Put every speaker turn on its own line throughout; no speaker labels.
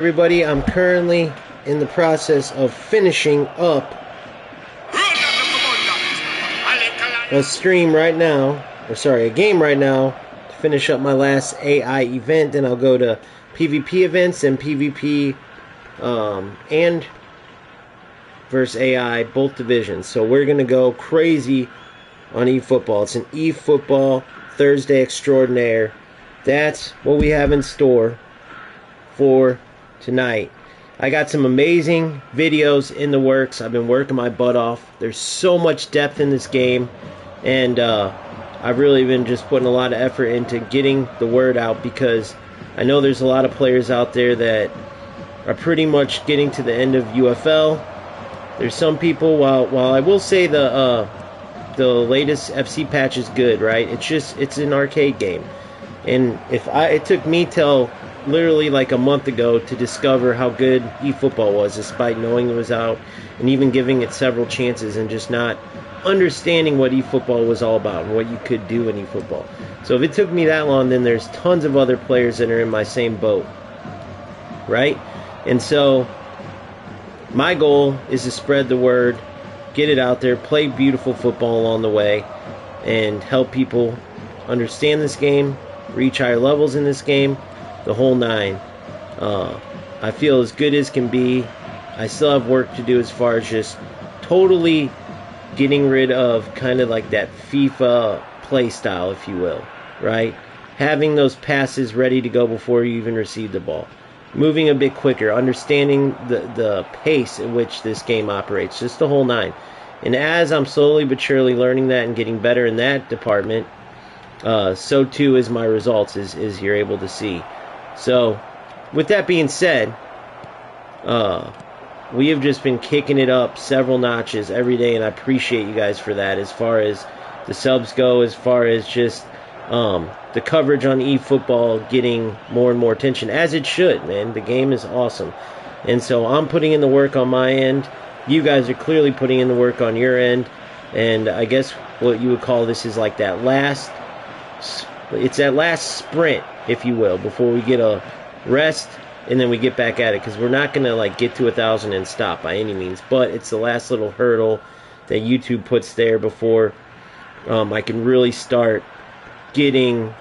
Everybody, I'm currently in the process of finishing up a stream right now, a game right now, to finish up my last AI event. Then I'll go to PvP events and PvP and versus AI, both divisions. So we're going to go crazy on eFootball. It's an eFootball Thursday extraordinaire. That's what we have in store for tonight. I got some amazing videos in the works. I've been working my butt off. There's so much depth in this game, and I've really been just putting a lot of effort into getting the word out, because I know there's a lot of players out there that are pretty much getting to the end of UFL. There's some people, while I will say the latest FC patch is good, right? It's an arcade game, and it took me till literally like a month ago to discover how good eFootball was, despite knowing it was out and even giving it several chances and just not understanding what eFootball was all about and what you could do in eFootball. So if it took me that long, then there's tons of other players that are in my same boat, right? And so my goal is to spread the word, get it out there, play beautiful football along the way, and help people understand this game, reach higher levels in this game, the whole nine. I feel as good as can be. I still have work to do as far as just totally getting rid of kind of like that FIFA play style, if you will, right? Having those passes ready to go before you even receive the ball. Moving a bit quicker, understanding the pace at which this game operates, just the whole nine. And as I'm slowly but surely learning that and getting better in that department, so too is my results, as you're able to see. So, with that being said, we have just been kicking it up several notches every day, and I appreciate you guys for that. As far as the subs go, as far as just the coverage on eFootball getting more and more attention, as it should, man. The game is awesome. And so I'm putting in the work on my end. You guys are clearly putting in the work on your end. And I guess what you would call this is like that last sprint, if you will, before we get a rest and then we get back at it, because we're not going to like get to 1,000 and stop by any means, but it's the last little hurdle that YouTube puts there before I can really start getting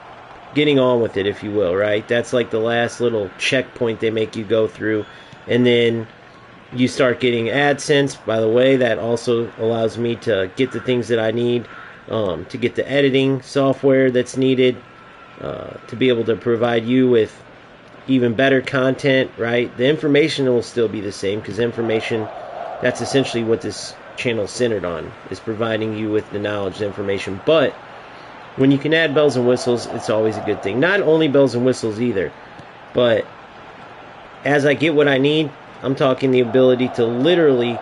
on with it, if you will, right? That's like the last little checkpoint they make you go through, and then you start getting AdSense. By the way, that also allows me to get the things that I need to get the editing software that's needed to be able to provide you with even better content, right? The information will still be the same, because information, that's essentially what this channel is centered on, is providing you with the knowledge, the information. But when you can add bells and whistles, it's always a good thing. Not only bells and whistles either, but as I get what I need, I'm talking the ability to literally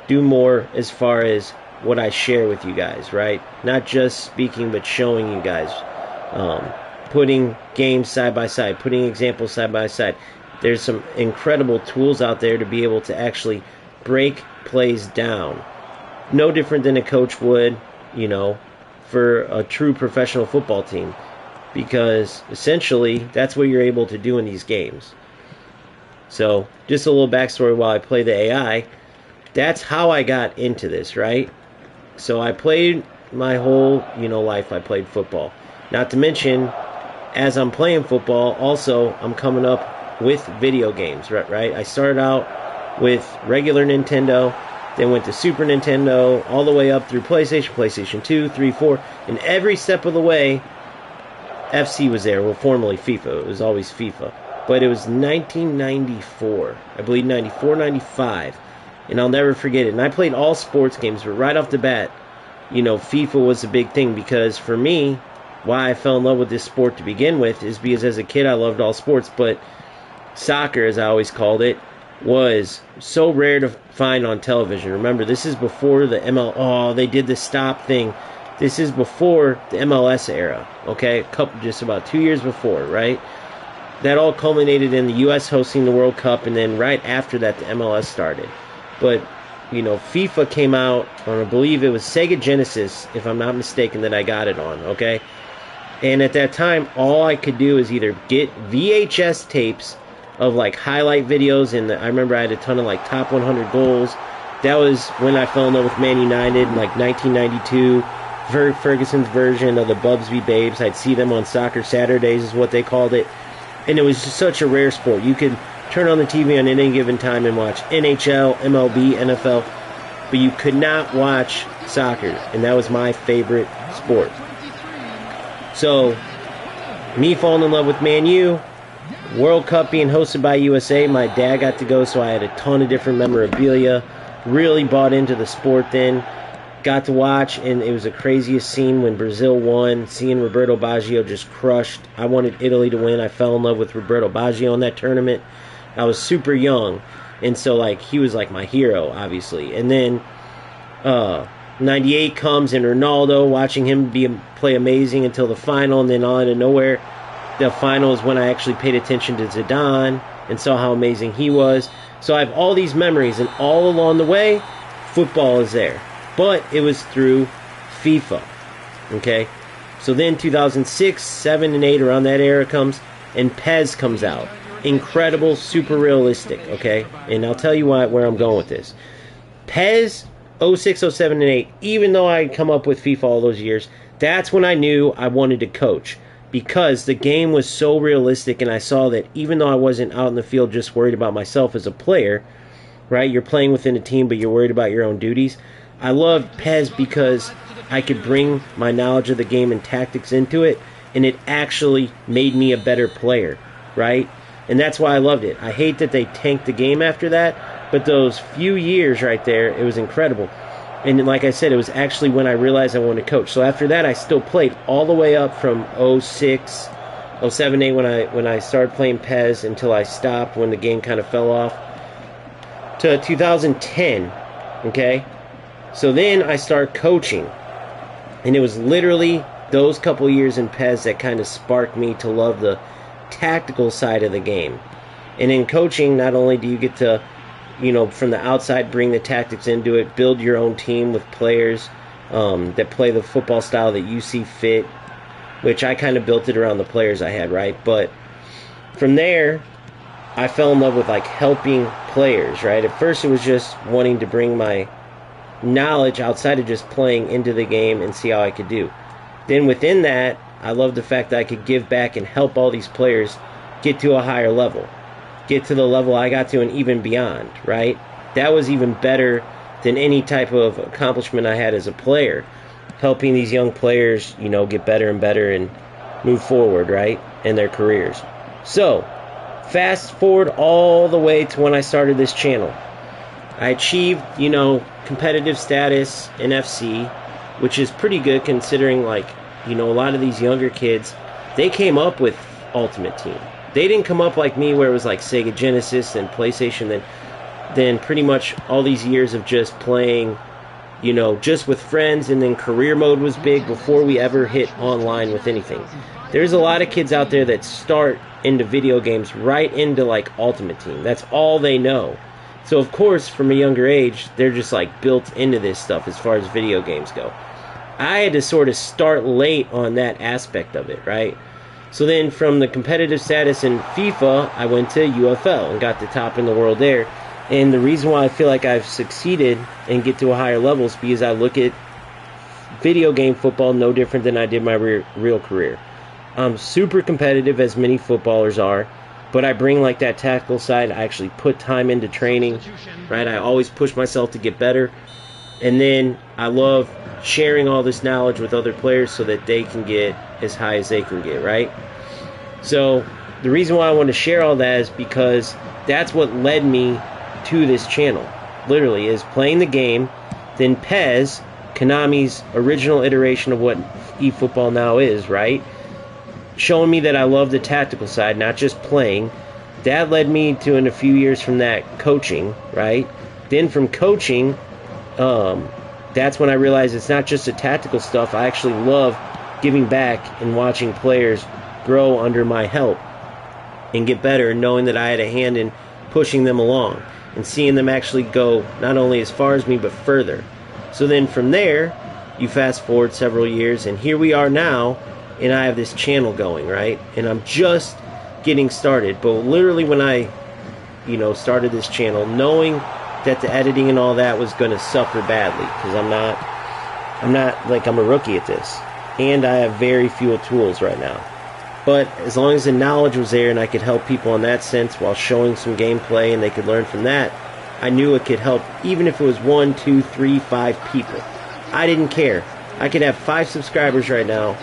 do more as far as what I share with you guys, right? Not just speaking, but showing you guys. Putting games side by side, putting examples side by side. There's some incredible tools out there to be able to actually break plays down. No different than a coach would, for a true professional football team. Because essentially, that's what you're able to do in these games. So, just a little backstory while I play the AI. That's how I got into this, right? So I played my whole, life. I played football. Not to mention, as I'm playing football, also I'm coming up with video games, right? I started out with regular Nintendo, then went to Super Nintendo, all the way up through PlayStation 2, 3, 4, and every step of the way, FC was there. Well, formerly FIFA. It was always FIFA. But it was 1994. I believe 94, 95. And I'll never forget it. And I played all sports games, but right off the bat, FIFA was a big thing, because for me, why I fell in love with this sport to begin with is because as a kid I loved all sports, but soccer, as I always called it, was so rare to find on television. Remember, this is before the they did the stop thing. This is before the MLS era, okay? Just about 2 years before, right? That all culminated in the U.S. hosting the World Cup, and then right after that, the MLS started. But, FIFA came out on, I believe it was Sega Genesis, if I'm not mistaken, that I got it on, okay? And at that time, all I could do is either get VHS tapes of like highlight videos, and I remember I had a ton of like top 100 goals. That was when I fell in love with Man United in like 1992. Ferguson's version of the Bubsby Babes. I'd see them on Soccer Saturdays is what they called it. And it was just such a rare sport. You could turn on the TV on any given time and watch NHL, MLB, NFL, but you could not watch soccer, and that was my favorite sport. So, me falling in love with Man U, World Cup being hosted by USA, my dad got to go, so I had a ton of different memorabilia. Really bought into the sport then. Got to watch, and it was the craziest scene when Brazil won, seeing Roberto Baggio just crushed. I wanted Italy to win. I fell in love with Roberto Baggio in that tournament. I was super young, and so like he was like my hero, obviously. And then 98 comes, and Ronaldo, watching him play amazing until the final, and then all out of nowhere, the final is when I actually paid attention to Zidane and saw how amazing he was. So I have all these memories, and all along the way, football is there. But it was through FIFA, okay? So then 2006, 7, and 8, around that era comes, and PES comes out. Incredible, super realistic, okay? And I'll tell you where I'm going with this. PES 06, 07, and 8, even though I had come up with FIFA all those years, that's when I knew I wanted to coach. Because the game was so realistic, and I saw that even though I wasn't out in the field just worried about myself as a player, right? You're playing within a team, but you're worried about your own duties. I loved PES because I could bring my knowledge of the game and tactics into it, and it actually made me a better player, right? And that's why I loved it. I hate that they tanked the game after that, but those few years right there, it was incredible. And like I said, it was actually when I realized I wanted to coach. So after that, I still played all the way up from 06, 07, 8 when I started playing PES until I stopped when the game kind of fell off, to 2010, okay? So then I started coaching, and it was literally those couple years in PES that kind of sparked me to love the tactical side of the game. And in coaching, not only do you get to, from the outside bring the tactics into it, build your own team with players that play the football style that you see fit, which I kind of built it around the players I had, right? But from there, I fell in love with like helping players, right? At first it was just wanting to bring my knowledge outside of just playing into the game and see how I could do. Then within that, I love the fact that I could give back and help all these players get to a higher level, get to the level I got to and even beyond, right? That was even better than any type of accomplishment I had as a player, helping these young players, get better and better and move forward, right, in their careers. So, fast forward all the way to when I started this channel. I achieved, competitive status in FC, which is pretty good considering, a lot of these younger kids, they came up with Ultimate Team. They didn't come up like me where it was like Sega Genesis and PlayStation, then pretty much all these years of just playing, just with friends, and then career mode was big before we ever hit online with anything. There's a lot of kids out there that start into video games right into Ultimate Team. That's all they know. So of course, from a younger age, they're just built into this stuff as far as video games go. I had to sort of start late on that aspect of it, right? So then from the competitive status in FIFA, I went to UFL and got the top in the world there. And the reason why I feel like I've succeeded and get to a higher level is because I look at video game football no different than I did my real career. I'm super competitive, as many footballers are, but I bring that tactical side. I actually put time into training, right? I always push myself to get better. And then I love sharing all this knowledge with other players so that they can get as high as they can get, right? So the reason why I want to share all that is because that's what led me to this channel, literally, is playing the game, then PES, Konami's original iteration of what eFootball now is, right? Showing me that I love the tactical side, not just playing. That led me to, in a few years from that, coaching, right? Then from coaching, that's when I realized it's not just the tactical stuff. I actually love giving back and watching players grow under my help and get better, knowing that I had a hand in pushing them along and seeing them actually go not only as far as me but further. So then from there, you fast forward several years, and here we are now, and I have this channel going, right? And I'm just getting started. But literally when I, started this channel, knowing that the editing and all that was going to suffer badly, because I'm a rookie at this, and I have very few tools right now. But as long as the knowledge was there and I could help people in that sense while showing some gameplay and they could learn from that, I knew it could help, even if it was 1, 2, 3, 5 people. I didn't care. I could have 5 subscribers right now,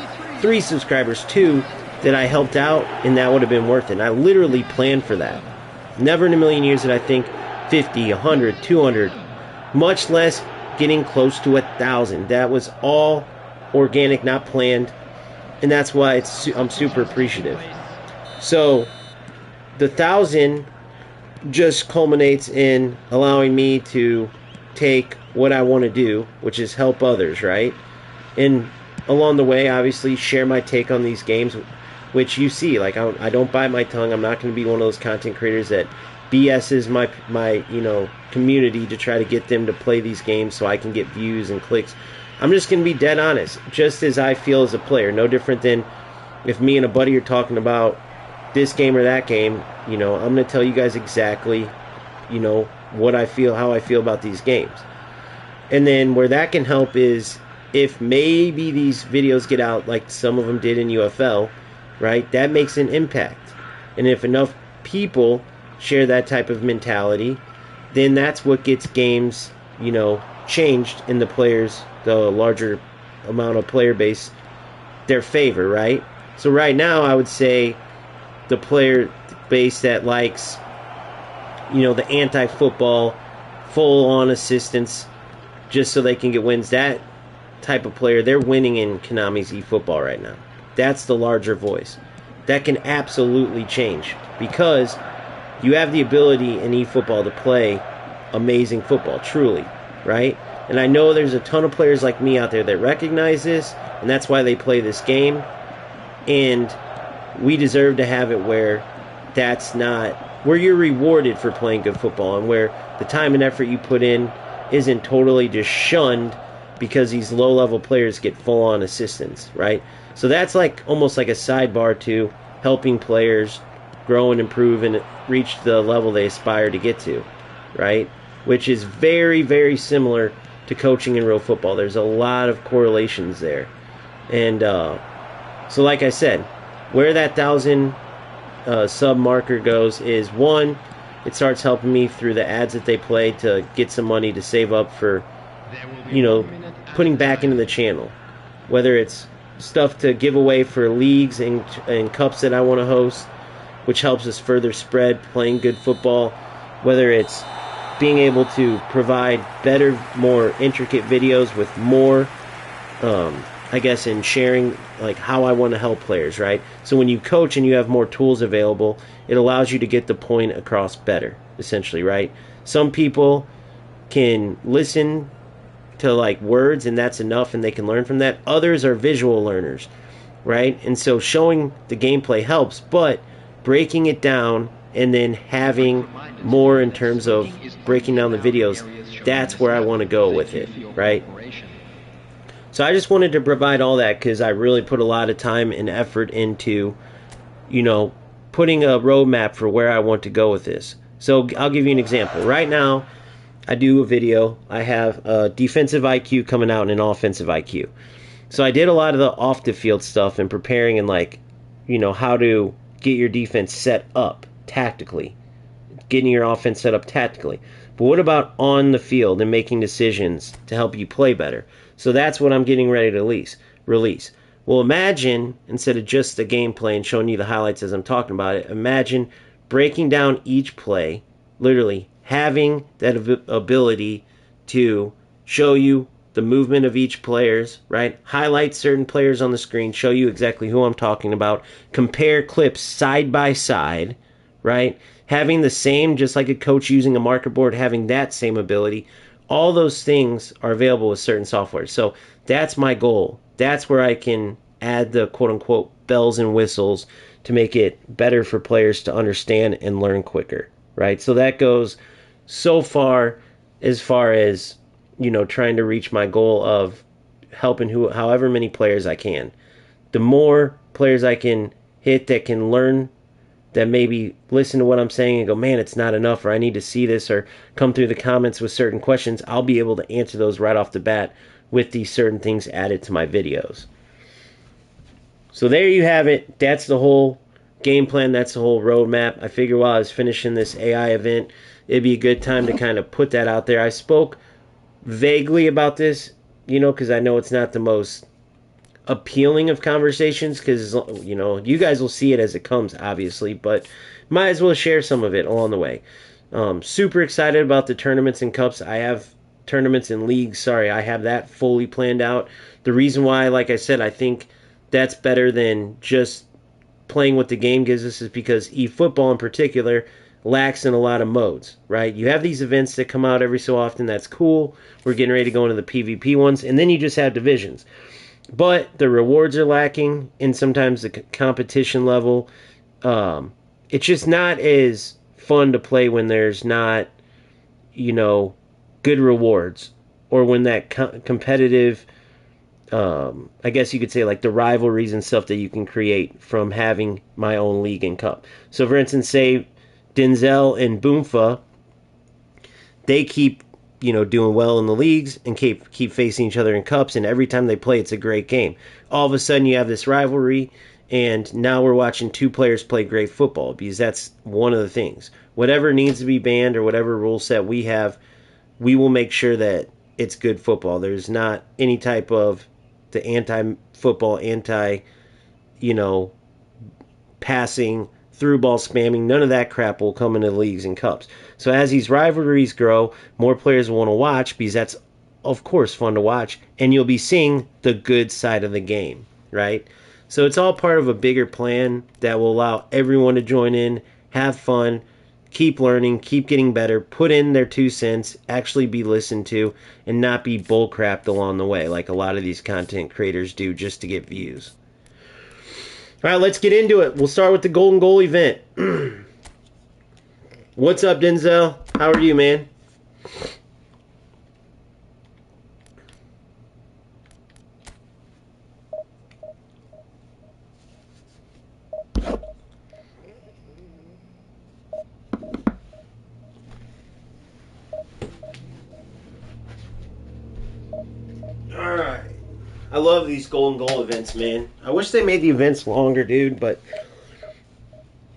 3 subscribers, 2 that I helped out, and that would have been worth it. And I literally planned for that. Never in a million years did I think 50, 100, 200, much less getting close to 1,000. That was all organic, not planned, and that's why I'm super appreciative. So the 1,000 just culminates in allowing me to take what I want to do, which is help others, right? And along the way, obviously, share my take on these games, which you see. Like, I don't bite my tongue. I'm not going to be one of those content creators that BS's my community to try to get them to play these games so I can get views and clicks. I'm just going to be dead honest, just as I feel as a player. No different than if me and a buddy are talking about this game or that game. I'm going to tell you guys exactly, what I feel, how I feel about these games. And then where that can help is if maybe these videos get out like some of them did in UFL, right? That makes an impact. And if enough people share that type of mentality, then that's what gets games, changed in the larger amount of player base, their favor, right? So right now, I would say the player base that likes, the anti-football, full-on assistance, just so they can get wins, that type of player, they're winning in Konami's eFootball right now. That's the larger voice. That can absolutely change, because you have the ability in eFootball to play amazing football, truly, right? And I know there's a ton of players like me out there that recognize this, and that's why they play this game. And we deserve to have it where where you're rewarded for playing good football, and where the time and effort you put in isn't totally just shunned because these low-level players get full-on assistance, right? So that's almost like a sidebar to helping players grow and improve and reach the level they aspire to get to, right? Which is very, very similar to coaching in real football. There's a lot of correlations there. And so like I said, where that 1,000 sub marker goes is, one, it starts helping me through the ads that they play to get some money to save up for, putting back into the channel. Whether it's stuff to give away for leagues and cups that I want to host, which helps us further spread playing good football. Whether it's being able to provide better, more intricate videos with more, in sharing how I want to help players, right? So when you coach and you have more tools available, it allows you to get the point across better, essentially, right? Some people can listen to words and that's enough and they can learn from that. Others are visual learners, right? And so showing the gameplay helps, but breaking it down and then having more in terms of breaking down the videos, that's where I want to go with it, right? So I just wanted to provide all that because I really put a lot of time and effort into, putting a roadmap for where I want to go with this. So I'll give you an example. Right now, I do a video. I have a defensive IQ coming out and an offensive IQ. So I did a lot of the off the field stuff and preparing and how to get your defense set up tactically, getting your offense set up tactically. But what about on the field and making decisions to help you play better? So that's what I'm getting ready to release. Well, imagine, instead of just the gameplay and showing you the highlights as I'm talking about it, imagine breaking down each play, literally having that ability to show you the movement of each players, right? Highlight certain players on the screen, show you exactly who I'm talking about, compare clips side by side, right? Having the same, just like a coach using a marker board, having that same ability. All those things are available with certain software. So that's my goal. That's where I can add the quote-unquote bells and whistles to make it better for players to understand and learn quicker, right? So that goes so far as trying to reach my goal of helping however many players I can. The more players I can hit that can learn that maybe listen to what I'm saying and go, man, it's not enough, or I need to see this, or come through the comments with certain questions, I'll be able to answer those right off the bat with these certain things added to my videos. So there you have it. That's the whole game plan. That's the whole roadmap. I figured while I was finishing this AI event, it'd be a good time to kind of put that out there. I spoke vaguely about this, because I know it's not the most appealing of conversations, because, you guys will see it as it comes, obviously, but might as well share some of it along the way. Super excited about the tournaments and cups. I have tournaments and leagues. Sorry, I have that fully planned out. The reason why, like I said, I think that's better than just playing what the game gives us is because eFootball in particular lacks in a lot of modes, right? You have these events that come out every so often. That's cool. We're getting ready to go into the PvP ones, and then you just have divisions. But the rewards are lacking, and sometimes the competition level. It's just not as fun to play when there's not, good rewards, or when that competitive, I guess you could say, like the rivalries and stuff that you can create from having my own league and cup. So, for instance, say Denzel and Boomfa, they keep doing well in the leagues and keep facing each other in cups, and every time they play, it's a great game. All of a sudden, you have this rivalry, and now we're watching two players play great football, because that's one of the things. Whatever needs to be banned or whatever rule set we have, we will make sure that it's good football. There's not any type of the anti-football, passing, through ball spamming. None of that crap will come into leagues and cups. So as these rivalries grow, more players will want to watch, because that's, of course, fun to watch, and you'll be seeing the good side of the game, right? So it's all part of a bigger plan that will allow everyone to join in, have fun, keep learning, keep getting better, put in their 2 cents, actually be listened to, and not be bullcrapped along the way like a lot of these content creators do just to get views. All right, let's get into it. We'll start with the Golden Goal event. What's up, Denzel? How are you, man? All right. I love these Golden Goal events, man. I wish they made the events longer, dude, but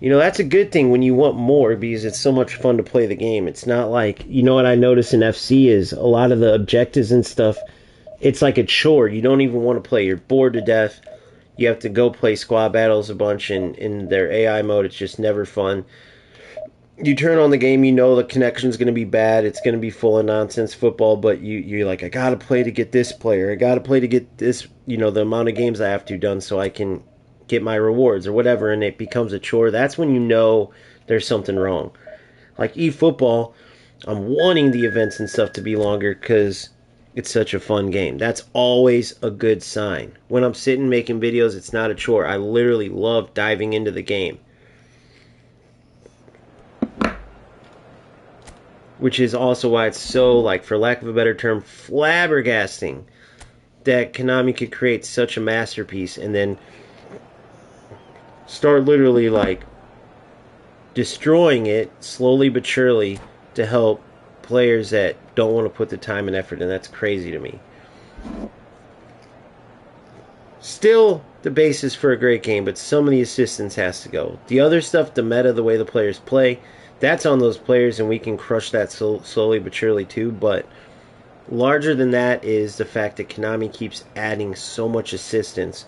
that's a good thing when you want more, because it's so much fun to play the game. It's not like, what I notice in FC is a lot of the objectives and stuff, it's like a chore. You don't even want to play. You're bored to death. You have to go play squad battles a bunch, and in their AI mode, it's just never fun. You turn on the game, the connection's going to be bad. It's going to be full of nonsense football, but you're like, I got to play to get this player. I got to play to get this, the amount of games I have to done so I can get my rewards or whatever, and it becomes a chore. That's when there's something wrong. Like eFootball, I'm wanting the events and stuff to be longer because it's such a fun game. That's always a good sign. When I'm sitting making videos, it's not a chore. I literally love diving into the game. Which is also why it's so, like, for lack of a better term, flabbergasting that Konami could create such a masterpiece and then start literally, like, destroying it slowly but surely to help players that don't want to put the time and effort, and that's crazy to me. Still the basis for a great game, but some of the assistance has to go. The other stuff, the meta, the way the players play, that's on those players, and we can crush that slowly but surely too. But larger than that is the fact that Konami keeps adding so much assistance.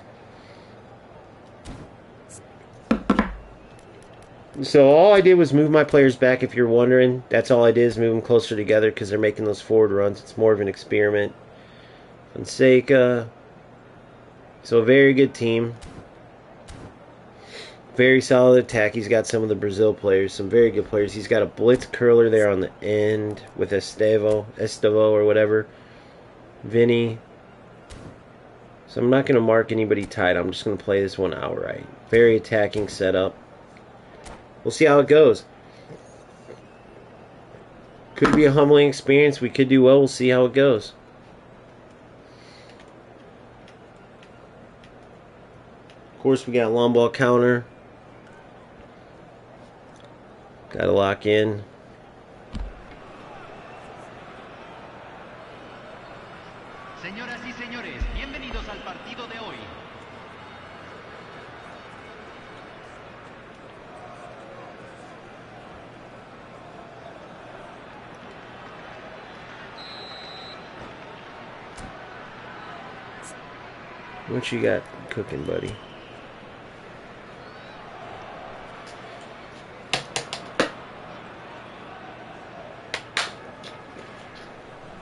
So all I did was move my players back, if you're wondering. That's all I did, is move them closer together because they're making those forward runs. It's more of an experiment. Fonseca. So a very good team. Very solid attack. He's got some of the Brazil players, some very good players. He's got a blitz curler there on the end with Estavo or whatever. Vinny. So I'm not going to mark anybody tight. I'm just going to play this one outright. Very attacking setup. We'll see how it goes. Could be a humbling experience. We could do well. We'll see how it goes. Of course, we got long ball counter. Gotta lock in.
Señoras y señores, bienvenidos al partido de hoy.
What you got cooking, buddy?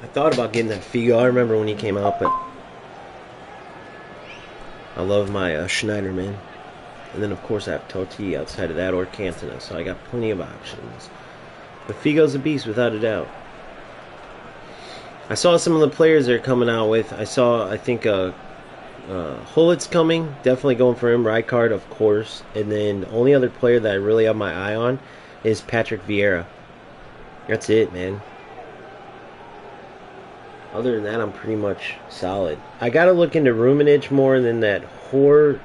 I thought about getting that Figo. I remember when he came out, but I love my Schneiderman. And then, of course, I have Totti outside of that or Cantona, so I got plenty of options. But Figo's a beast, without a doubt. I saw some of the players they're coming out with. I think, Hullet's coming. Definitely going for him. Rijkaard, of course. And then the only other player that I really have my eye on is Patrick Vieira. That's it, man. Other than that, I'm pretty much solid. I got to look into Ruminage more than that Horse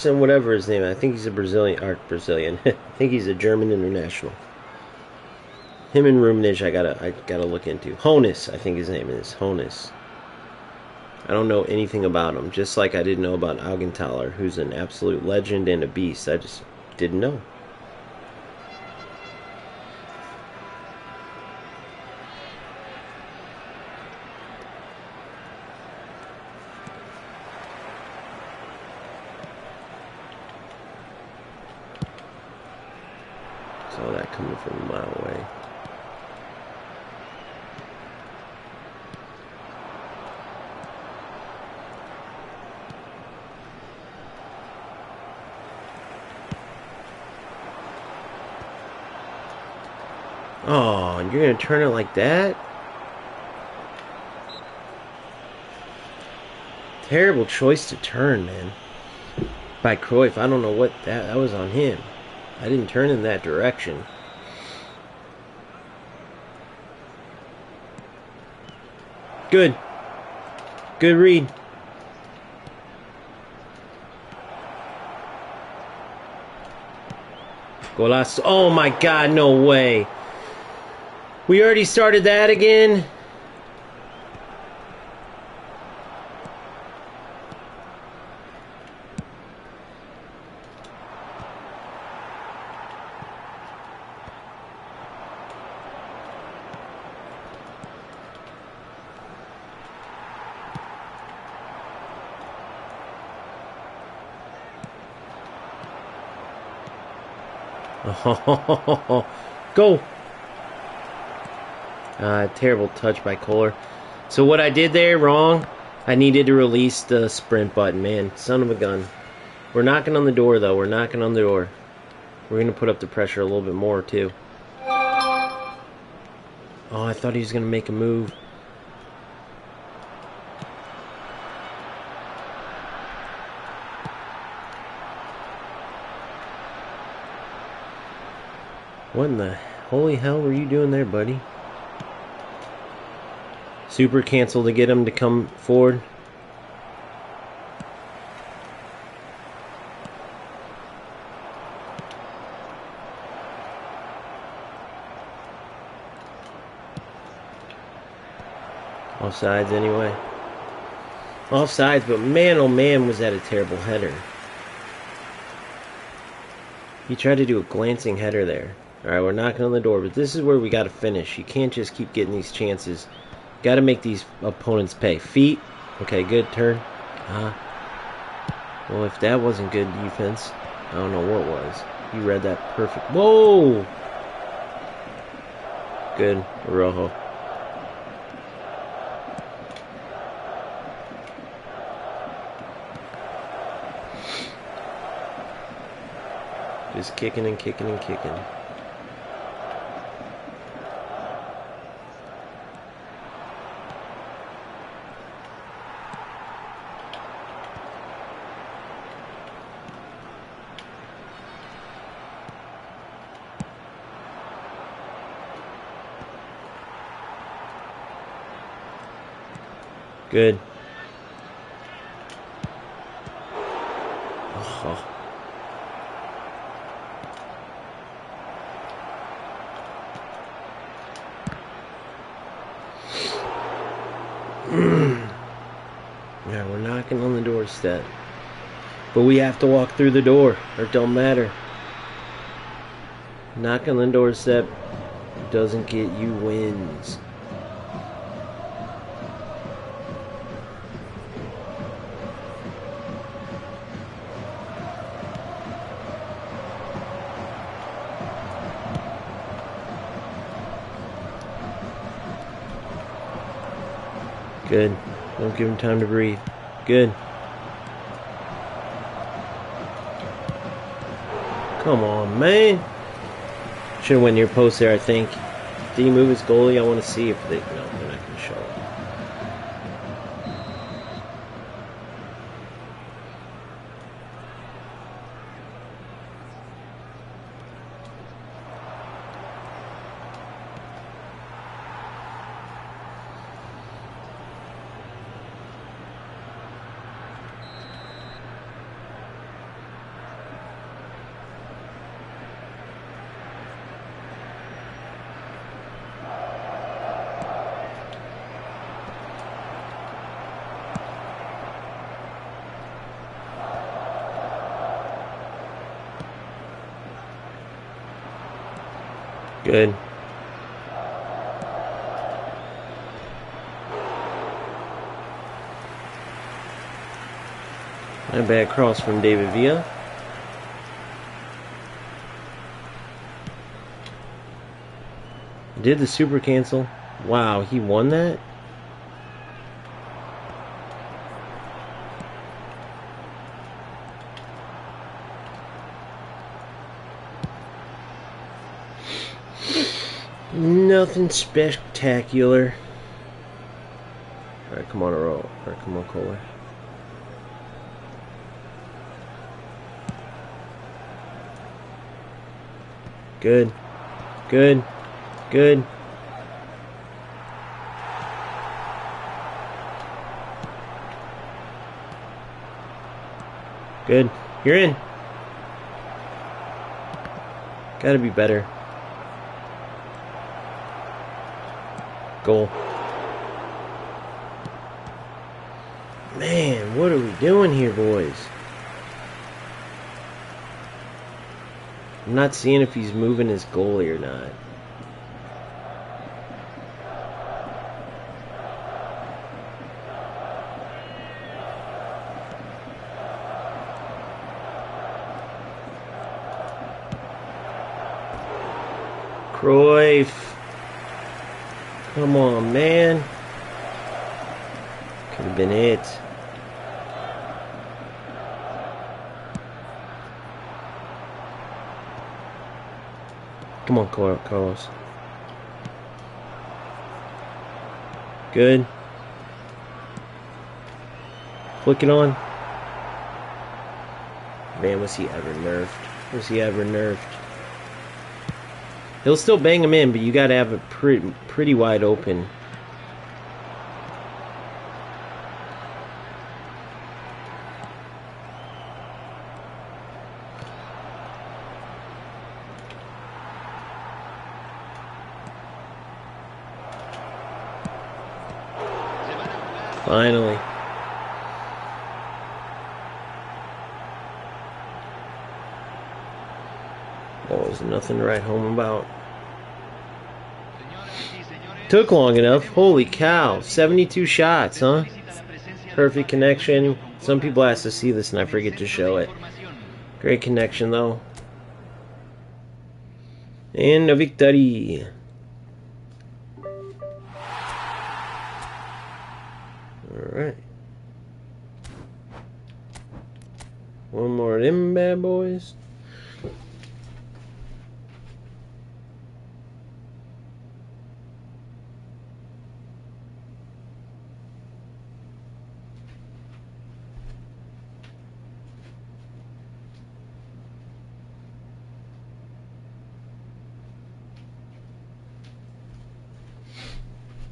and whatever his name. I think he's a Brazilian. I think he's a German international. Him and Ruminage, I gotta look into. Honus, I think his name is Honus. I don't know anything about him. Just like I didn't know about Augenthaler, who's an absolute legend and a beast. I just didn't know. Saw that coming from a mile away. Oh, and you're going to turn it like that? Terrible choice to turn, man. By Cruyff. I don't know what that was on him. I didn't turn in that direction. Good. Good read. Golazo. Oh my God, no way. We already started that again? Oh, go. Terrible touch by Kohler. So what I did there wrong, I needed to release the sprint button, man. Son of a gun. We're knocking on the door, though. We're knocking on the door. We're going to put up the pressure a little bit more, too. Oh, I thought he was going to make a move. What in the holy hell were you doing there, buddy? Super cancel to get him to come forward. Offsides anyway. Offsides, but man, oh man, was that a terrible header. He tried to do a glancing header there. Alright, we're knocking on the door, but this is where we got to finish. You can't just keep getting these chances. Got to make these opponents pay. Feet. Okay, good turn. Well, if that wasn't good defense, I don't know what was. You read that perfect. Whoa! Good. Rojo. Just kicking and kicking and kicking. Good. Oh. knocking on the doorstep. But we have to walk through the door, or it don't matter. Knock on the doorstep doesn't get you wins. Good. Don't give him time to breathe. Good. Come on, man. Should have went near post there, I think. Did he move his goalie? I want to see if they... No, they're not going to show it. Good. Not a bad cross from David Villa. Did the super cancel? Wow, he won that? Nothing spectacular. Alright, come on, Earl. Alright, come on, Kohler. Good. Good. Good. Good. You're in. Gotta be better. Goal. Man, what are we doing here, boys? I'm not seeing if he's moving his goalie or not. Cruyff. Come on, man. Could have been it. Come on, Carlos. Good. Flick it on. Man, was he ever nerfed? Was he ever nerfed? He'll still bang him in, but you gotta have it pretty wide open. Finally. That was nothing to write home about. Took long enough. Holy cow. 72 shots, huh? Perfect connection. Some people ask to see this and I forget to show it. Great connection, though. And a victory. Alright. One more of them bad boys.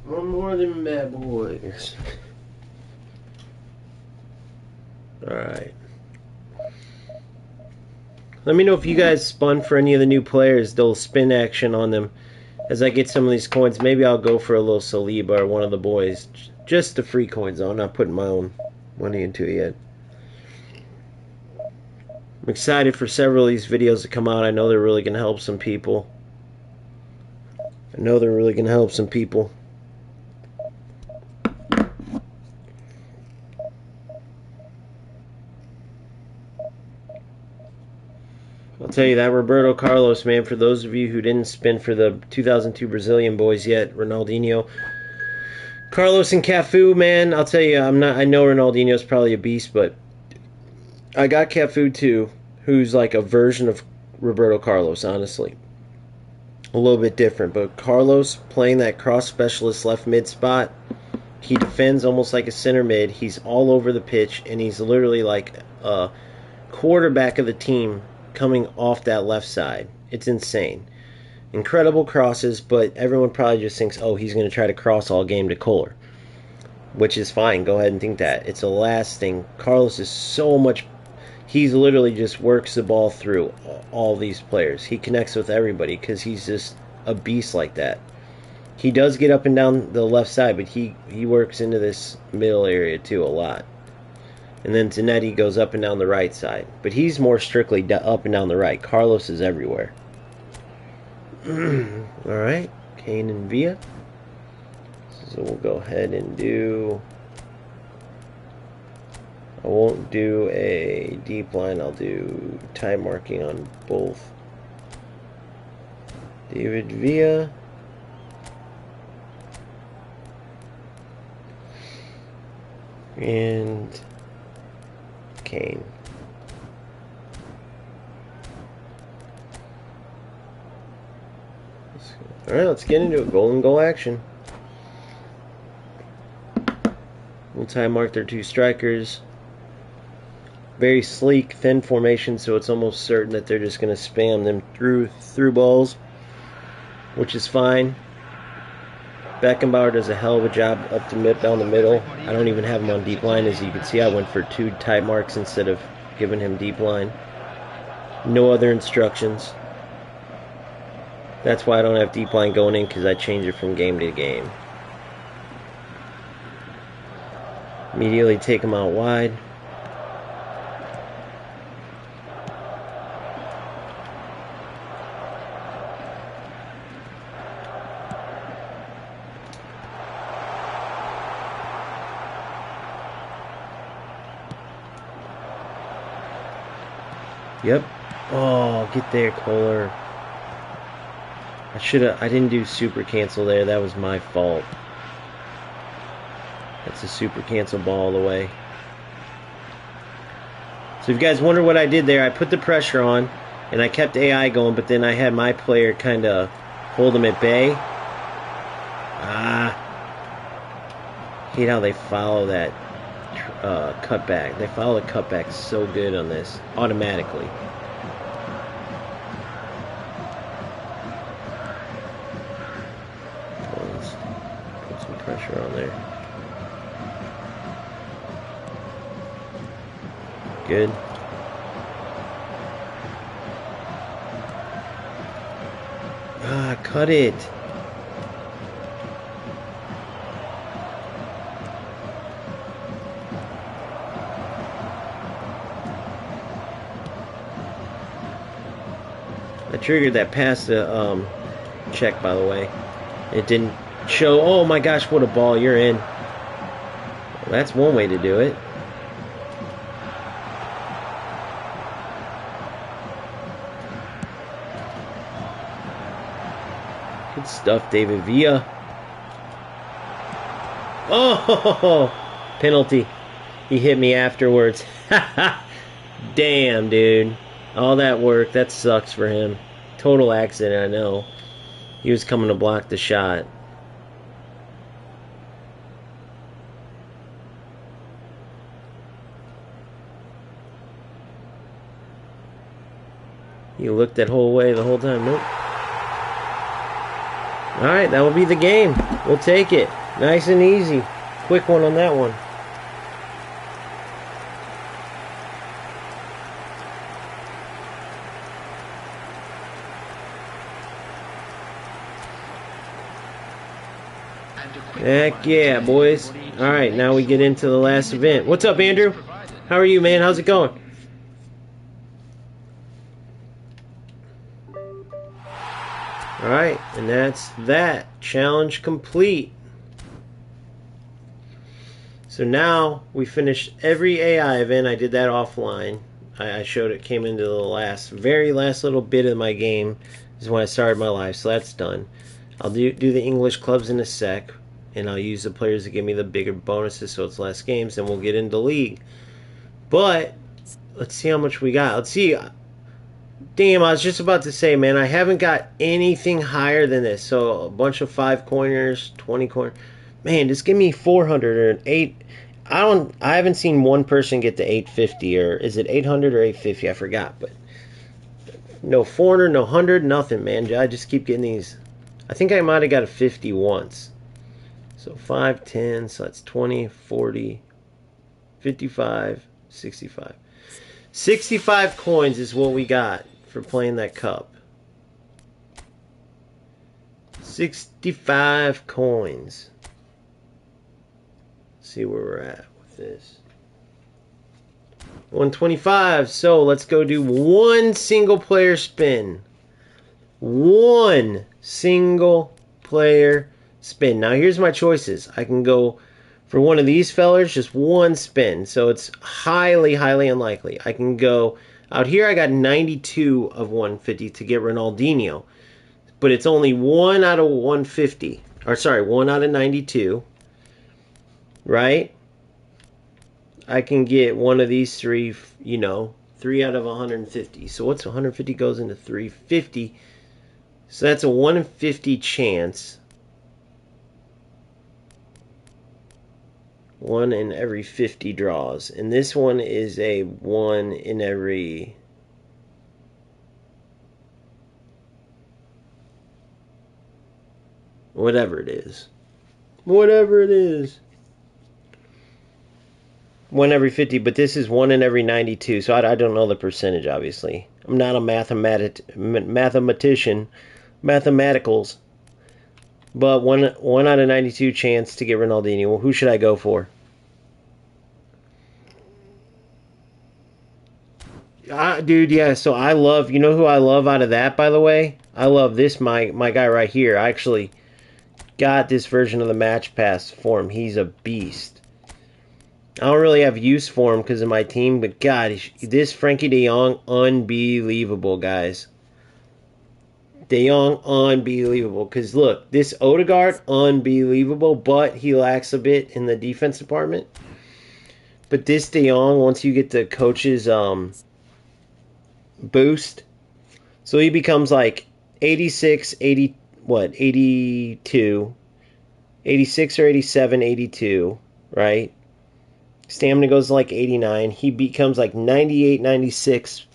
One more of them bad boys. Alright. Let me know if you guys spun for any of the new players. They'll spin action on them. As I get some of these coins, maybe I'll go for a little Saliba or one of the boys. Just the free coins, though. I'm not putting my own money into it yet. I'm excited for several of these videos to come out. I know they're really going to help some people. I'll tell you that Roberto Carlos, man, for those of you who didn't spin for the 2002 Brazilian boys yet, Ronaldinho, Carlos and Cafu, man, I'll tell you, I know Ronaldinho's probably a beast, but I got Cafu too, who's like a version of Roberto Carlos, honestly. A little bit different, but Carlos playing that cross specialist left mid spot, he defends almost like a center mid. He's all over the pitch, and he's literally like a quarterback of the team coming off that left side. It's insane. Incredible crosses, but everyone probably just thinks, oh, he's going to try to cross all game to Kohler, which is fine. Go ahead and think that. It's the last thing. Carlos is so much. He's literally just works the ball through all these players. He connects with everybody because he's just a beast like that. He does get up and down the left side, but he works into this middle area too a lot. And then Zanetti goes up and down the right side. But he's more strictly up and down the right. Carlos is everywhere. Alright, Kane and Villa. So we'll go ahead and do... I won't do a deep line. I'll do time marking on both. David Villa. And Kane. Alright, let's get into it. Golden goal action. We'll time mark their two strikers. Very sleek, thin formation, so it's almost certain that they're just going to spam them through balls, which is fine. Beckenbauer does a hell of a job up down the middle. I don't even have him on deep line. As you can see, I went for 2 tight marks instead of giving him deep line. No other instructions. That's why I don't have deep line going in, because I change it from game to game. Immediately take him out wide. Yep. Oh, get there, Kohler. I didn't do super cancel there. That was my fault. That's a super cancel ball all the way. So if you guys wonder what I did there, I put the pressure on and I kept AI going, but then I had my player kind of hold him at bay. Hate how they follow that cutback. They follow the cutback so good on this automatically. Let's put some pressure on there. Good. Cut it. I triggered that pass to check, by the way. It didn't show. Oh my gosh, what a ball. You're in. Well, that's one way to do it. Good stuff, David Villa. Oh, penalty. He hit me afterwards. Damn, dude. All that work, that sucks for him. Total accident, I know. He was coming to block the shot. You looked that whole way the whole time. Nope. Alright, that will be the game. We'll take it. Nice and easy. Quick one on that one. Heck yeah, boys. Alright, now we get into the last event. What's up, Andrew? How are you, man? How's it going? Alright, and that's that. Challenge complete. So now we finished every AI event. I did that offline. I showed it came into the very last little bit of my game is when I started my life. So that's done. I'll do the English clubs in a sec, and I'll use the players to give me the bigger bonuses so it's less games, and we'll get into league. But let's see how much we got. Let's see. Damn, I was just about to say, man, I haven't got anything higher than this. So a bunch of 5-coiners, 20-coiners. Man, just give me 400 or an 8. I haven't seen one person get to 850, or is it 800 or 850? I forgot, but no 400, no 100, nothing, man. I just keep getting these. I think I might have got a 50 once. So 5, 10, so that's 20, 40, 55, 65. 65 coins is what we got for playing that cup. 65 coins. See where we're at with this. 125. So let's go do one single player spin. One single player spin. Now here's my choices. I can go for one of these fellers, just one spin. So it's highly, highly unlikely. I can go out here. I got 92 of 150 to get Ronaldinho. But it's only 1 out of 150. Or sorry, 1 out of 92. Right? I can get one of these three, 3 out of 150. So what's 150 goes into 350? So that's a 1 in 50 chance. 1 in every 50 draws. And this one is a 1 in every... whatever it is. Whatever it is. 1 every 50, but this is 1 in every 92, so I don't know the percentage, obviously. I'm not a mathematician, mathematicals, but 1 out of 92 chance to get Ronaldinho. Well, who should I go for? Dude, yeah, so I love, you know who I love out of that, by the way? I love this, my guy right here. I actually got this version of the Match Pass for him. He's a beast. I don't really have use for him because of my team, but God, this Frankie De Jong, unbelievable, guys. De Jong, unbelievable. Because look, this Odegaard, unbelievable, but he lacks a bit in the defense department. But this De Jong, once you get the coach's boost, so he becomes like 86, 80, 82, 86 or 87, 82, right? Stamina goes to like 89. He becomes like 98, 96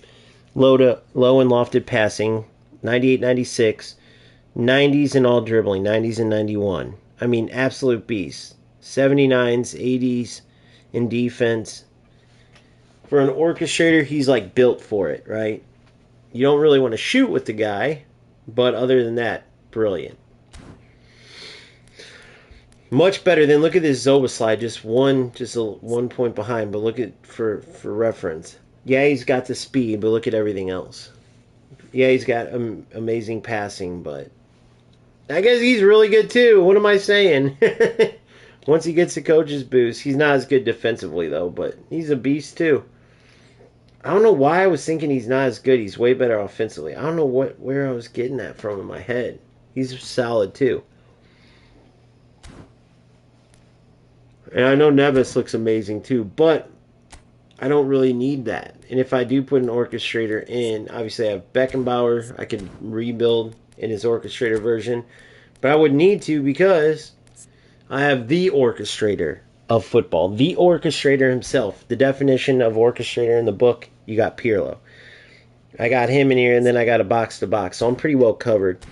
low and lofted passing. 98, 96. 90s in all dribbling. 90s and 91. I mean, absolute beast. 79s, 80s in defense. For an orchestrator, he's like built for it, right? You don't really want to shoot with the guy, but other than that, brilliant. Much better than, look at this Zoboslai, just a 1 point behind, but look at for reference. Yeah, he's got the speed, but look at everything else. Yeah, he's got amazing passing, but I guess he's really good too. What am I saying? Once he gets the coach's boost, he's not as good defensively though, but he's a beast too. I don't know why I was thinking he's not as good. He's way better offensively. I don't know where I was getting that from in my head. He's solid too. And I know Neves looks amazing too, but I don't really need that. And if I do put an orchestrator in, obviously I have Beckenbauer. I could rebuild in his orchestrator version. But I would need to because I have the orchestrator of football. The orchestrator himself. The definition of orchestrator in the book, you got Pirlo. I got him in here, and then I got a box-to-box. So I'm pretty well covered.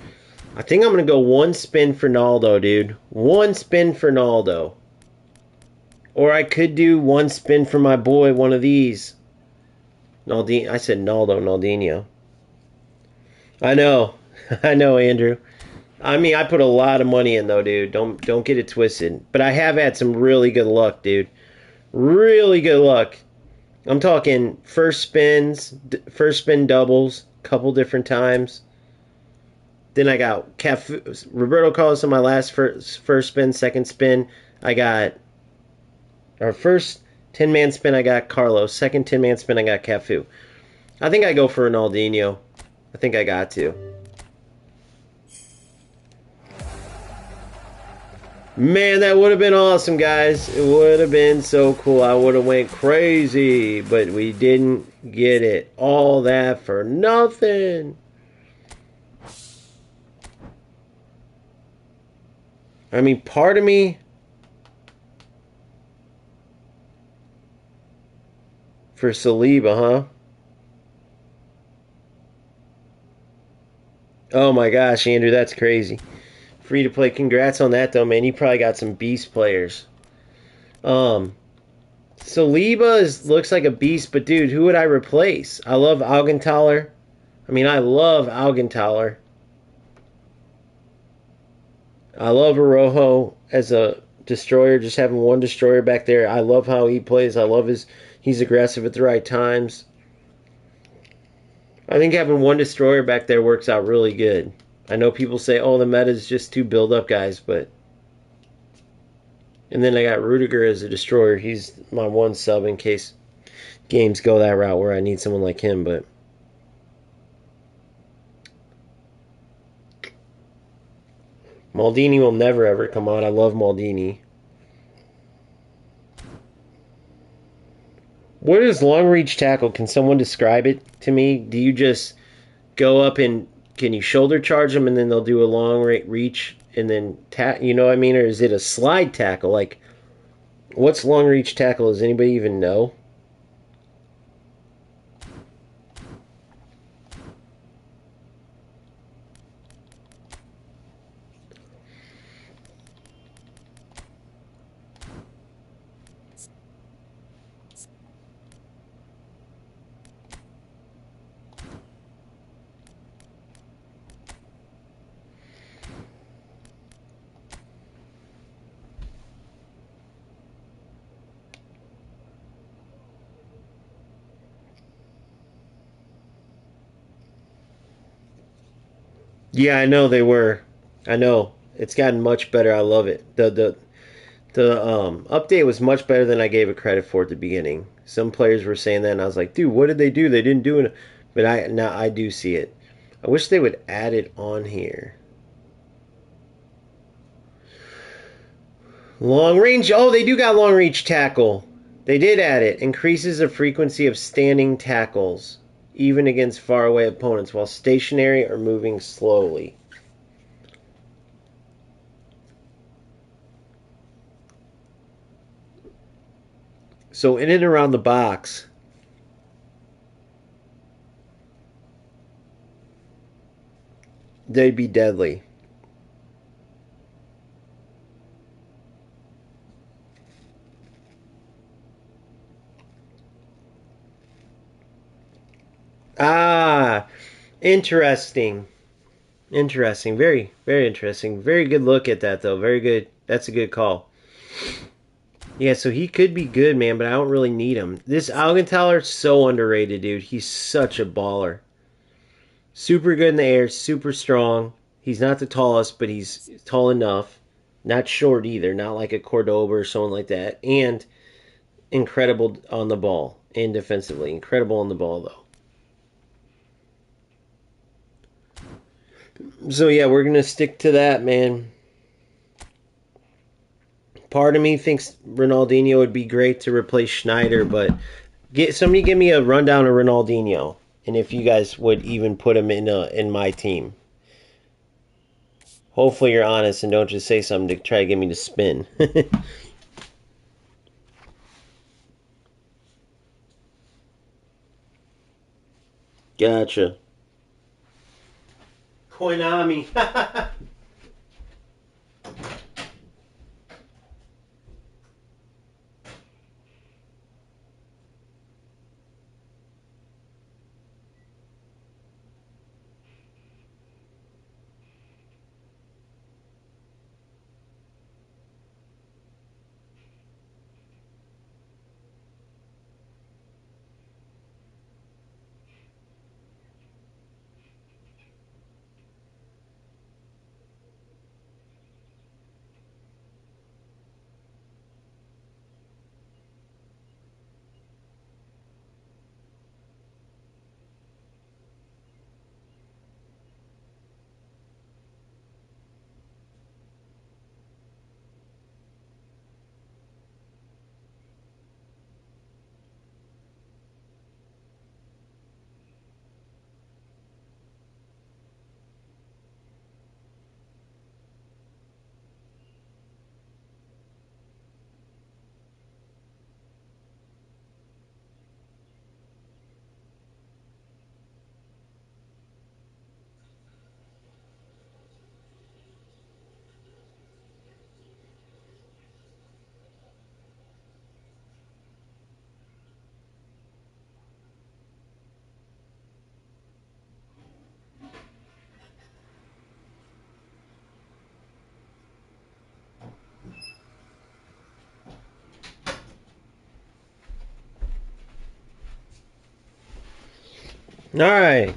I think I'm going to go one spin for Naldo, dude. One spin for Naldo. Or I could do one spin for my boy, one of these. I said Naldo, Naldinho. I know, Andrew. I mean, I put a lot of money in though, dude. Don't get it twisted. But I have had some really good luck, dude. Really good luck. I'm talking first spin doubles, couple different times. Then I got Roberto Carlos on my last first spin, second spin. I got our first 10-man spin. I got Carlos. Second 10-man spin. I got Cafu. I think I go for Ronaldinho. I think I got to. Man, that would have been awesome, guys. It would have been so cool. I would have went crazy, but we didn't get it. All that for nothing. I mean, part of me for Saliba, huh? Oh my gosh, Andrew, that's crazy. Free to play. Congrats on that, though, man. You probably got some beast players. Saliba looks like a beast, but dude, who would I replace? I love Augenthaler. I love Augenthaler. I love Arojo as a destroyer, just having one destroyer back there. I love how he plays. I love he's aggressive at the right times. I think having one destroyer back there works out really good. I know people say, oh, the meta is just too build-up guys, but... And then I got Rudiger as a destroyer. He's my one sub in case games go that route where I need someone like him, but... Maldini will never ever come out. I love Maldini. What is long reach tackle? Can someone describe it to me? Do you just go up and can you shoulder charge them and then they'll do a long reach and then you know what I mean? Or is it a slide tackle? Like, what's long reach tackle? Does anybody even know? Yeah, I know they were. I know. It's gotten much better. I love it. The update was much better than I gave it credit for at the beginning. Some players were saying that, and I was like, dude, what did they do? They didn't do it. But now I do see it. I wish they would add it on here. Long range. Oh, they do got long reach tackle. They did add it. Increases the frequency of standing tackles, even against faraway opponents, while stationary or moving slowly. So in and around the box, they'd be deadly. Ah, interesting. Interesting. Very, very interesting. Very good look at that, though. Very good. That's a good call. Yeah, so he could be good, man, but I don't really need him. This Augenthaler's so underrated, dude. He's such a baller. Super good in the air, super strong. He's not the tallest, but he's tall enough. Not short either, not like a Cordoba or someone like that. And incredible on the ball and defensively. Incredible on the ball, though. So, yeah, we're going to stick to that, man. Part of me thinks Ronaldinho would be great to replace Schneider, but somebody give me a rundown of Ronaldinho, and if you guys would even put him in my team. Hopefully you're honest and don't just say something to try to get me to spin. Gotcha. Koinami. Alright.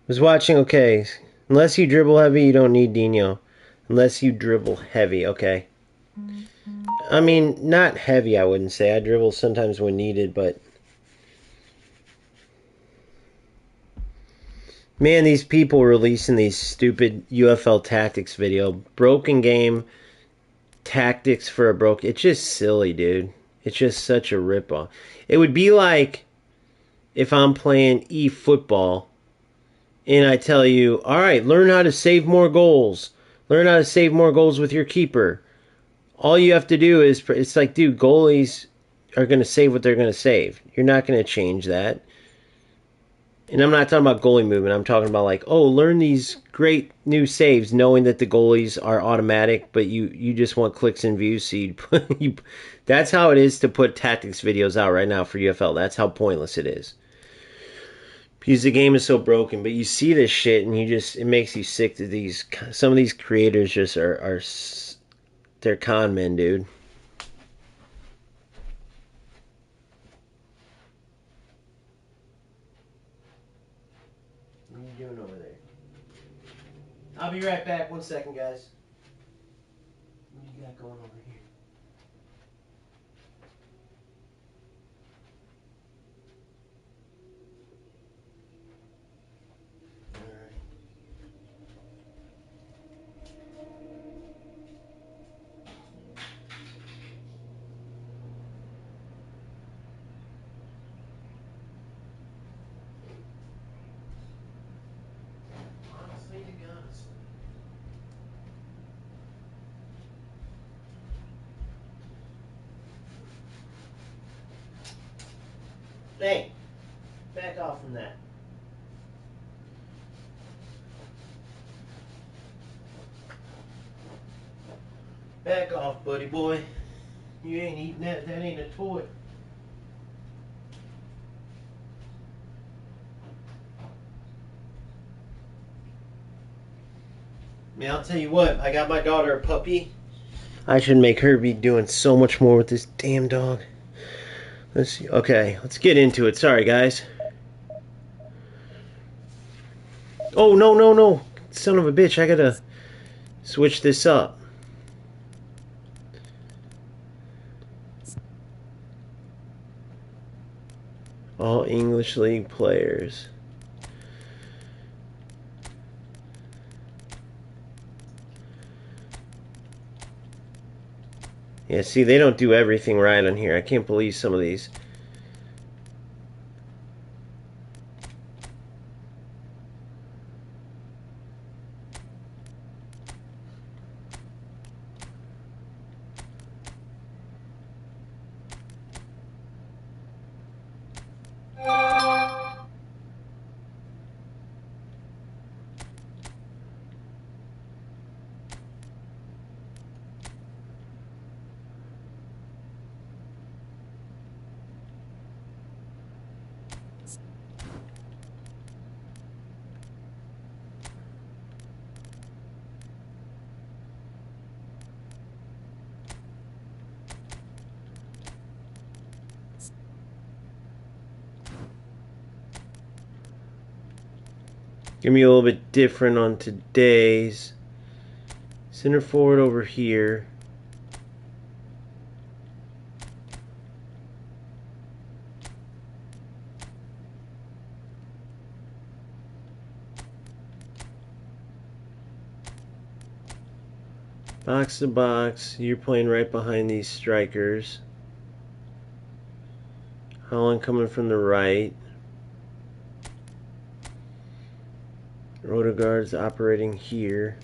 Was watching, okay. Unless you dribble heavy, you don't need Dino. Unless you dribble heavy, okay. I mean, not heavy, I wouldn't say. I dribble sometimes when needed, but... Man, these people releasing these stupid UFL tactics video. Broken game, tactics for a broke... It's just silly, dude. It's just such a ripoff. It would be like if I'm playing eFootball and I tell you, alright, learn how to save more goals. Learn how to save more goals with your keeper. All you have to do is, it's like, dude, goalies are going to save what they're going to save. You're not going to change that. And I'm not talking about goalie movement. I'm talking about like, oh, learn these great new saves, knowing that the goalies are automatic, but you just want clicks and views. So that's how it is to put tactics videos out right now for UFL. That's how pointless it is. Because the game is so broken. But you see this shit, and it makes you sick to these. Some of these creators just are they're con men, dude. What are you doing over there? I'll be right back. 1 second, guys. What do you got going over here? Alright. Honestly to guns. Hey, back off from that. Back off, buddy boy. You ain't eating that. That ain't a toy. Man, I'll tell you what. I got my daughter a puppy. I should make her be doing so much more with this damn dog. Let's see. Okay, let's get into it. Sorry, guys. Oh, no, no, no. Son of a bitch. I gotta switch this up. All English League players. Yeah, see, they don't do everything right on here. I can't believe some of these. Give me a little bit different on today's. Center forward over here. Box to box. You're playing right behind these strikers. Holland coming from the right. Odegaard's operating here.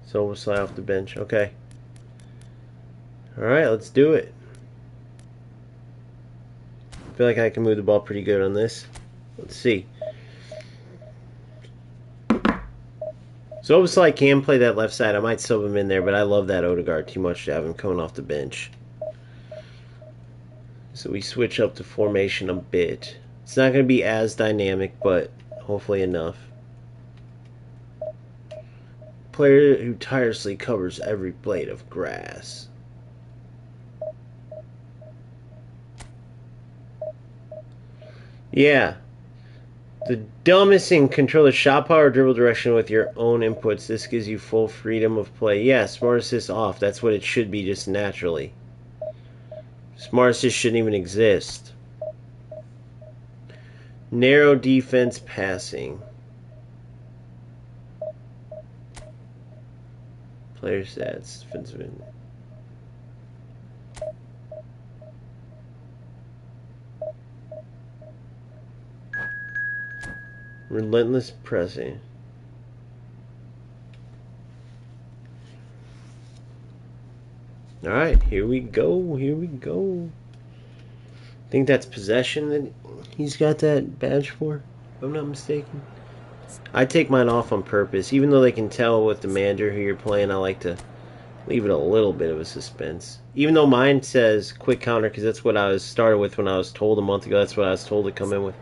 So we'll slide off the bench. Okay. Alright, let's do it. I feel like I can move the ball pretty good on this. Let's see. So Odegaard can play that left side. I might sub him in there, but I love that Odegaard too much to have him coming off the bench. So we switch up the formation a bit. It's not going to be as dynamic, but hopefully enough. Player who tirelessly covers every blade of grass. Yeah. The dumbest thing, control the shot power dribble direction with your own inputs. This gives you full freedom of play. Yeah, smart assist off. That's what it should be just naturally. Smart assist shouldn't even exist. Narrow defense passing. Player stats. Defensive. Relentless pressing. Alright, here we go. Here we go. I think that's possession that he's got that badge for, if I'm not mistaken. I take mine off on purpose. Even though they can tell with the manager who you're playing, I like to leave it a little bit of a suspense. Even though mine says quick counter, because that's what I was started with when I was told a month ago. That's what I was told to come in with.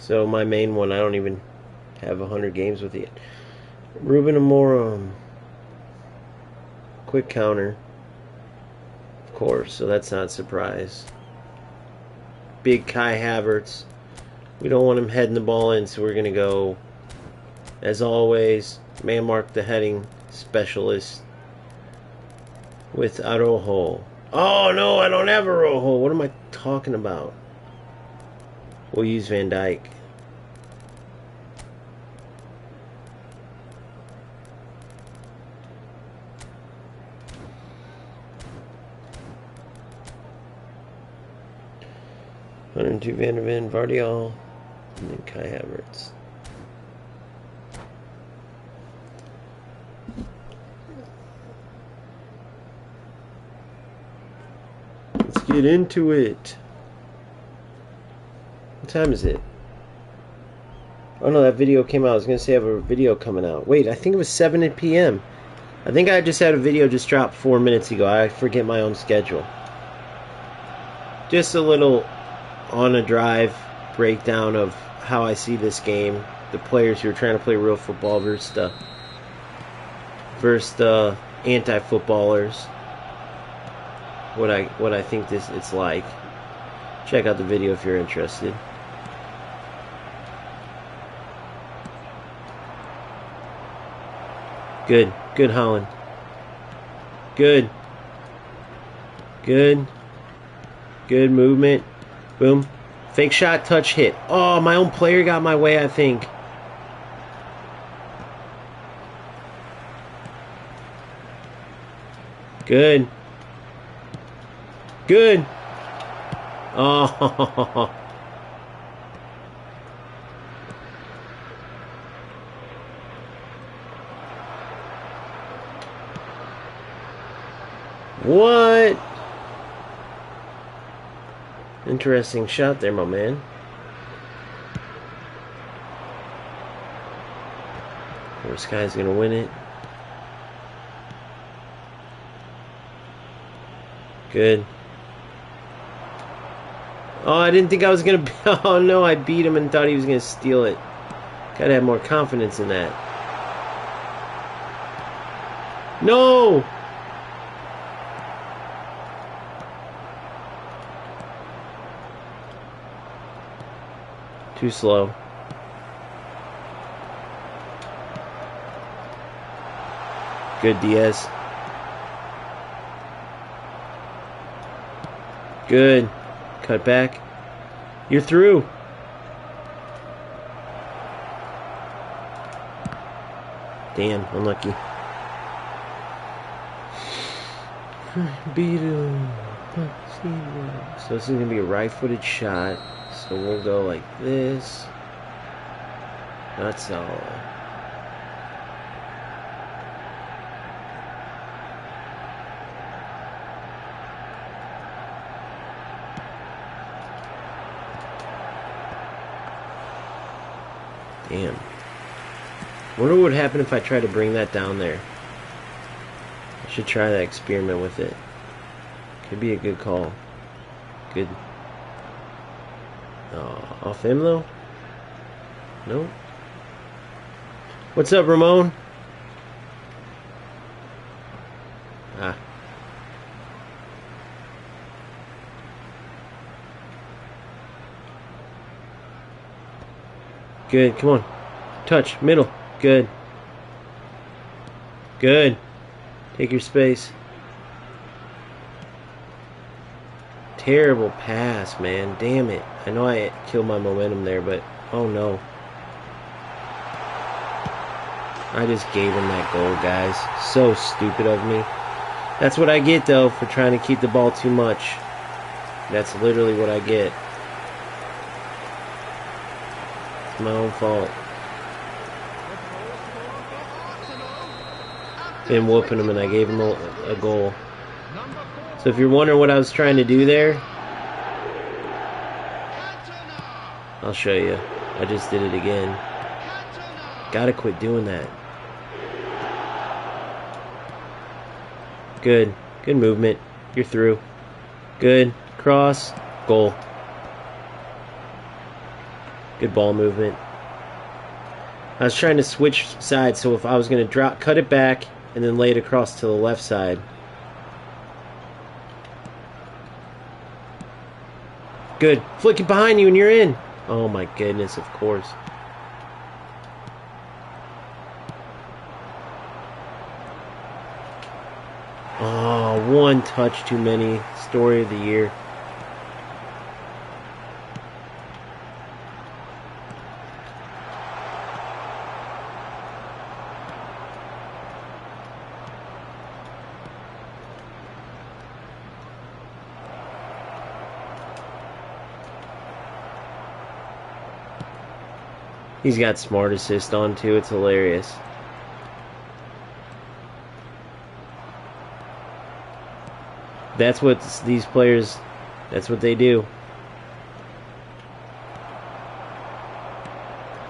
So my main one, I don't even have 100 games with it. Ruben Amorim. Quick counter. Of course, so that's not a surprise. Big Kai Havertz. We don't want him heading the ball in, so we're going to go, as always, man mark the heading specialist with Arojo. Oh, no, I don't have Arojo. What am I talking about? We'll use Van Dijk. $102 Van der Ven, Vardiol, and then Kai Havertz. Let's get into it. What time is it? Oh no, that video came out. I was going to say I have a video coming out. Wait, I think it was 7 p.m. I think I just had a video just dropped 4 minutes ago. I forget my own schedule. Just a little on a drive breakdown of how I see this game. The players who are trying to play real football versus the anti-footballers. What I think it's like. Check out the video if you're interested. Good. Good, Holland. Good. Good. Good movement. Boom. Fake shot, touch, hit. Oh, my own player got my way, I think. Good. Good. Oh. What? Interesting shot there, my man. This guy's gonna win it. Good. Oh, I didn't think I was gonna. Oh no, I beat him and thought he was gonna steal it. Gotta have more confidence in that. No! Too slow. Good, Diaz. Good. Cut back. You're through. Damn, unlucky. Beat him. So this is going to be a right-footed shot. So we'll go like this. That's all. Damn. Wonder what would happen if I try to bring that down there. I should try that experiment with it. Could be a good call. Good. Off him though? Nope. What's up, Ramon? Ah. Good. Come on. Touch. Middle. Good. Good. Take your space. Terrible pass, man. Damn it. I know I killed my momentum there, but oh no. I just gave him that goal, guys. So stupid of me. That's what I get, though, for trying to keep the ball too much. That's literally what I get. It's my own fault. Been whooping him, and I gave him a goal. So if you're wondering what I was trying to do there, I'll show you. I just did it again. Gotta quit doing that. Good. Good movement. You're through. Good. Cross. Goal. Good ball movement. I was trying to switch sides, so if I was going to cut it back and then lay it across to the left side. Good. Flick it behind you and you're in. Oh my goodness, of course. Oh, one touch too many. Story of the year. He's got smart assist on too. It's hilarious. That's what these players, that's what they do.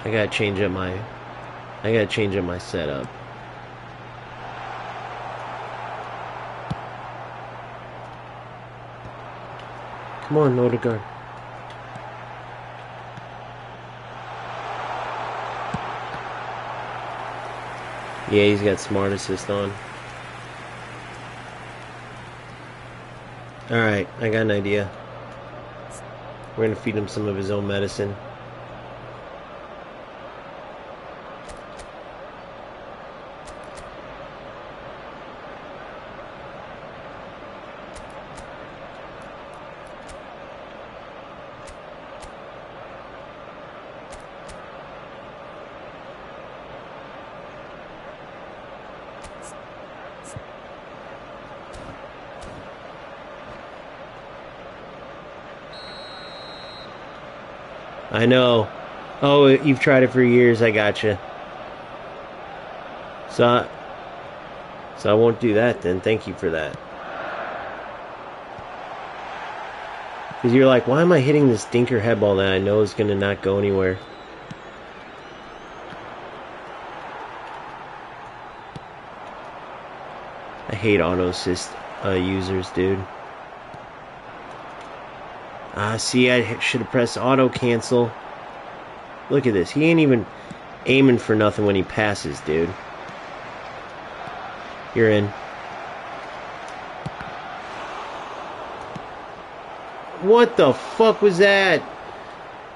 I gotta change up my setup. Come on, Odegaard. Yeah, he's got smart assist on. Alright, I got an idea. We're going to feed him some of his own medicine. I know. Oh, you've tried it for years. I gotcha. So I won't do that then. Thank you for that. Because you're like, why am I hitting this dinker head ball that I know is going to not go anywhere? I hate auto assist users, dude. See, I should have pressed auto cancel. Look at this. He ain't even aiming for nothing when he passes, dude. You're in. What the fuck was that?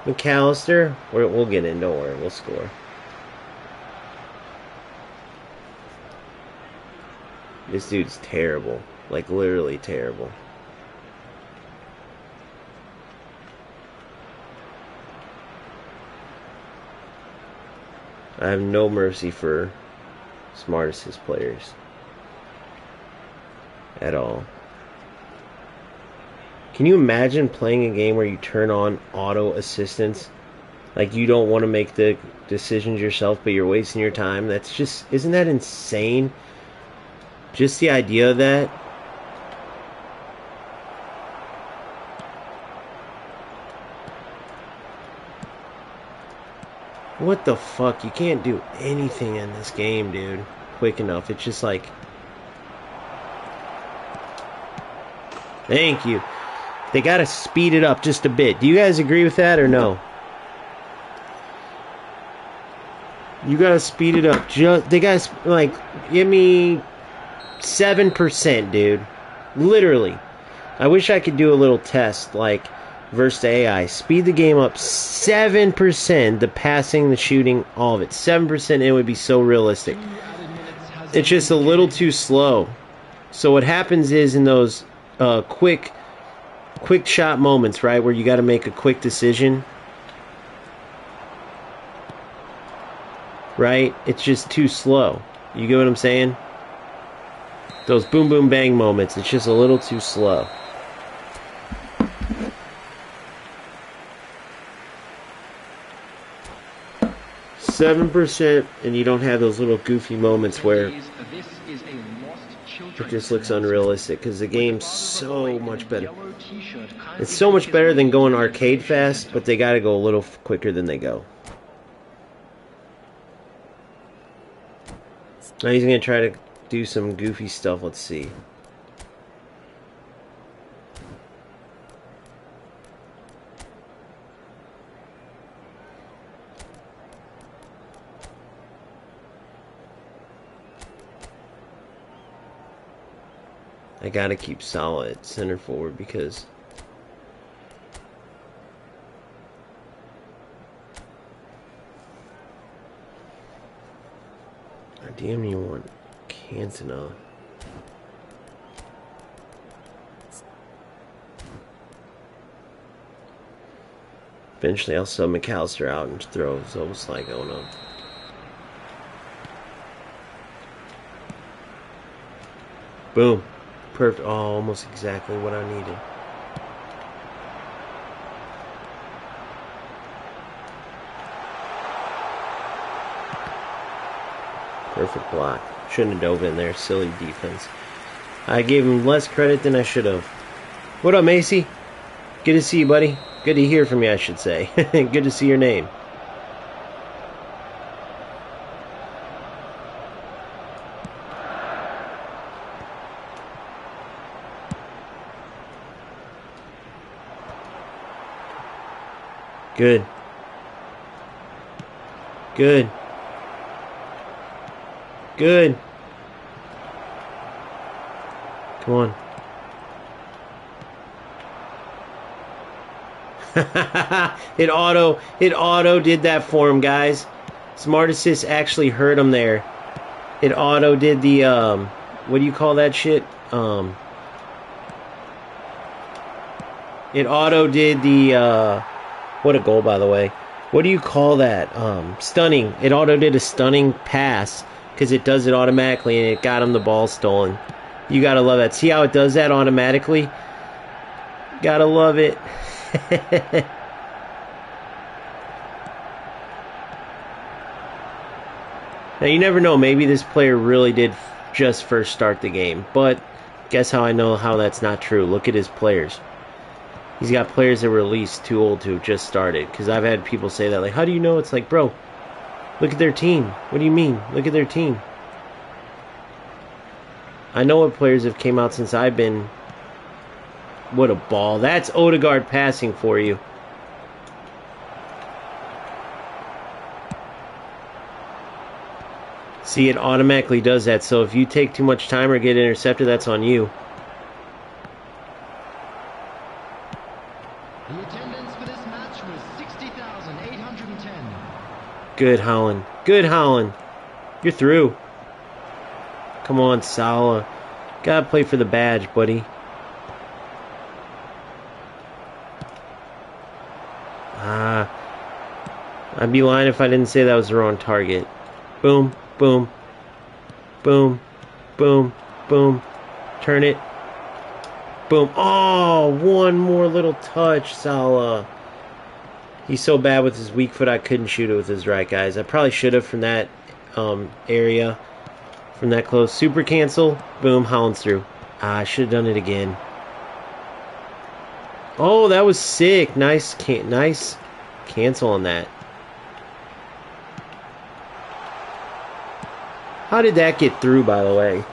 McAllister? We'll get in, don't worry. We'll score. This dude's terrible. Like, literally terrible. I have no mercy for smart assist players. At all. Can you imagine playing a game where you turn on auto assistance? Like, you don't want to make the decisions yourself, but you're wasting your time? That's just... Isn't that insane? Just the idea of that. What the fuck? You can't do anything in this game, dude, quick enough. It's just like... Thank you. They gotta speed it up just a bit. Do you guys agree with that or no? You gotta speed it up. They gotta, like, give me 7%, dude. Literally. I wish I could do a little test, like, versus the AI. Speed the game up 7%, the passing, the shooting, all of it. 7%, it would be so realistic. It's just a little too slow. So what happens is in those quick shot moments, right, where you got to make a quick decision, right, it's just too slow. You get what I'm saying? Those boom, boom, bang moments, it's just a little too slow. %, and you don't have those little goofy moments where it just looks unrealistic, because the game's so much better. It's so much better than going arcade fast, but they got to go a little quicker than they go. Now he's going to try to do some goofy stuff. Let's see. I got to keep Salah at center forward because I damn near want Cantona. Eventually I'll sub McAllister out and throw Zoboslai going up. Boom. Perfect. Oh, almost exactly what I needed. Perfect block. Shouldn't have dove in there. Silly defense. I gave him less credit than I should have. What up, Macy? Good to see you, buddy. Good to hear from you, I should say. Good to see your name. Good. Good. Good. Come on. It auto did that for him, guys. Smart Assist actually hurt him there. It auto did the what do you call that shit? It auto did the what a goal, by the way. What do you call that? Stunning. It auto did a stunning pass because it does it automatically, and it got him the ball stolen. You gotta love that. See how it does that automatically? Gotta love it. Now you never know. Maybe this player really did just first start the game, but guess how I know how that's not true? Look at his players. He's got players that were at least too old to have just started. Because I've had people say that. Like, how do you know? It's like, bro, look at their team. What do you mean? Look at their team. I know what players have came out since I've been. What a ball. That's Odegaard passing for you. See, it automatically does that. So if you take too much time or get intercepted, that's on you.
The attendance for this match was 60,810.
Good, Holland. Good, Holland. You're through. Come on, Salah. Gotta play for the badge, buddy. I'd be lying if I didn't say that was the wrong target. Boom, boom, boom, boom, boom. Turn it. Boom. Oh, one more little touch, Salah. He's so bad with his weak foot, I couldn't shoot it with his right, guys. I probably should have from that area, from that close. Super cancel. Boom, Holland's through. I should have done it again. Oh, that was sick. Nice cancel on that. How did that get through, by the way?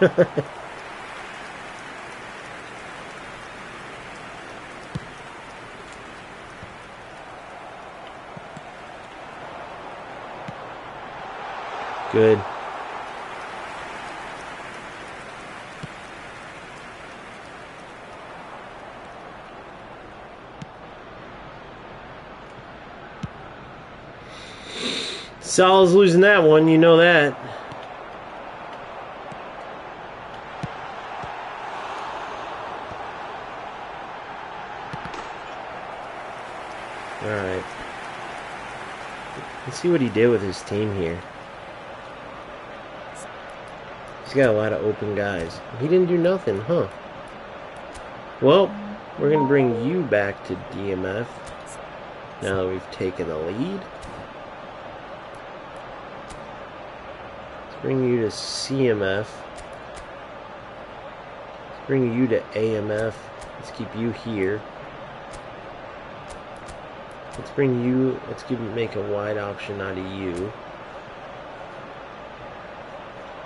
Good. Salah's losing that one, you know that. Alright. Let's see what he did with his team here. He's got a lot of open guys. He didn't do nothing, huh? Well, we're going to bring you back to DMF. Now that we've taken the lead. Let's bring you to CMF. Let's bring you to AMF. Let's keep you here. Let's bring you, make a wide option out of you.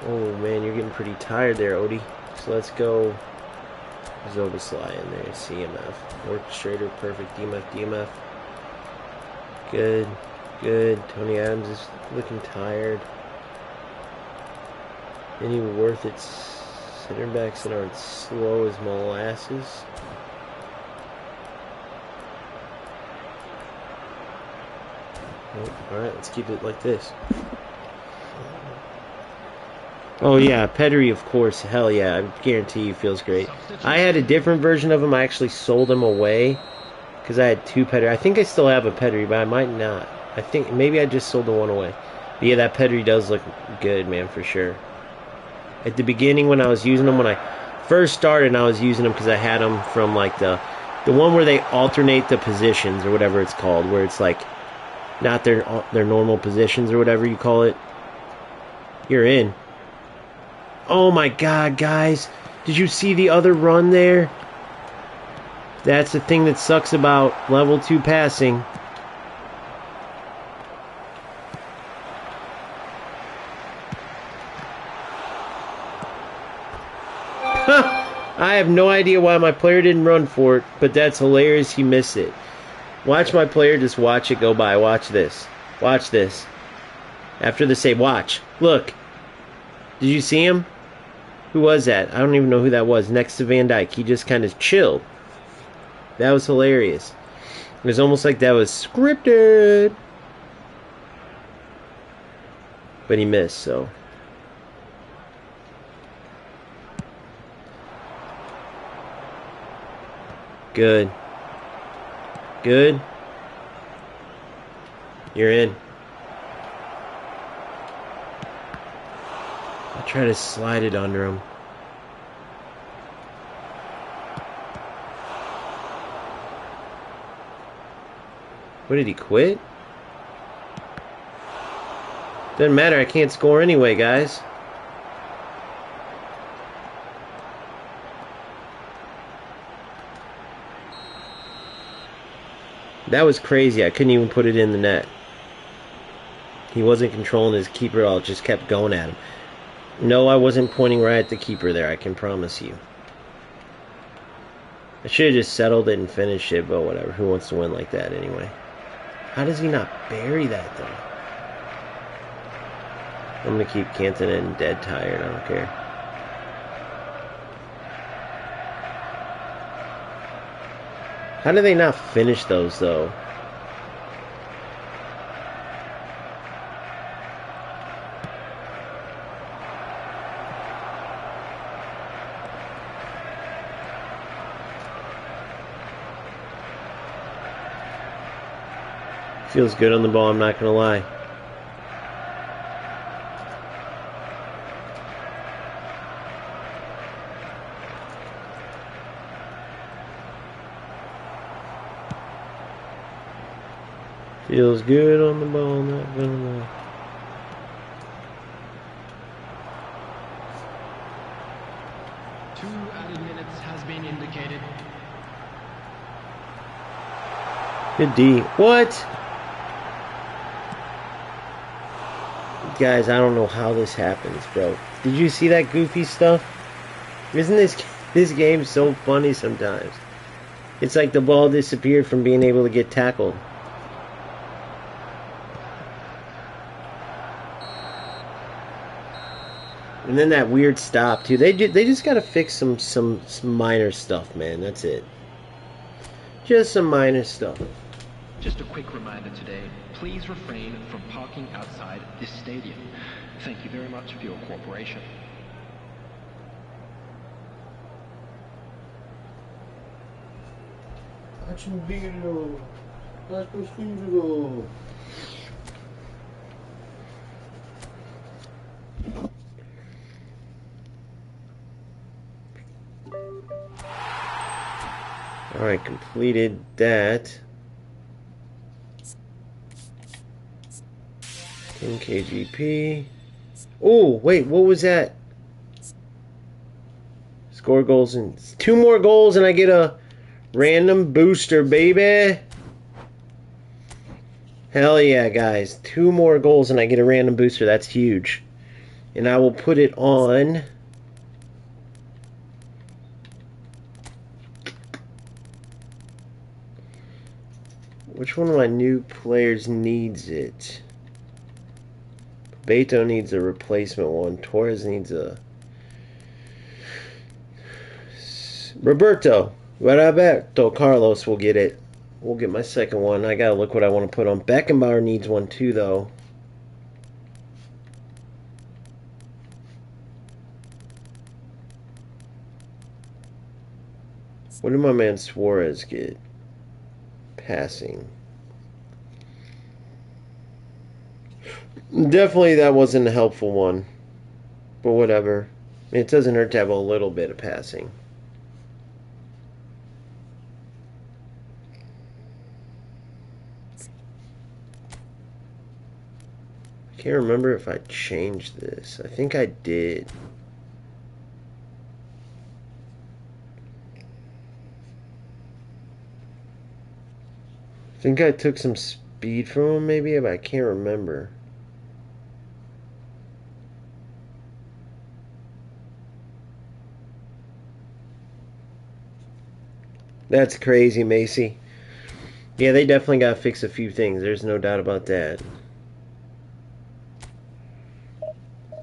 Oh man, you're getting pretty tired there, Odie. So let's go Zobaslai in there, CMF. Orchestrator, perfect, DMF. Good, good. Tony Adams is looking tired. Any worth it center backs that aren't slow as molasses? Alright, let's keep it like this. Oh yeah, Pedri, of course. Hell yeah, I guarantee you feels great. I had a different version of him. I actually sold him away because I had two Pedri. I think I still have a Pedri, but I might not. I think maybe I just sold the one away. But yeah, that Pedri does look good, man, for sure. At the beginning when I was using them, when I first started, I was using them because I had them from like the one where they alternate the positions or whatever it's called, where it's like not their normal positions or whatever you call it. You're in. Oh my god, guys. Did you see the other run there? That's the thing that sucks about level 2 passing. I have no idea why my player didn't run for it, but that's hilarious he missed it. Watch my player just watch it go by. Watch this. Watch this. After the save, watch. Look. Did you see him? Who was that? I don't even know who that was. Next to Van Dijk. He just kind of chilled. That was hilarious. It was almost like that was scripted. But he missed, so. Good. Good. You're in. I'll try to slide it under him. What, did he quit? Doesn't matter, I can't score anyway, guys. That was crazy. I couldn't even put it in the net. He wasn't controlling his keeper at all. It just kept going at him. No, I wasn't pointing right at the keeper there. I can promise you. I should have just settled it and finished it, but whatever. Who wants to win like that anyway? How does he not bury that, though? I'm going to keep Cantona and dead tired. I don't care. How do they not finish those, though? Feels good on the ball, I'm not going to lie. Feels good on the ball, not gonna lie.
Two added minutes has been indicated.
Good D. What? Guys, I don't know how this happens, bro. Did you see that goofy stuff? Isn't this game so funny sometimes? It's like the ball disappeared from being able to get tackled. And then that weird stop too. They just gotta fix some minor stuff, man. That's it. Just some minor stuff.
Just a quick reminder today, please refrain from parking outside this stadium. Thank you very much for your cooperation.
Alright, completed that. 10 KGP. Oh, wait, what was that? Score goals and 2 more goals and I get a random booster, baby. Hell yeah, guys. 2 more goals and I get a random booster. That's huge. And I will put it on... Which one of my new players needs it? Beto needs a replacement one. Torres needs a... Roberto Carlos will get it. We'll get my second one. I gotta look what I want to put on. Beckenbauer needs one too, though. What did my man Suarez get? Passing. Definitely that wasn't a helpful one. But whatever. It doesn't hurt to have a little bit of passing. I can't remember if I changed this. I think I did. I think I took some speed from him maybe, but I can't remember. That's crazy, Macy. Yeah, they definitely got to fix a few things. There's no doubt about that.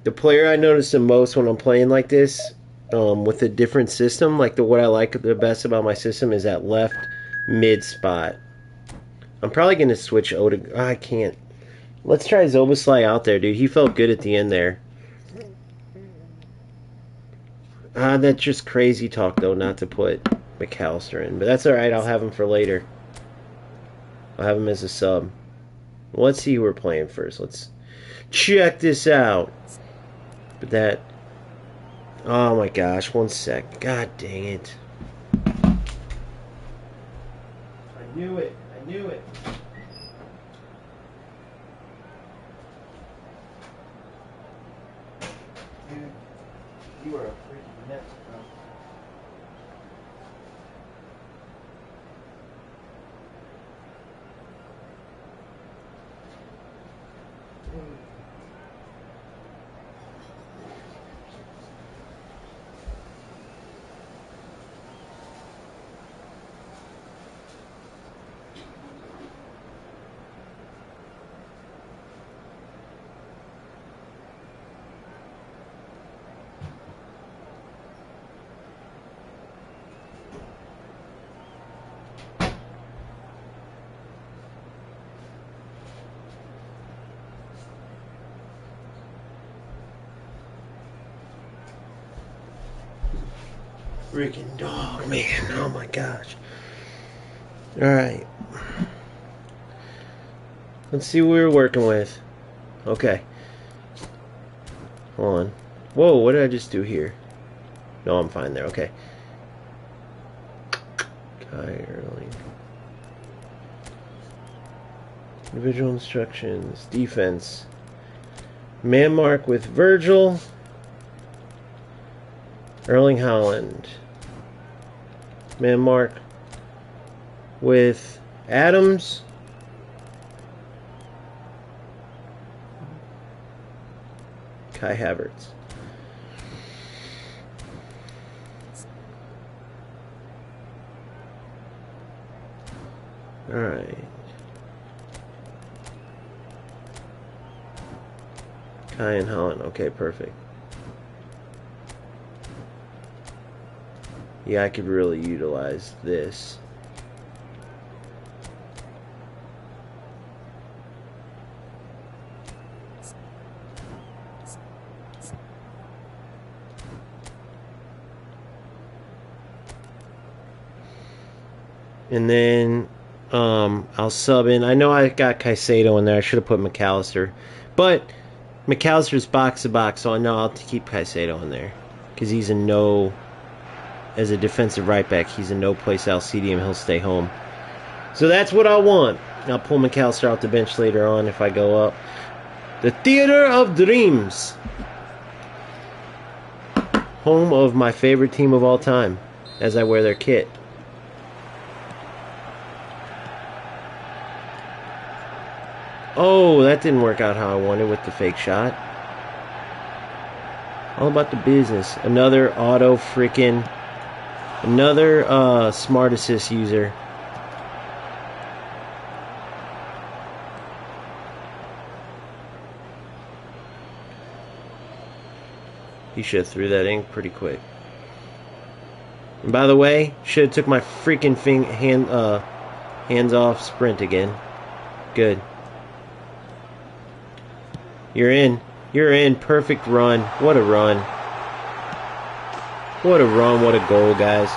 The player I notice the most when I'm playing like this, with a different system, like what I like the best about my system is that left mid spot. I'm probably going to switch Odegaard. I can't. Let's try Zoboslai out there, dude. He felt good at the end there. That's just crazy talk, though, not to put McAllister in. But that's alright. I'll have him for later. I'll have him as a sub. Let's see who we're playing first. Let's check this out. But that... Oh, my gosh. 1 sec. God dang it. I knew it. I knew it. Dude, you are a freaking mess, bro. Freaking dog, man. Oh my gosh. Alright. Let's see what we're working with. Okay. Hold on. Whoa, what did I just do here? No, I'm fine there. Okay. Kai Erling. Individual instructions. Defense. Man mark with Virgil. Erling Haaland. Man mark with Adams. Kai Havertz. All right. Kai and Haaland. Okay, perfect. Yeah, I could really utilize this. And then I'll sub in. I know I got Caicedo in there. I should have put McAllister. But McAllister's box to box, so I know I'll keep Caicedo in there. Because he's a no... As a defensive right back, he's a no place else CDM. He'll stay home. So that's what I want. I'll pull McAllister off the bench later on if I go up. The Theater of Dreams. Home of my favorite team of all time. As I wear their kit. Oh, that didn't work out how I wanted with the fake shot. All about the business. Another auto freaking... Another smart assist user. He should have threw that in pretty quick. And by the way, should have took my freaking hands off sprint again. Good. You're in. You're in. Perfect run. What a run. What a run. What a goal, guys.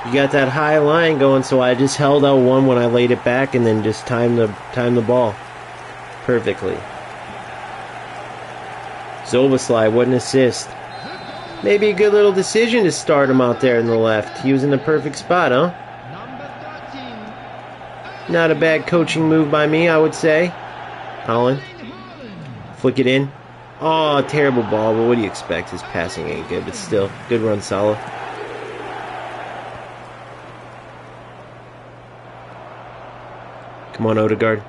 You got that high line going, so I just held L1 when I laid it back and then just timed the ball perfectly. Zoboslai, what an assist. Maybe a good little decision to start him out there in the left. He was in the perfect spot, huh? Not a bad coaching move by me, I would say. Holland. Flick it in. Oh, terrible ball, but what do you expect? His passing ain't good, but still, good run, Salah. Come on, Odegaard.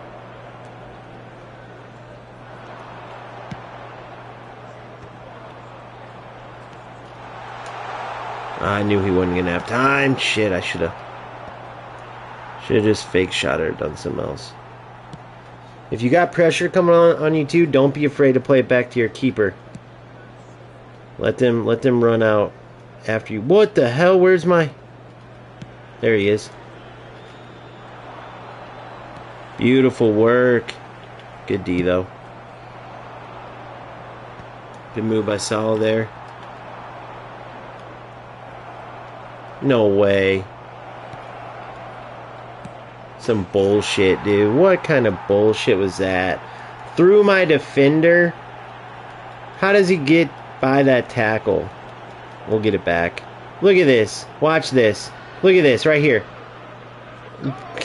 I knew he wasn't going to have time. Shit, I should have just fake shot it or done something else. If you got pressure coming on you too, don't be afraid to play it back to your keeper. Let them run out after you. What the hell? Where's my... There he is. Beautiful work. Good D, though. Good move by Salah there. No way. Some bullshit, dude. What kind of bullshit was that? Through my defender? How does he get by that tackle? We'll get it back. Look at this. Watch this. Look at this right here.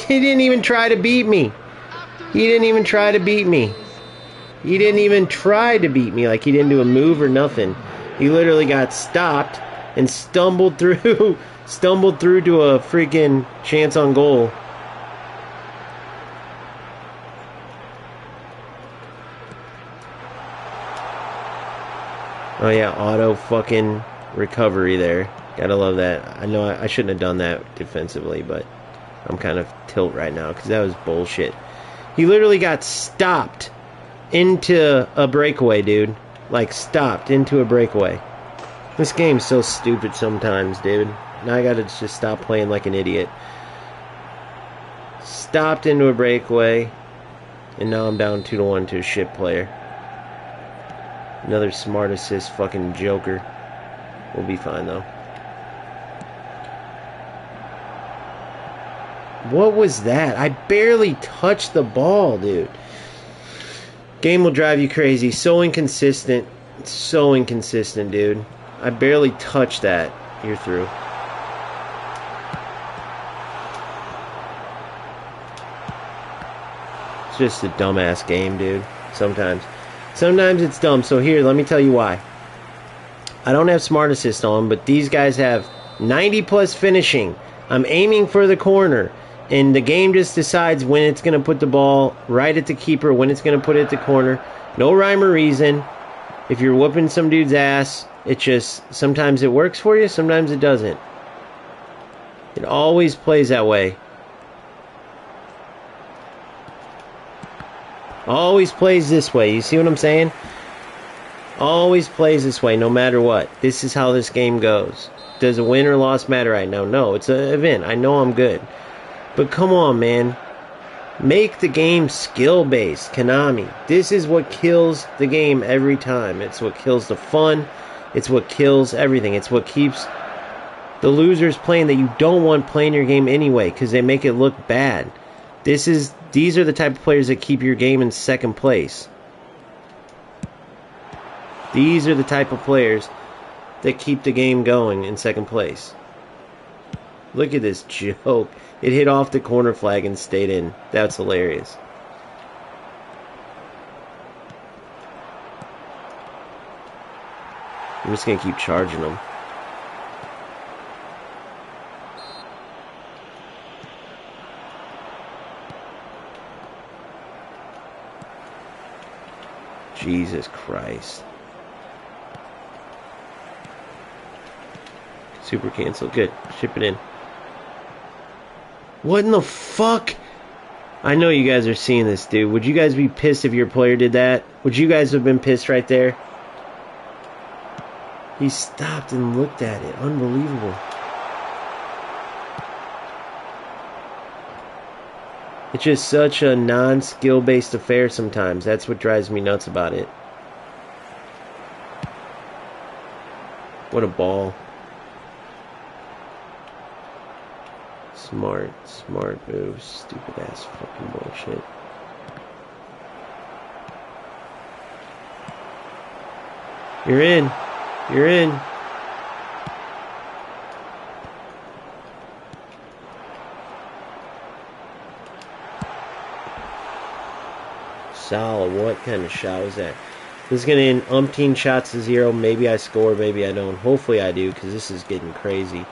He didn't even try to beat me. He didn't even try to beat me. He didn't even try to beat me. Like, he didn't do a move or nothing. He literally got stopped and stumbled through to a freaking chance on goal. Oh yeah, auto fucking recovery there. Gotta love that. I know I shouldn't have done that defensively, but I'm kind of tilt right now because that was bullshit. He literally got stopped into a breakaway, dude. Like, stopped into a breakaway. This game's so stupid sometimes, dude. Now I gotta just stop playing like an idiot. Stopped into a breakaway, and now I'm down 2-1 to a shit player. Another smart assist, fucking joker. We'll be fine, though. What was that? I barely touched the ball, dude. Game will drive you crazy. So inconsistent. So inconsistent, dude. I barely touched that. You're through. It's just a dumbass game, dude. Sometimes. Sometimes it's dumb. So here, let me tell you why. I don't have smart assist on, but these guys have 90 plus finishing. I'm aiming for the corner, and the game just decides when it's going to put the ball right at the keeper, when it's going to put it at the corner. No rhyme or reason. If you're whooping some dude's ass, it just, sometimes it works for you, sometimes it doesn't. It always plays that way. Always plays this way. You see what I'm saying? Always plays this way, no matter what. This is how this game goes. Does a win or loss matter right now? No, it's an event. I know I'm good. But come on, man. Make the game skill-based, Konami. This is what kills the game every time. It's what kills the fun. It's what kills everything. It's what keeps the losers playing that you don't want playing your game anyway because they make it look bad. These are the type of players that keep your game in second place. These are the type of players that keep the game going in second place. Look at this joke. It hit off the corner flag and stayed in. That's hilarious. I'm just going to keep charging them. Jesus Christ. Super cancel. Good. Ship it in. What in the fuck? I know you guys are seeing this, dude. Would you guys be pissed if your player did that? Would you guys have been pissed right there? He stopped and looked at it. Unbelievable. It's just such a non-skill based affair sometimes. That's what drives me nuts about it. What a ball. Smart move. Stupid ass fucking bullshit. You're in. You're in. Solid. What kind of shot was that? This is going to end umpteen shots to 0. Maybe I score, maybe I don't. Hopefully I do, because this is getting crazy.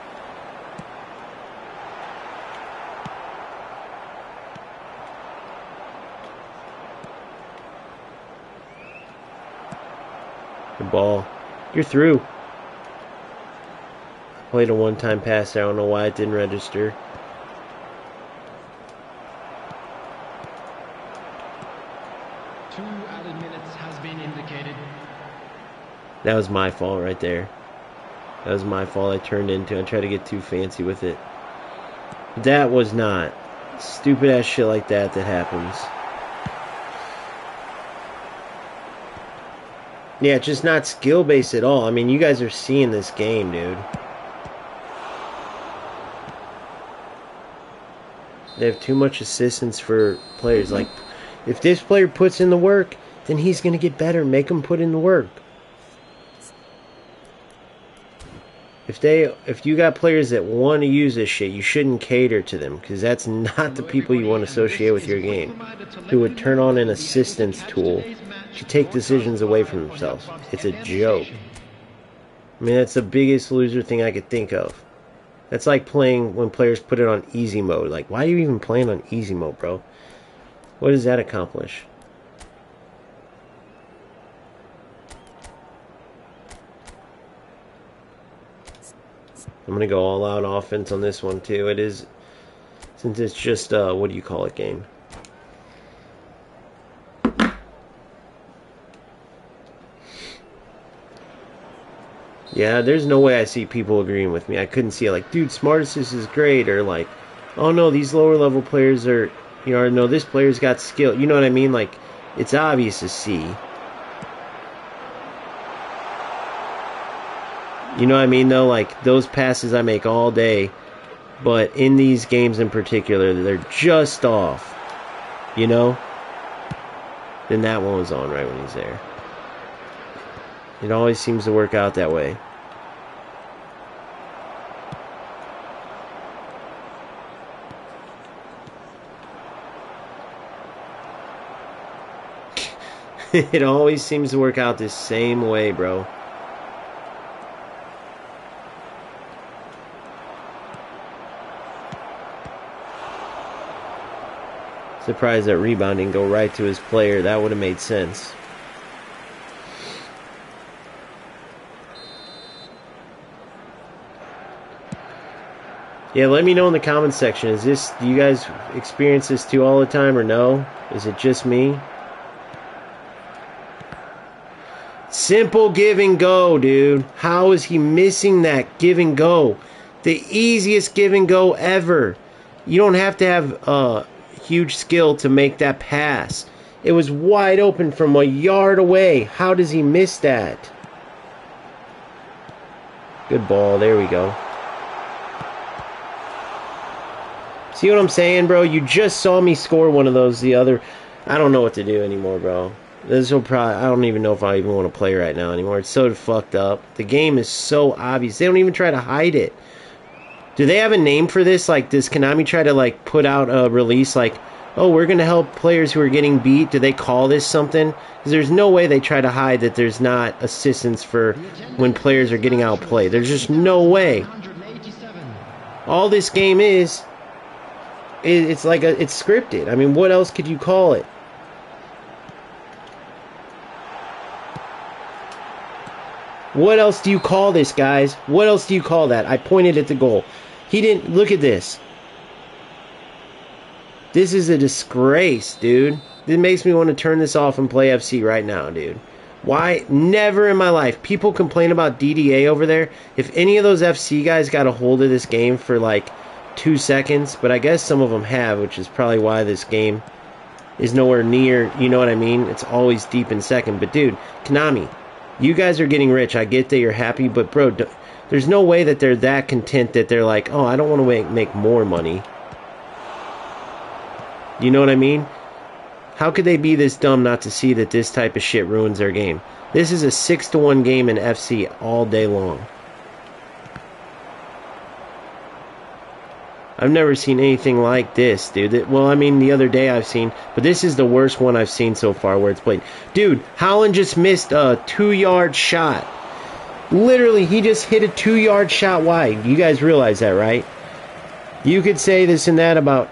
Good ball. You're through. Played a one-time pass there. I don't know why it didn't register. That was my fault right there. That was my fault. I turned into. I tried to get too fancy with it. That was not. Stupid ass shit like that happens. Yeah, it's just not skill based at all. I mean, you guys are seeing this game, dude. They have too much assistance for players. Like, if this player puts in the work, then he's going to get better. Make him put in the work. If you got players that want to use this shit, you shouldn't cater to them, because that's not the people you want to associate with your game. Who would turn on an assistance tool to take decisions away from themselves. It's a joke. I mean, that's the biggest loser thing I could think of. That's like playing when players put it on easy mode. Like, why are you even playing on easy mode, bro? What does that accomplish? I'm going to go all out offense on this one too. It is, since it's just what do you call it game. Yeah, there's no way I see people agreeing with me. I couldn't see it like, dude, Smart Assist is great, or like, oh no, these lower level players are, you know, or no, this player's got skill. You know what I mean? Like, it's obvious to see. You know what I mean, though? Like, those passes I make all day, but in these games in particular, they're just off. You know? Then that one was on right when he's there. It always seems to work out that way. It always seems to work out the same way, bro. Surprised that rebound didn't go right to his player. That would have made sense. Yeah, let me know in the comments section. Do you guys experience this too all the time or no? Is it just me? Simple give and go, dude. How is he missing that give and go? The easiest give and go ever. You don't have to have huge skill to make that pass. It was wide open from a yard away. How does he miss that? Good ball. There we go. See what I'm saying, bro? You just saw me score one of those the other... I don't know what to do anymore, bro. This will probably... I don't even know if I even want to play right now anymore. It's so fucked up. The game is so obvious. They don't even try to hide it. Do they have a name for this? Like, does Konami try to, like, put out a release like, oh, we're going to help players who are getting beat? Do they call this something? Because there's no way they try to hide that there's not assistance for when players are getting outplayed. There's just no way. All this game is it's like it's scripted. I mean, what else could you call it? What else do you call this, guys? What else do you call that? I pointed at the goal. He didn't... Look at this. This is a disgrace, dude. It makes me want to turn this off and play FC right now, dude. Why? Never in my life. People complain about DDA over there. If any of those FC guys got a hold of this game for like 2 seconds, but I guess some of them have, which is probably why this game is nowhere near, you know what I mean? It's always deep in second. But dude, Konami, you guys are getting rich. I get that you're happy, but bro, there's no way that they're that content that they're like, oh, I don't want to make more money. You know what I mean? How could they be this dumb not to see that this type of shit ruins their game? This is a 6-1 game in FC all day long. I've never seen anything like this, dude. Well, I mean, the other day I've seen, but this is the worst one I've seen so far where it's played. Dude, Haaland just missed a 2-yard shot. Literally, he just hit a 2-yard shot wide. You guys realize that, right? You could say this and that about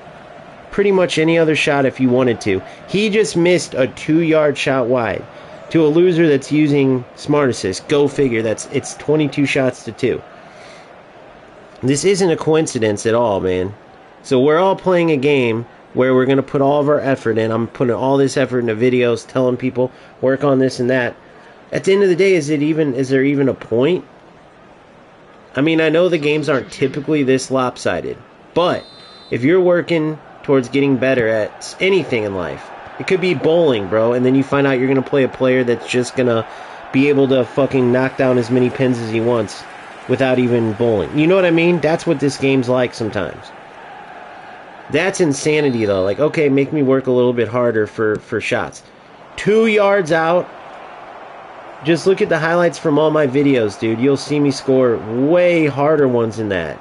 pretty much any other shot if you wanted to. He just missed a 2-yard shot wide to a loser that's using Smart Assist. Go figure. It's 22 shots to 2. This isn't a coincidence at all, man. So we're all playing a game where we're going to put all of our effort in. I'm putting all this effort into videos, telling people, work on this and that. At the end of the day, is there even a point? I mean, I know the games aren't typically this lopsided, but if you're working towards getting better at anything in life, it could be bowling, bro, and then you find out you're going to play a player that's just going to be able to fucking knock down as many pins as he wants without even bowling. You know what I mean? That's what this game's like sometimes. That's insanity, though. Like, okay, make me work a little bit harder for shots. 2 yards out. Just look at the highlights from all my videos, dude. You'll see me score way harder ones than that.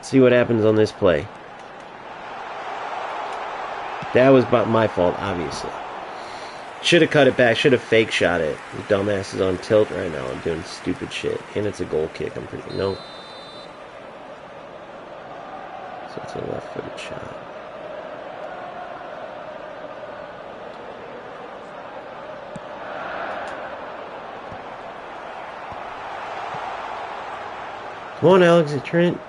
See what happens on this play. That was my fault, obviously. Should have cut it back. Should have fake shot it. The dumbass is on tilt right now and doing stupid shit. And it's a goal kick. I'm pretty... Nope. So it's a left-footed shot. Come on, Alex and Trent.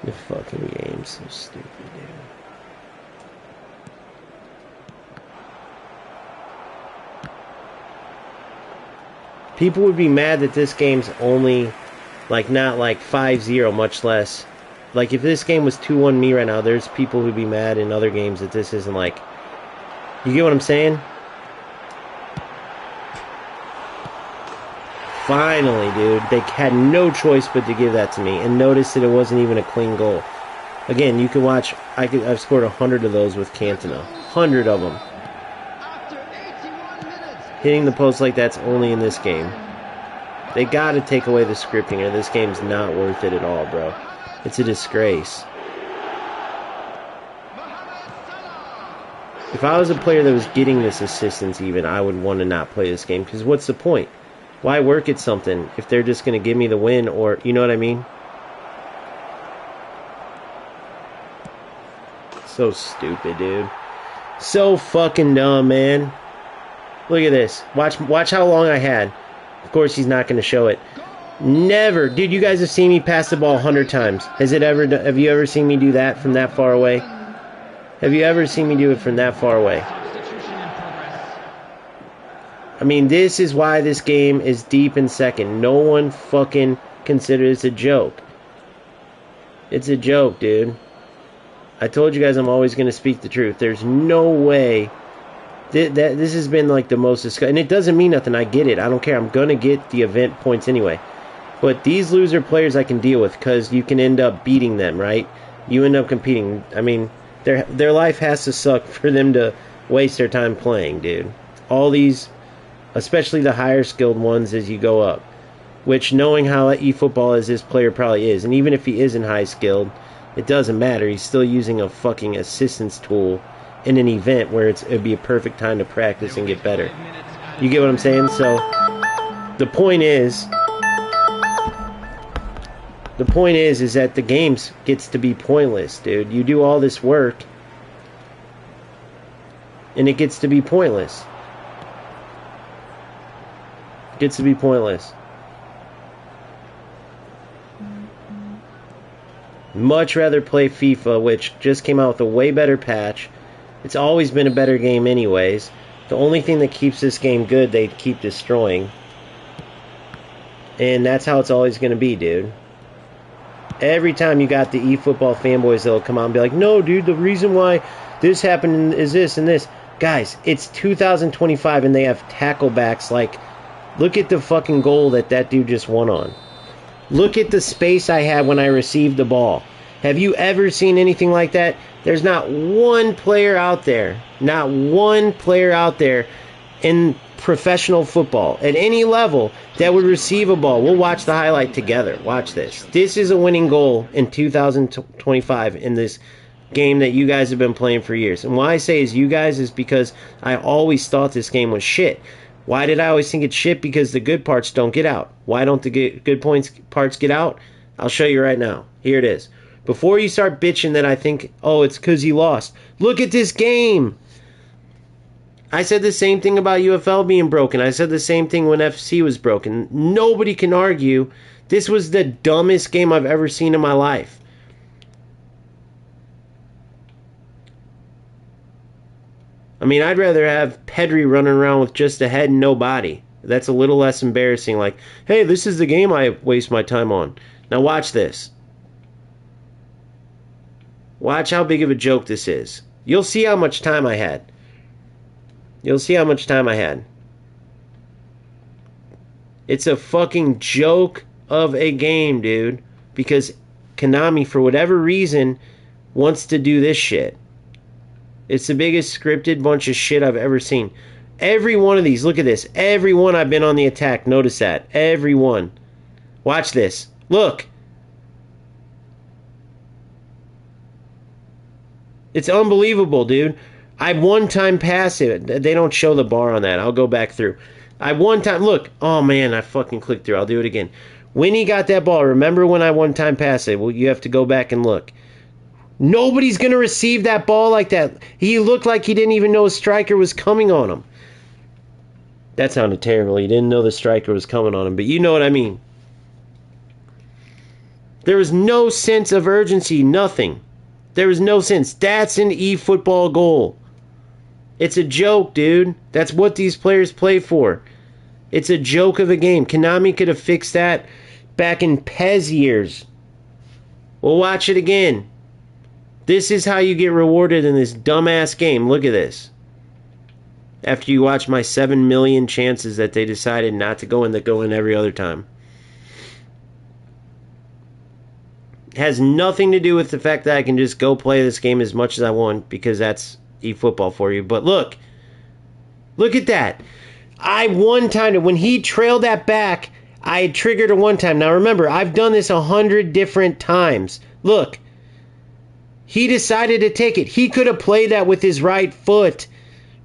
The fucking game's so stupid, dude. People would be mad that this game's only, like, not like 5-0, much less. Like, if this game was 2-1 me right now, there's people who'd be mad in other games that this isn't like... You get what I'm saying? Finally, dude. They had no choice but to give that to me. And notice that it wasn't even a clean goal. Again, you can watch... I've scored 100 of those with Cantona. 100 of them. Hitting the post like that's only in this game. They gotta take away the scripting or this game's not worth it at all, bro. It's a disgrace. If I was a player that was getting this assistance even, I would want to not play this game. Because what's the point? Why work at something if they're just going to give me the win or... You know what I mean? So stupid, dude. So fucking dumb, man. Look at this. Watch how long I had. Of course, he's not going to show it. Never. Dude, you guys have seen me pass the ball 100 times. Have you ever seen me do that from that far away? Have you ever seen me do it from that far away? I mean, this is why this game is deep in second. No one fucking considers it a joke. It's a joke, dude. I told you guys I'm always going to speak the truth. There's no way. This has been like the most disgusting. And it doesn't mean nothing. I get it. I don't care. I'm going to get the event points anyway. But these loser players I can deal with because you can end up beating them, right? You end up competing. I mean, their life has to suck for them to waste their time playing, dude. All these, especially the higher skilled ones as you go up. Which, knowing how eFootball is, this player probably is. And even if he isn't high skilled, it doesn't matter. He's still using a fucking assistance tool in an event where it'd be a perfect time to practice and get better. You get what I'm saying? So, the point is that the game gets to be pointless, dude. You do all this work, and it gets to be pointless. It gets to be pointless. Much rather play FIFA, which just came out with a way better patch. It's always been a better game anyways. The only thing that keeps this game good, they keep destroying. And that's how it's always going to be, dude. Every time you got the eFootball fanboys that'll come out and be like, no, dude, the reason why this happened is this and this. Guys, it's 2025 and they have tacklebacks. Like, look at the fucking goal that dude just won on. Look at the space I had when I received the ball. Have you ever seen anything like that? There's not one player out there, in professional football at any level that would receive a ball. We'll watch the highlight together. Watch this. This is a winning goal in 2025 in this game that you guys have been playing for years. And why I say is you guys is because I always thought this game was shit. Why did I always think it's shit? Because the good parts don't get out. Why don't the good parts get out? I'll show you right now. Here it is. Before you start bitching that I think, oh, it's because you lost. Look at this game. I said the same thing about UFL being broken. I said the same thing when FC was broken. Nobody can argue. This was the dumbest game I've ever seen in my life. I mean, I'd rather have Pedri running around with just a head and no body. That's a little less embarrassing. Like, hey, this is the game I waste my time on. Now watch this. Watch how big of a joke this is. You'll see how much time I had. You'll see how much time I had. It's a fucking joke of a game, dude. Because Konami, for whatever reason, wants to do this shit. It's the biggest scripted bunch of shit I've ever seen. Every one of these, look at this. Every one I've been on the attack. Notice that. Every one. Watch this. Look. It's unbelievable, dude. I one-time pass it. They don't show the bar on that. I'll go back through. I one-time... Look. Oh, man. I fucking clicked through. I'll do it again. When he got that ball, remember when I one-time passed it? Well, you have to go back and look. Nobody's going to receive that ball like that. He looked like he didn't even know a striker was coming on him. That sounded terrible. He didn't know the striker was coming on him. But you know what I mean. There was no sense of urgency. Nothing. There was no sense. That's an eFootball goal. It's a joke, dude. That's what these players play for. It's a joke of a game. Konami could have fixed that back in PES years. We'll watch it again. This is how you get rewarded in this dumbass game. Look at this. After you watch my 7 million chances that they decided not to go in that go in every other time. It has nothing to do with the fact that I can just go play this game as much as I want because that's eFootball for you. But look. Look at that. I one-timed it. When he trailed that back, I had triggered it one time. Now remember, I've done this 100 different times. Look. He decided to take it. He could have played that with his right foot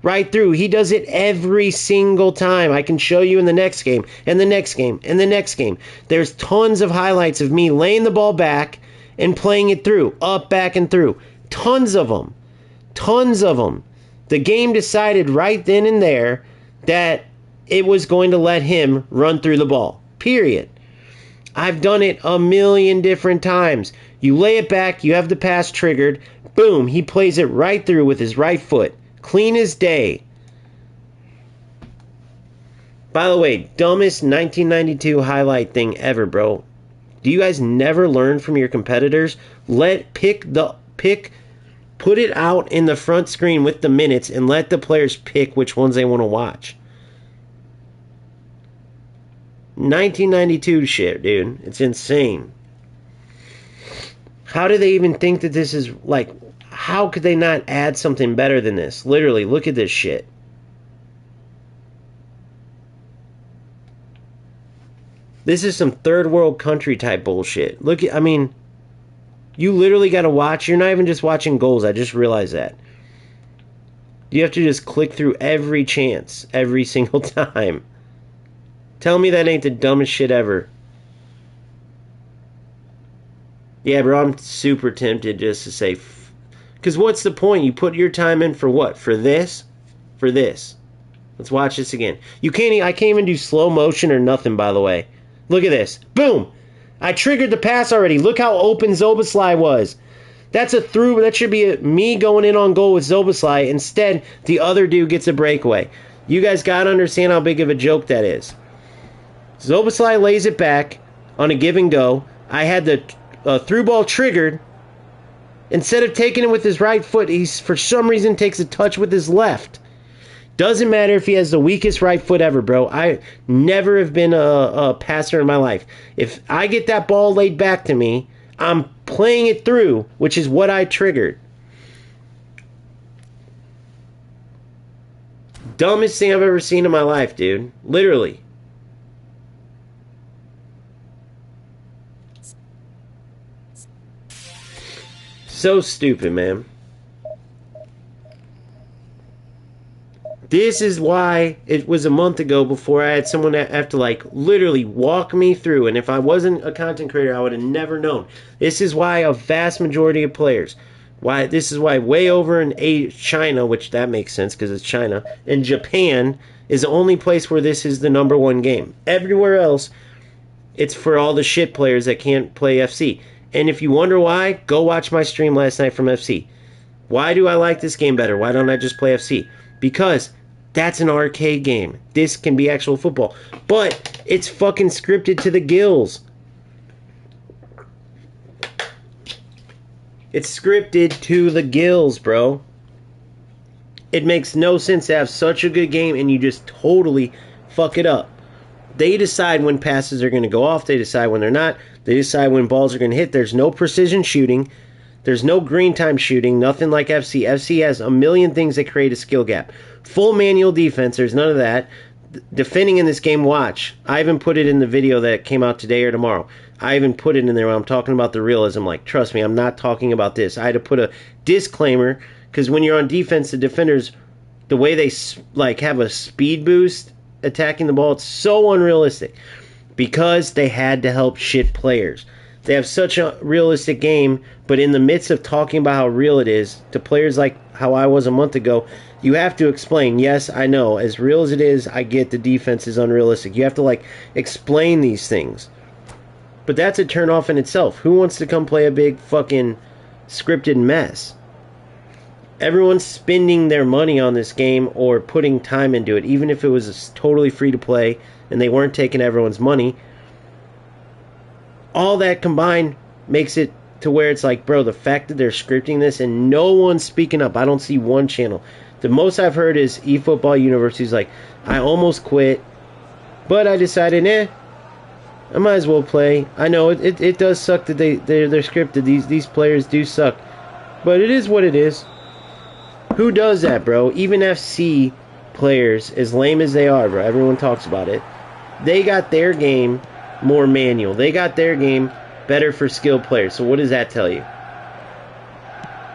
right through. He does it every single time. I can show you in the next game, and the next game, and the next game. There's tons of highlights of me laying the ball back and playing it through, up, back, and through. Tons of them. Tons of them. The game decided right then and there that it was going to let him run through the ball. Period. I've done it a million different times. You lay it back, you have the pass triggered, boom, he plays it right through with his right foot. Clean as day. By the way, dumbest 1992 highlight thing ever, bro. Do you guys never learn from your competitors? Put it out in the front screen with the minutes and let the players pick which ones they want to watch. 1992 shit, dude. It's insane. How do they even think that this is, like, how could they not add something better than this? Literally, look at this shit. This is some third world country type bullshit. Look at, I mean, you literally got to watch. You're not even just watching goals. I just realized that. You have to just click through every chance, every single time. Tell me that ain't the dumbest shit ever. Yeah, bro, I'm super tempted just to say... Because what's the point? You put your time in for what? For this? For this. Let's watch this again. I can't even do slow motion or nothing, by the way. Look at this. Boom! I triggered the pass already. Look how open Zoboslai was. That's a through. That should be me going in on goal with Zoboslai. Instead, the other dude gets a breakaway. You guys got to understand how big of a joke that is. Zoboslai lays it back on a give and go. I had the through ball triggered. Instead of taking it with his right foot, he for some reason takes a touch with his left. Doesn't matter if he has the weakest right foot ever, bro. I never have been a passer in my life. If I get that ball laid back to me, I'm playing it through, which is what I triggered. Dumbest thing I've ever seen in my life, dude. Literally. So stupid, man. This is why it was a month ago before I had someone that have to, like, literally walk me through. And if I wasn't a content creator, I would have never known. This is why a vast majority of players, this is why way over in China, which that makes sense because it's China, and Japan is the only place where this is the number one game. Everywhere else, it's for all the shit players that can't play FC. And if you wonder why, go watch my stream last night from FC. Why do I like this game better? Why don't I just play FC? Because that's an arcade game. This can be actual football. But it's fucking scripted to the gills. It's scripted to the gills, bro. It makes no sense to have such a good game and you just totally fuck it up. They decide when passes are going to go off. They decide when they're not. They decide when balls are going to hit. There's no precision shooting. There's no green time shooting. Nothing like FC. FC has a million things that create a skill gap. Full manual defense. There's none of that. Defending in this game, watch. I even put it in the video that came out today or tomorrow. I even put it in there when I'm talking about the realism. Like, trust me, I'm not talking about this. I had to put a disclaimer because when you're on defense, the defenders, the way they like have a speed boost attacking the ball, it's so unrealistic because they had to help shit players. They have such a realistic game, but in the midst of talking about how real it is to players like how I was a month ago, you have to explain, yes, I know, as real as it is, I get the defense is unrealistic. You have to, like, explain these things. But that's a turn off in itself. Who wants to come play a big fucking scripted mess? Everyone's spending their money on this game or putting time into it, even if it was totally free to play and they weren't taking everyone's money. All that combined makes it to where it's like, bro, the fact that they're scripting this and no one's speaking up. I don't see one channel. The most I've heard is eFootball University's like, I almost quit, but I decided, I might as well play. I know it does suck that they're scripted. These players do suck, but it is what it is. Who does that, bro? Even FC players, as lame as they are, bro, everyone talks about it, they got their game more manual. They got their game better for skilled players. So what does that tell you?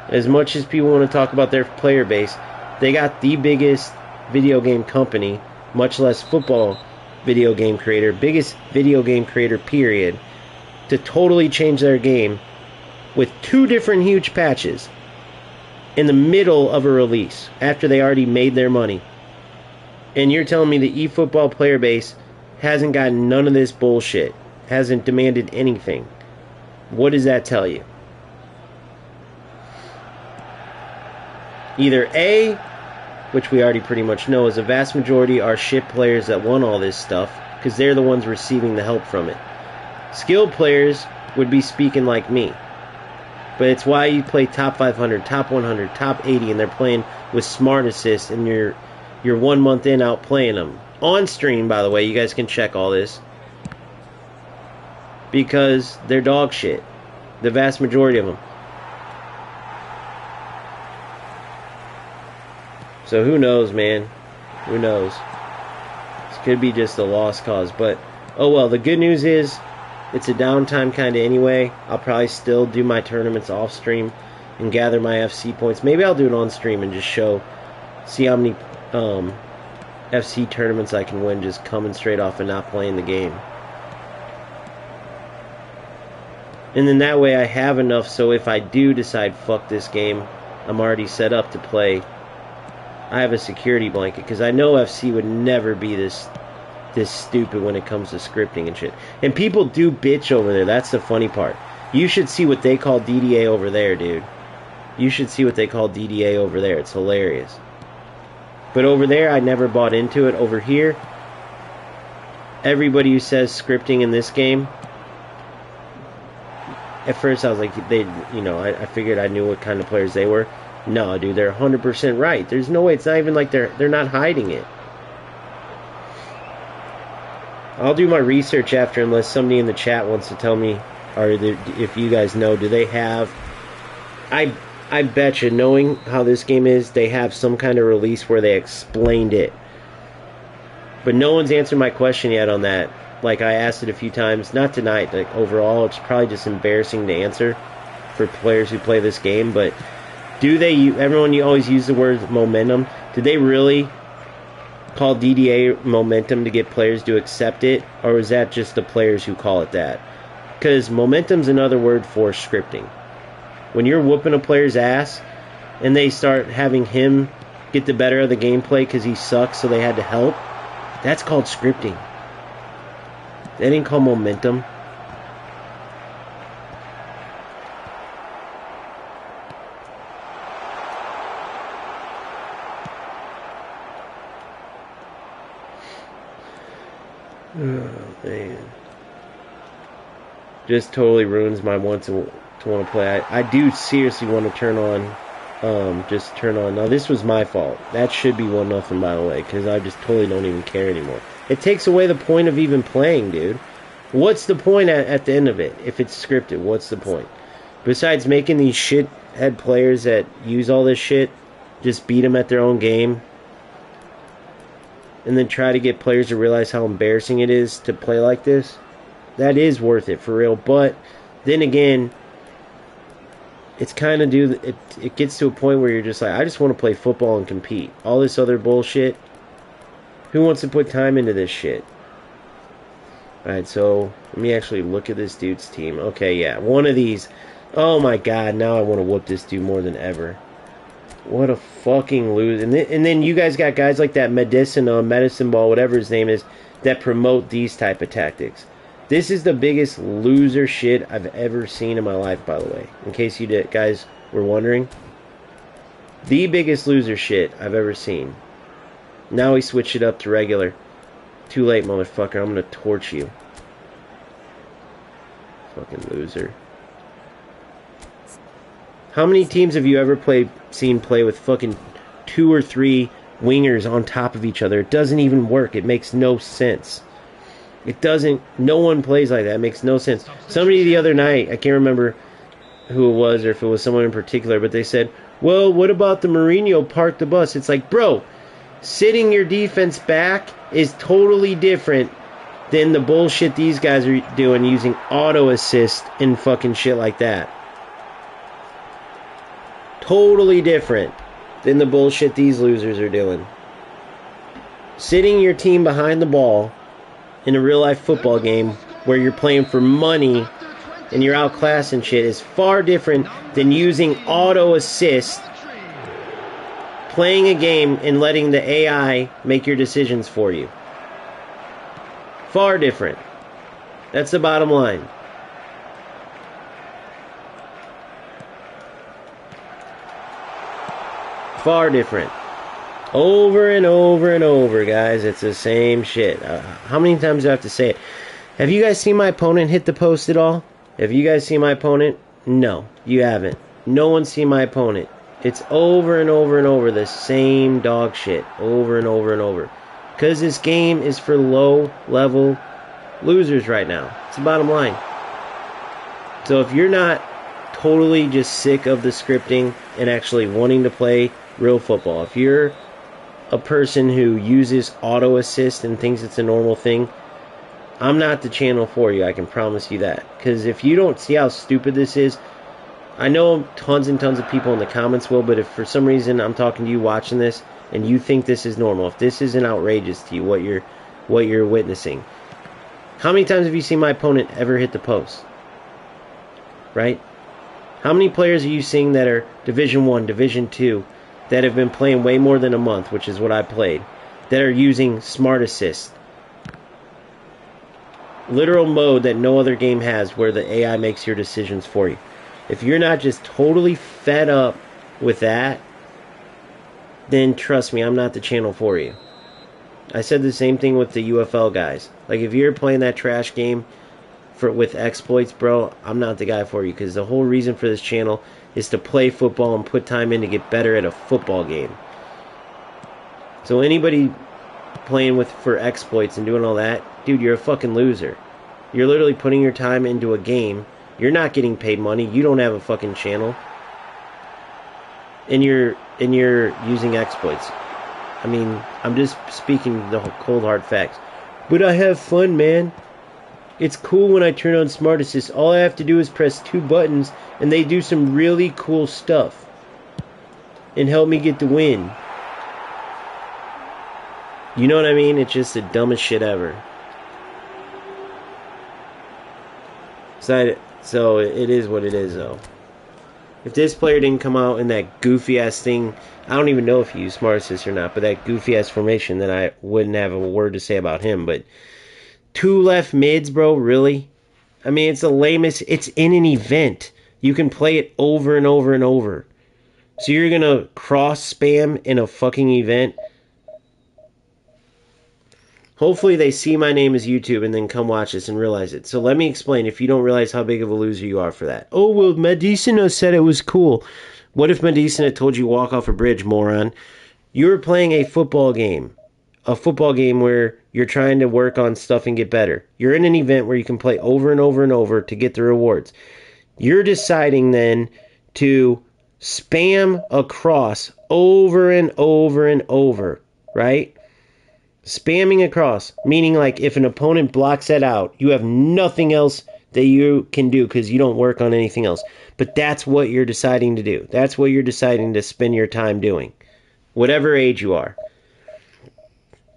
As much as people want to talk about their player base, they got the biggest video game company, much less football video game creator, biggest video game creator, period, to totally change their game with 2 different huge patches in the middle of a release after they already made their money. And you're telling me the eFootball player base hasn't gotten none of this bullshit, hasn't demanded anything. What does that tell you? Either A, which we already pretty much know, is a vast majority are shit players that want all this stuff because they're the ones receiving the help from it. Skilled players would be speaking like me. But it's why you play top 500, top 100, top 80, and they're playing with smart assists, and you're 1 month in out playing them. On stream, by the way, you guys can check all this. Because they're dog shit. The vast majority of them. So who knows, man? Who knows? This could be just a lost cause. But, oh well, the good news is, it's a downtime kind of anyway. I'll probably still do my tournaments off stream and gather my FC points. Maybe I'll do it on stream and just see how many FC tournaments I can win just coming straight off and not playing the game. And then that way I have enough so if I do decide fuck this game, I'm already set up to play. I have a security blanket because I know FC would never be this stupid when it comes to scripting and shit. And people do bitch over there. That's the funny part. You should see what they call DDA over there, dude. You should see what they call DDA over there. It's hilarious. But over there, I never bought into it. Over here, everybody who says scripting in this game, at first I was like, I figured I knew what kind of players they were. No, dude, they're 100% right. There's no way. It's not even like they're not hiding it. I'll do my research after, unless somebody in the chat wants to tell me, or if you guys know, do they have... I bet you, knowing how this game is, they have some kind of release where they explained it. But no one's answered my question yet on that. Like, I asked it a few times, not tonight, like, overall, it's probably just embarrassing to answer for players who play this game, but everyone, you always use the word momentum. Did they really call DDA momentum to get players to accept it, or is that just the players who call it that? Because momentum's another word for scripting. When you're whooping a player's ass and they start having him get the better of the gameplay because he sucks, so they had to help, that's called scripting. That ain't called momentum. Oh, man. Just totally ruins my want to play. I do seriously want to turn on. Now, this was my fault. That should be 1-0, by the way, because I just totally don't even care anymore. It takes away the point of even playing, dude. What's the point at the end of it? If it's scripted, what's the point? Besides making these shithead players that use all this shit just beat them at their own game, and then try to get players to realize how embarrassing it is to play like this. That is worth it, for real. But then again, it's kind of it gets to a point where you're just like, I just want to play football and compete. All this other bullshit, who wants to put time into this shit? Alright, so let me actually look at this dude's team. Okay, yeah, one of these. Oh my god, now I want to whoop this dude more than ever. What a fucking loser. And then you guys got guys like that Medicine Ball, whatever his name is, that promote these type of tactics. This is the biggest loser shit I've ever seen in my life, by the way. In case you guys were wondering. The biggest loser shit I've ever seen. Now we switch it up to regular. Too late, motherfucker. I'm gonna torch you. Fucking loser. How many teams have you ever seen play with fucking 2 or 3 wingers on top of each other? It doesn't even work. It makes no sense. It doesn't. No one plays like that. It makes no sense. Somebody the other night, I can't remember who it was or if it was someone in particular, but they said, well, what about the Mourinho park the bus? It's like, bro, sitting your defense back is totally different than the bullshit these guys are doing using auto assist and fucking shit like that. Totally different than the bullshit these losers are doing. Sitting your team behind the ball in a real life football game where you're playing for money and you're outclassed and shit is far different than using auto assist, playing a game and letting the AI make your decisions for you. Far different. That's the bottom line. Far different. Over and over and over, guys. It's the same shit. How many times do I have to say it? Have you guys seen my opponent hit the post at all? Have you guys seen my opponent? No, you haven't. No one's seen my opponent. It's over and over and over the same dog shit. Over and over and over. Because this game is for low-level losers right now. It's the bottom line. So if you're not totally just sick of the scripting and actually wanting to play real football, if you're a person who uses auto assist and thinks it's a normal thing, I'm not the channel for you, I can promise you that. Because if you don't see how stupid this is, I know tons and tons of people in the comments will, but if for some reason I'm talking to you watching this and you think this is normal, if this isn't outrageous to you, what you're witnessing, how many times have you seen my opponent ever hit the post? Right? How many players are you seeing that are Division 1, Division 2, that have been playing way more than a month, which is what I played, that are using Smart Assist? Literal mode that no other game has, where the AI makes your decisions for you. If you're not just totally fed up with that, then trust me, I'm not the channel for you. I said the same thing with the UFL guys. Like, if you're playing that trash game with exploits, bro, I'm not the guy for you, because the whole reason for this channel is to play football and put time in to get better at a football game. So anybody playing for exploits and doing all that, dude, you're a fucking loser. You're literally putting your time into a game. You're not getting paid money. You don't have a fucking channel. And you're using exploits. I mean, I'm just speaking the cold hard facts. But I have fun, man. It's cool when I turn on Smart Assist. All I have to do is press 2 buttons and they do some really cool stuff and help me get the win. You know what I mean? It's just the dumbest shit ever. So it is what it is, though. If this player didn't come out in that goofy-ass thing, I don't even know if he used Smart Assist or not, but that goofy-ass formation, then I wouldn't have a word to say about him. But 2 left mids, bro, really? I mean, it's the lamest. It's in an event. You can play it over and over and over. So you're going to cross-spam in a fucking event? Hopefully they see my name as YouTube and then come watch this and realize it. So let me explain if you don't realize how big of a loser you are for that. Oh, well, Medicina said it was cool. What if Medicina told you walk off a bridge, moron? You're playing a football game. A football game where you're trying to work on stuff and get better. You're in an event where you can play over and over and over to get the rewards. You're deciding then to spam across over and over and over, right? Spamming across, meaning like if an opponent blocks that out, you have nothing else that you can do because you don't work on anything else. But that's what you're deciding to do. That's what you're deciding to spend your time doing. Whatever age you are.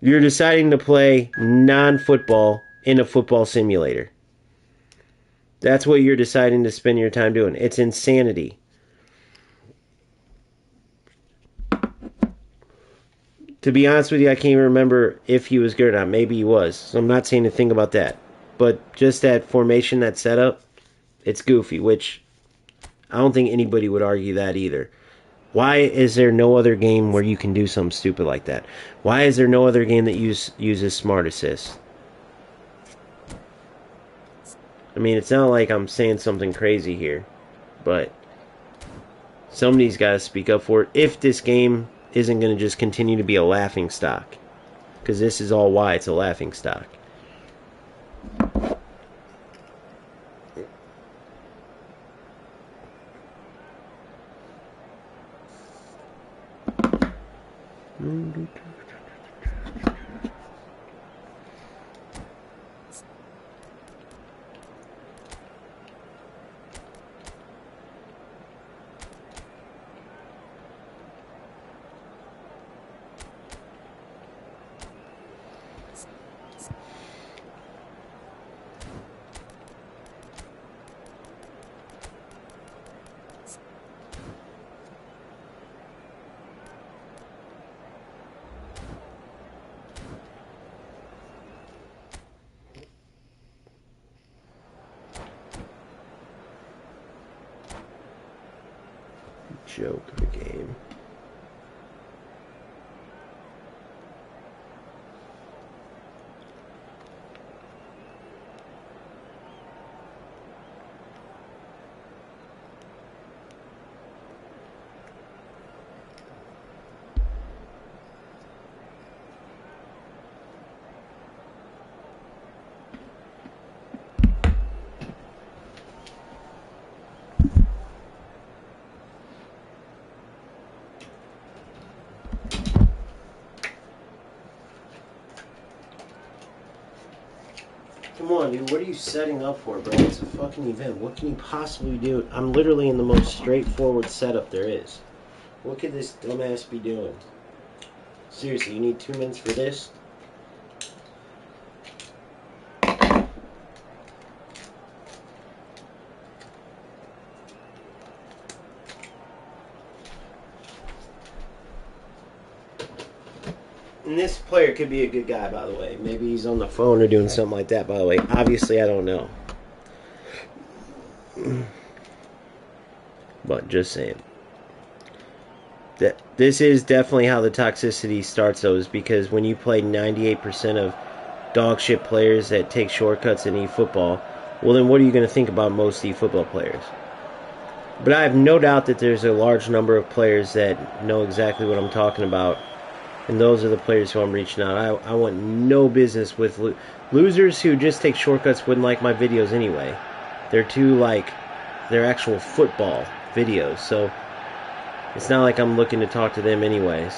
You're deciding to play non-football in a football simulator. That's what you're deciding to spend your time doing. It's insanity. To be honest with you, I can't even remember if he was good or not. Maybe he was. So I'm not saying a thing about that. But just that formation, that setup, it's goofy, which I don't think anybody would argue that either. Why is there no other game where you can do something stupid like that? Why is there no other game that uses Smart Assist? I mean, it's not like I'm saying something crazy here, but somebody's got to speak up for it if this game isn't going to just continue to be a laughing stock. Because this is all why it's a laughing stock. Joke of a game. Come on, dude. What are you setting up for, bro? It's a fucking event. What can you possibly do? I'm literally in the most straightforward setup there is. What could this dumbass be doing? Seriously, you need 2 minutes for this? And this player could be a good guy, by the way. Maybe he's on the phone or doing something like that, by the way. Obviously, I don't know. But just saying. This is definitely how the toxicity starts, though, is because when you play 98% of dog shit players that take shortcuts in eFootball, well, then what are you going to think about most eFootball players? But I have no doubt that there's a large number of players that know exactly what I'm talking about. And those are the players who I'm reaching out. I want no business with losers who just take shortcuts wouldn't like my videos anyway. They're too, like, they're actual football videos. So it's not like I'm looking to talk to them anyways.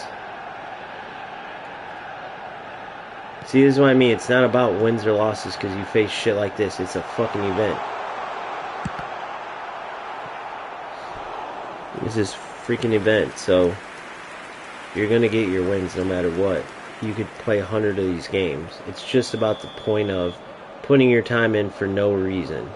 See, this is what I mean. It's not about wins or losses because you face shit like this. It's a fucking event. This is a freaking event, so you're going to get your wins no matter what. You could play 100 of these games. It's just about the point of putting your time in for no reason.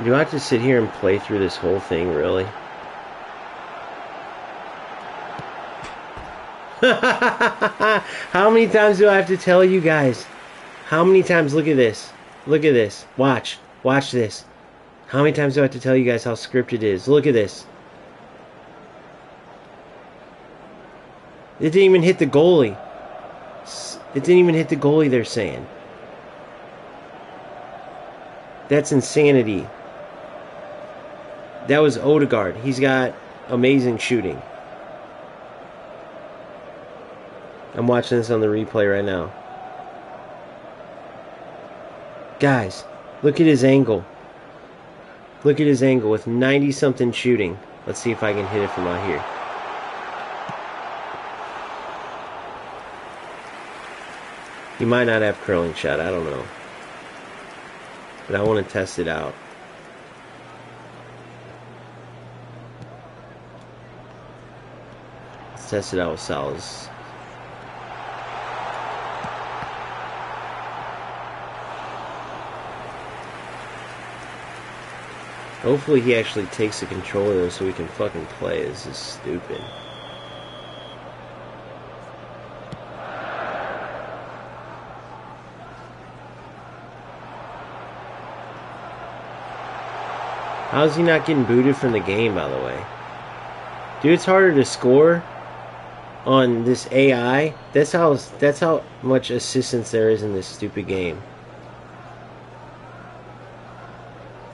Do I have to sit here and play through this whole thing, really? How many times do I have to tell you guys? How many times? Look at this. Look at this. Watch. Watch this. How many times do I have to tell you guys how scripted it is? Look at this. It didn't even hit the goalie. It didn't even hit the goalie, they're saying. That's insanity. That was Odegaard. He's got amazing shooting. I'm watching this on the replay right now. Guys, look at his angle. Look at his angle with 90-something shooting. Let's see if I can hit it from out here. He might not have curling shot. I don't know. But I want to test it out. Let's test it out with Salas. Hopefully he actually takes the controller so we can fucking play. This is stupid. How's he not getting booted from the game, by the way? Dude, it's harder to score on this AI. That's how much assistance there is in this stupid game.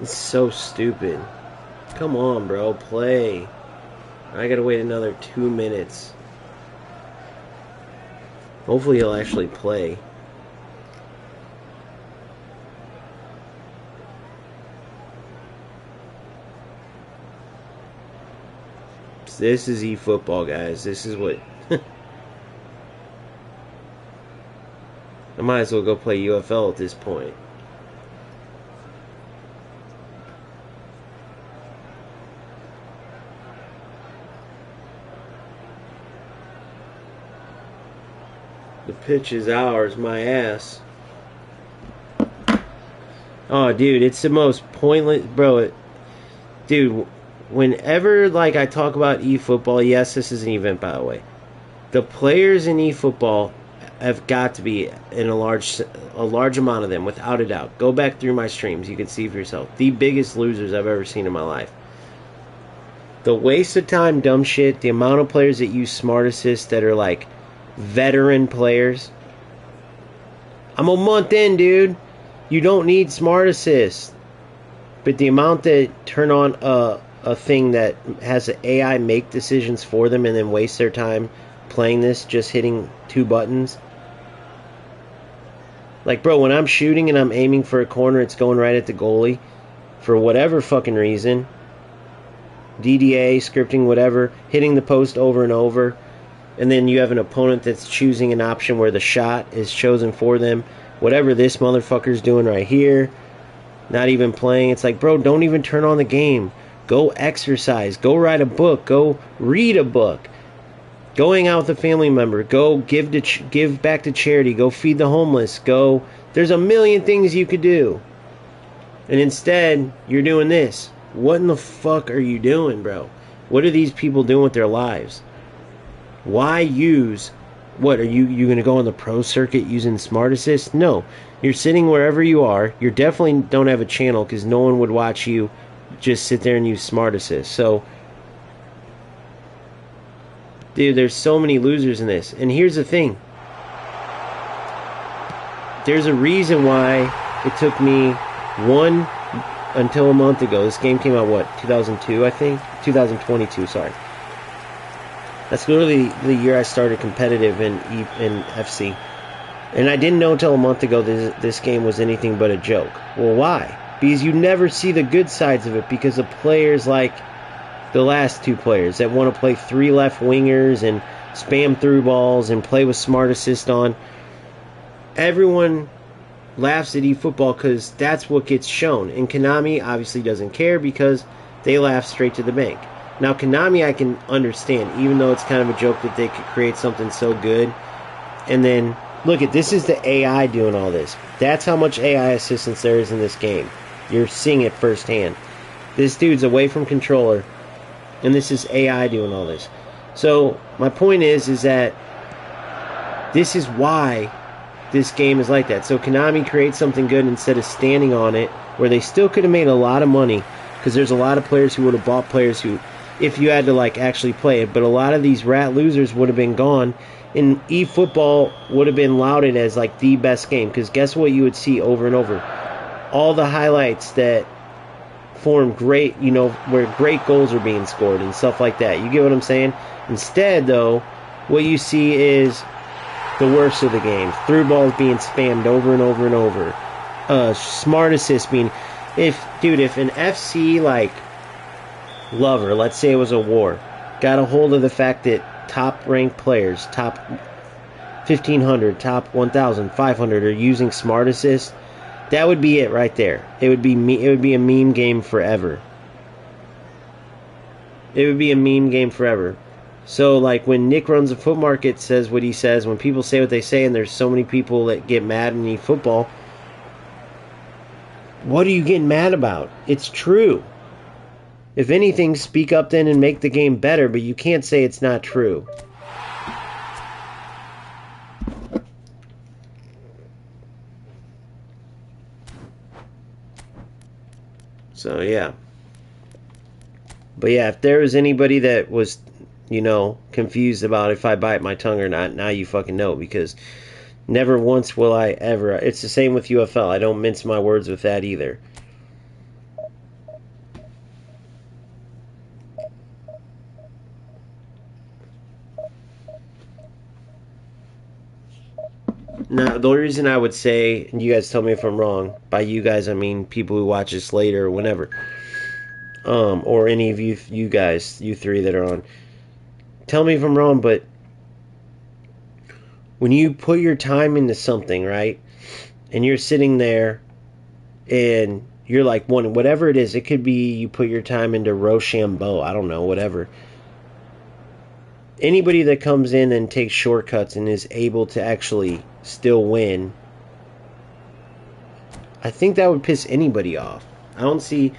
It's so stupid. Come on, bro, play. I gotta wait another 2 minutes. Hopefully he'll actually play. This is eFootball, guys. This is what... I might as well go play UFL at this point. The pitch is ours, my ass. Oh, dude, it's the most pointless... Bro, dude... Whenever, like, I talk about eFootball, yes, this is an event, by the way. The players in eFootball have got to be in a large amount of them, without a doubt. Go back through my streams, you can see for yourself. The biggest losers I've ever seen in my life. The waste of time, dumb shit, the amount of players that use Smart Assist that are, like, veteran players. I'm a month in, dude. You don't need Smart Assist. But the amount that turn on a thing that has an AI make decisions for them and then waste their time playing this, just hitting 2 buttons. Like, bro, when I'm shooting and I'm aiming for a corner, it's going right at the goalie for whatever fucking reason. DDA, scripting, whatever, hitting the post over and over. And then you have an opponent that's choosing an option where the shot is chosen for them. Whatever this motherfucker's doing right here, not even playing. It's like, bro, don't even turn on the game. Go exercise. Go write a book. Go read a book. Going out with a family member. Go give back to charity. Go feed the homeless. Go. There's a million things you could do. And instead, you're doing this. What in the fuck are you doing, bro? What are these people doing with their lives? Why use... What, are you going to go on the pro circuit using Smart Assist? No. You're sitting wherever you are. You definitely don't have a channel because no one would watch you just sit there and use Smart Assist. So, dude, there's so many losers in this. And here's the thing. There's a reason why it took me until a month ago. This game came out, what, 2002, I think? 2022, sorry. That's literally the year I started competitive in FC. And I didn't know until a month ago this game was anything but a joke. Well, why? Because you never see the good sides of it because of players like the last two players that want to play 3 left wingers and spam through balls and play with Smart Assist on. Everyone laughs at eFootball because that's what gets shown. And Konami obviously doesn't care because they laugh straight to the bank. Now, Konami I can understand, even though it's kind of a joke that they could create something so good. And then, look, this is the AI doing all this. That's how much AI assistance there is in this game. You're seeing it firsthand. This dude's away from controller, and this is AI doing all this. So, my point is that this is why this game is like that. So, Konami creates something good instead of standing on it, where they still could have made a lot of money, because there's a lot of players who would have bought players who... if you had to actually play it, but a lot of these rat losers would have been gone, and eFootball would have been lauded as the best game, because guess what you would see over and over? All the highlights that form great, where great goals are being scored and stuff like that. You get what I'm saying? Instead, though, what you see is the worst of the game. Through balls being spammed over and over and over. Smart Assist being... If an FC, lover, let's say it was a war, got a hold of the fact that top-ranked players, top 1,500, top 1,500 are using Smart Assist, that would be it right there. It would be a meme game forever. It would be a meme game forever. So, when Nick Runs a Foot Market says what he says, when people say what they say, and there's so many people that get mad in eFootball, what are you getting mad about? It's true. If anything, speak up then and make the game better, but you can't say it's not true. So, yeah. But yeah, if there was anybody that was, confused about if I bite my tongue or not, now you fucking know, because never once will I ever... It's the same with UFL. I don't mince my words with that either. Now, the only reason I would say, and you guys tell me if I'm wrong, by you guys I mean people who watch this later or whenever, or any of you guys, you three that are on, tell me if I'm wrong, but when you put your time into something, right, and you're sitting there, and you're whatever it is, it could be you put your time into Rochambeau, I don't know, whatever. Anybody that comes in and takes shortcuts and is able to actually still win, I think that would piss anybody off. I don't see...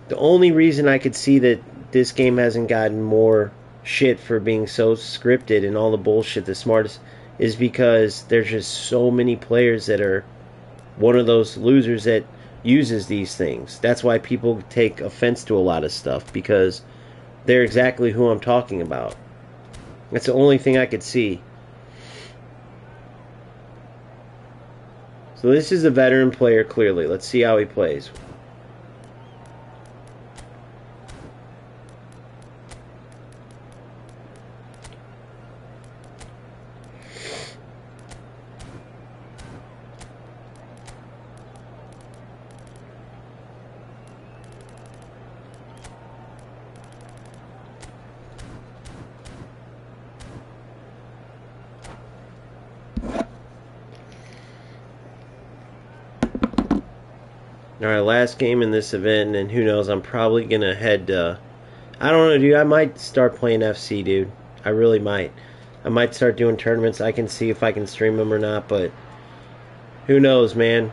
The only reason I could see that this game hasn't gotten more shit for being so scripted and all the bullshit, the smartest, is because there's just so many players that are one of those losers that uses these things. That's why people take offense to a lot of stuff, because they're exactly who I'm talking about. That's the only thing I could see. So this is a veteran player, clearly. Let's see how he plays. Alright, last game in this event, and who knows, I'm probably going to head I don't know, dude. I might start playing FC, dude. I really might. I might start doing tournaments. I can see if I can stream them or not, but who knows, man.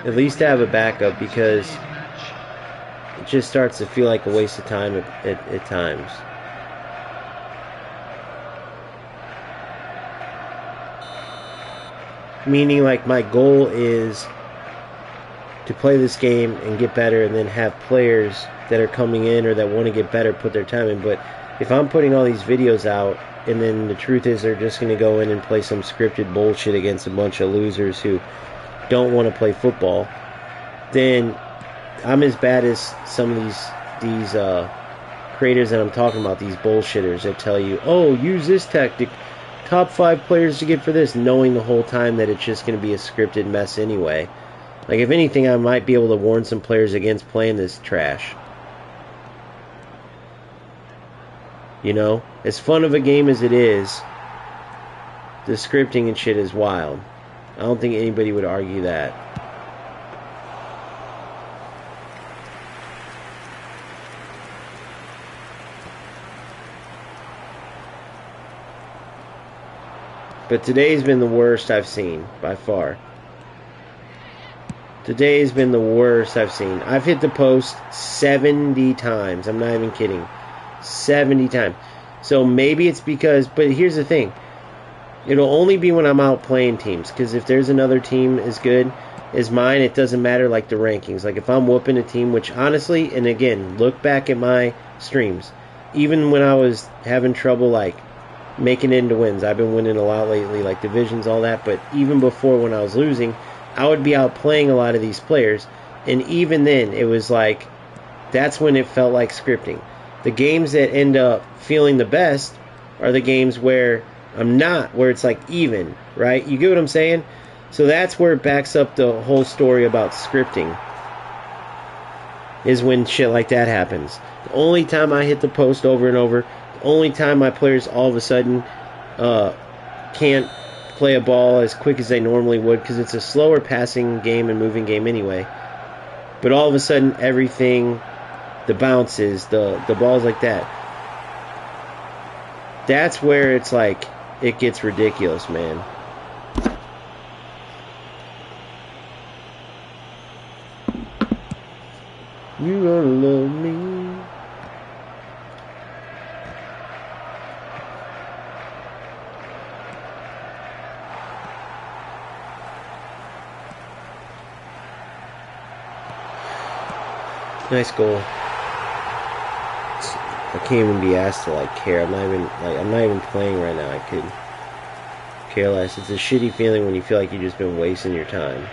At least have a backup, because it just starts to feel like a waste of time at times. Meaning, like, my goal is to play this game and get better, and then have players that are coming in or that want to get better put their time in. But if I'm putting all these videos out, and then the truth is they're just going to go in and play some scripted bullshit against a bunch of losers who don't want to play football, then I'm as bad as some of these creators that I'm talking about, these bullshitters that tell you, oh, use this tactic, top 5 players to get for this, knowing the whole time that it's just going to be a scripted mess anyway. Like, if anything, I might be able to warn some players against playing this trash. You know? As fun of a game as it is, the scripting and shit is wild. I don't think anybody would argue that. But today's been the worst I've seen, by far. Today's been the worst I've seen. I've hit the post 70 times. I'm not even kidding. 70 times. So maybe it's because... But here's the thing. It'll only be when I'm out playing teams. Because if there's another team as good as mine, it doesn't matter, like, the rankings. Like, if I'm whooping a team, which honestly, and again, look back at my streams. Even when I was having trouble, like, making it into wins. I've been winning a lot lately, like divisions, all that. But even before, when I was losing, I would be out playing a lot of these players, and even then, it was like, that's when it felt like scripting. The games that end up feeling the best are the games where I'm not, where it's like even, right? You get what I'm saying? So that's where it backs up the whole story about scripting, is when shit like that happens. The only time I hit the post over and over, the only time my players all of a sudden can't play a ball as quick as they normally would, because it's a slower passing game and moving game anyway. But all of a sudden, everything, the bounces, the balls like that, that's where it's like, it gets ridiculous, man. You gonna love me. Nice goal. I can't even be asked to, like, care. I'm not even playing right now. I could care less. It's a shitty feeling when you feel like you've just been wasting your time.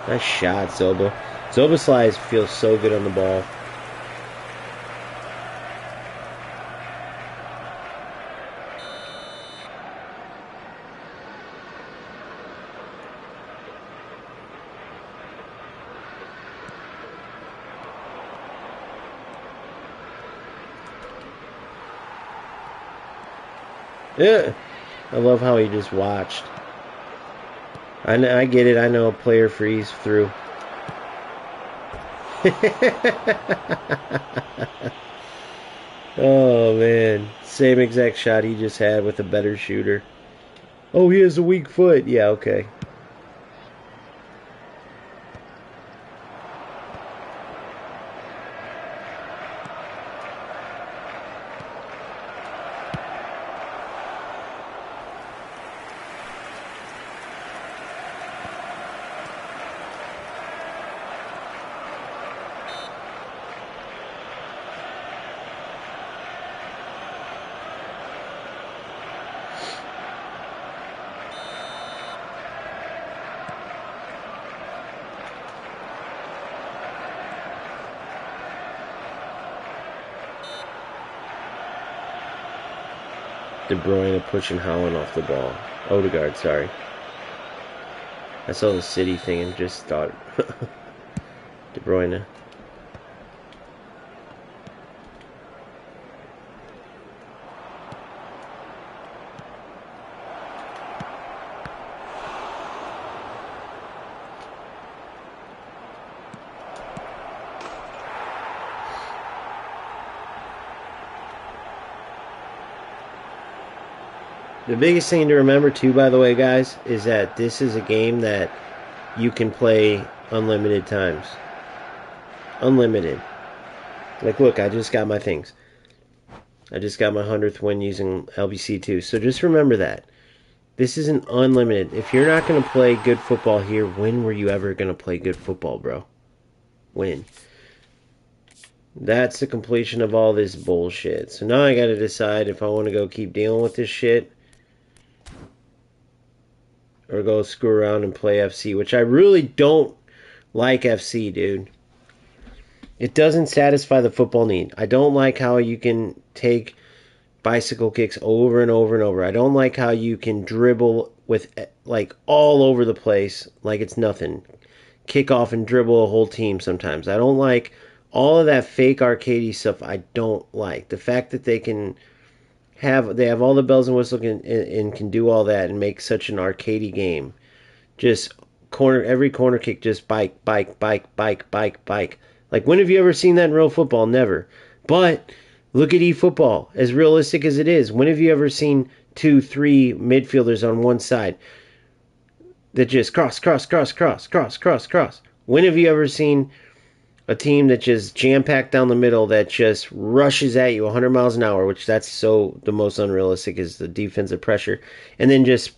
Nice shot, Zoba. Zoba slides feels so good on the ball. Yeah, I love how he just watched. I get it. I know a player freeze through. Oh, man. Same exact shot he just had with a better shooter. Oh, he has a weak foot. Yeah, okay. De Bruyne pushing Holland off the ball. Odegaard, sorry. I saw the City thing and just thought De Bruyne. The biggest thing to remember, too, by the way, guys, is that this is a game that you can play unlimited times. Unlimited. Like, look, I just got my things. I just got my 100th win using LBC2. So just remember that. This isn't unlimited. If you're not going to play good football here, when were you ever going to play good football, bro? When? That's the completion of all this bullshit. So now I got to decide if I want to go keep dealing with this shit or go screw around and play FC, which I really don't like FC, dude. It doesn't satisfy the football need. I don't like how you can take bicycle kicks over and over and over. I don't like how you can dribble with, like, all over the place like it's nothing. Kick off and dribble a whole team sometimes. I don't like all of that fake arcadey stuff. I don't like the fact that they have all the bells and whistles and can do all that and make such an arcadey game. Just every corner kick, just bike. Like, when have you ever seen that in real football? Never. But look at eFootball, as realistic as it is. When have you ever seen 2-3 midfielders on one side that just cross? When have you ever seen a team that just jam-packed down the middle that just rushes at you 100 miles an hour, which that's so the most unrealistic is the defensive pressure, and then just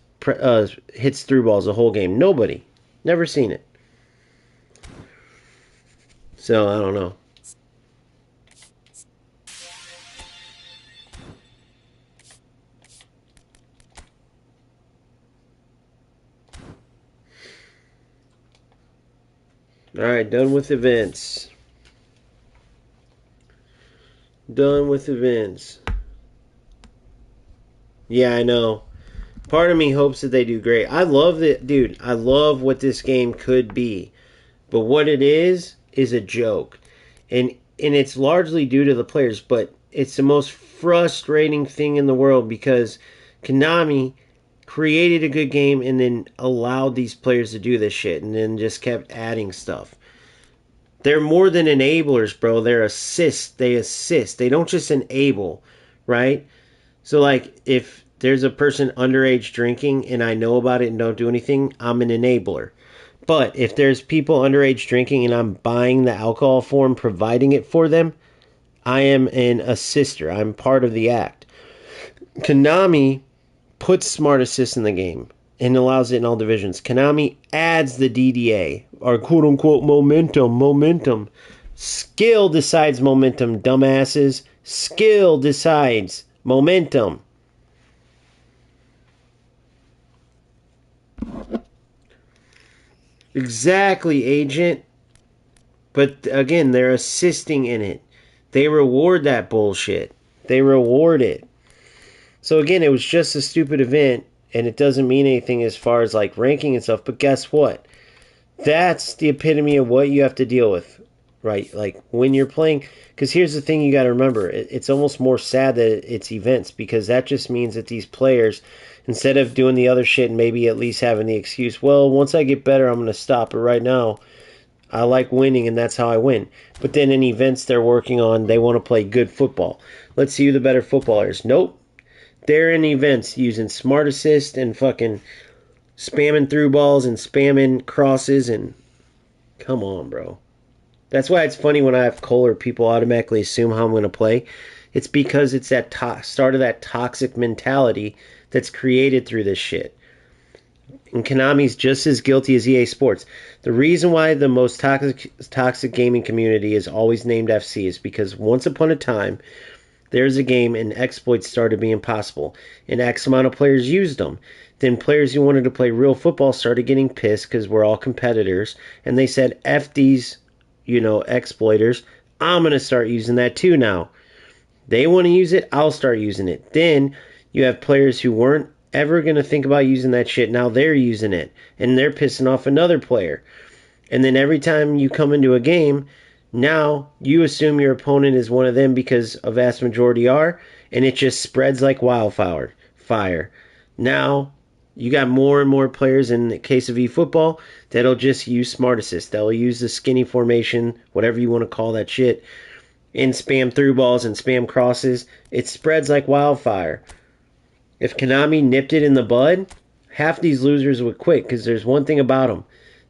hits through balls the whole game? Nobody. Never seen it. So, I don't know. Alright, done with events. Done with events. Yeah, I know. Part of me hopes that they do great. I love it, dude. I love what this game could be. But what it is a joke. And it's largely due to the players, but it's the most frustrating thing in the world because Konami created a good game and then allowed these players to do this shit and then just kept adding stuff. They're more than enablers, bro. They're assists. They assist. They don't just enable, right? So, like, if there's a person underage drinking and I know about it and don't do anything, I'm an enabler. But if there's people underage drinking and I'm buying the alcohol for them, providing it for them, I am an assister. I'm part of the act. Konami puts smart assist in the game and allows it in all divisions. Konami adds the DDA, or quote-unquote momentum. Skill decides momentum, dumbasses. Skill decides momentum. Exactly, agent. But again, they're assisting in it. They reward that bullshit. They reward it. So again, it was just a stupid event, and it doesn't mean anything as far as like ranking and stuff. But guess what? That's the epitome of what you have to deal with, right? Like when you're playing. Because here's the thing you got to remember. It's almost more sad that it's events, because that just means that these players, instead of doing the other shit and maybe at least having the excuse, well, once I get better, I'm going to stop. But right now, I like winning, and that's how I win. But then in events they're working on, they want to play good football. Let's see who the better footballer is. Nope. They're in events using smart assist and fucking spamming through balls and spamming crosses and... Come on, bro. That's why it's funny when I have Kohler, people automatically assume how I'm going to play. It's because it's that start of that toxic mentality that's created through this shit. And Konami's just as guilty as EA Sports. The reason why the most toxic gaming community is always named FC is because once upon a time, there's a game and exploits started being possible. And X amount of players used them. Then players who wanted to play real football started getting pissed because we're all competitors. And they said, F these, exploiters. I'm going to start using that too now. They want to use it, I'll start using it. Then you have players who weren't ever going to think about using that shit. Now they're using it. And they're pissing off another player. And then every time you come into a game, now you assume your opponent is one of them because a vast majority are. And it just spreads like wildfire. Now you got more and more players in the case of eFootball that'll just use smart assist. They'll use the skinny formation, whatever you want to call that shit, and spam through balls and spam crosses. It spreads like wildfire. If Konami nipped it in the bud, half these losers would quit, because there's one thing about them.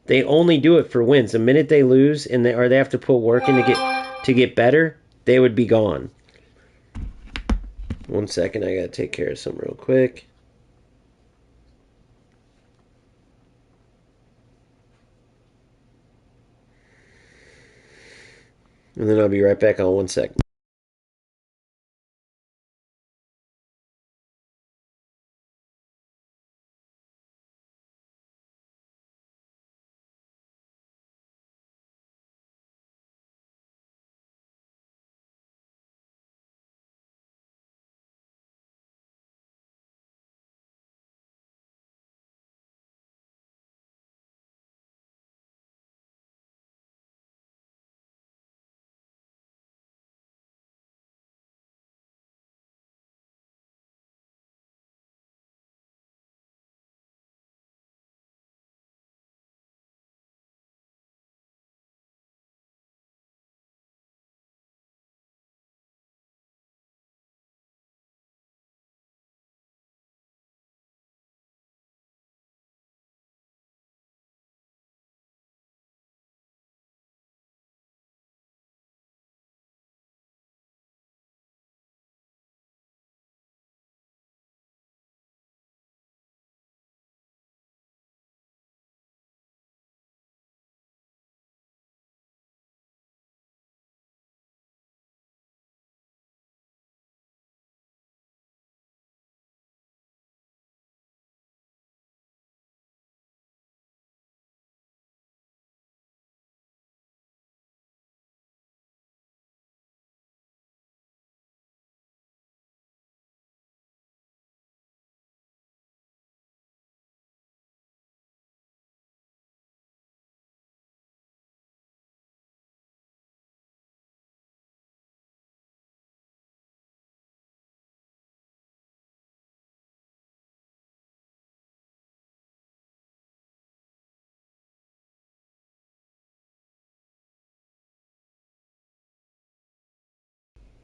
They only do it for wins. The minute they lose and they have to put work in to get better, they would be gone. 1 second, I gotta take care of something real quick. And then I'll be right back on 1 second.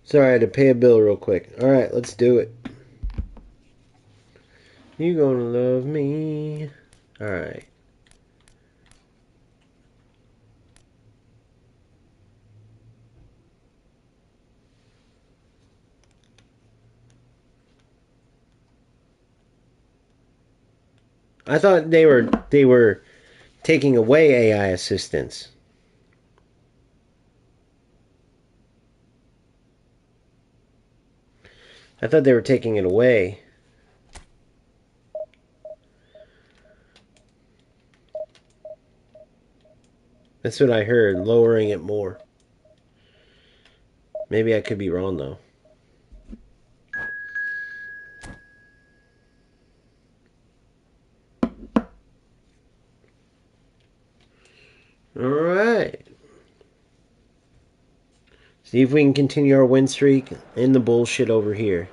Sorry, I had to pay a bill real quick. Alright, let's do it. You gonna love me. Alright. I thought they were taking away AI assistants. I thought they were taking it away. That's what I heard, lowering it more. Maybe I could be wrong, though. Alright. See if we can continue our win streak and the bullshit over here.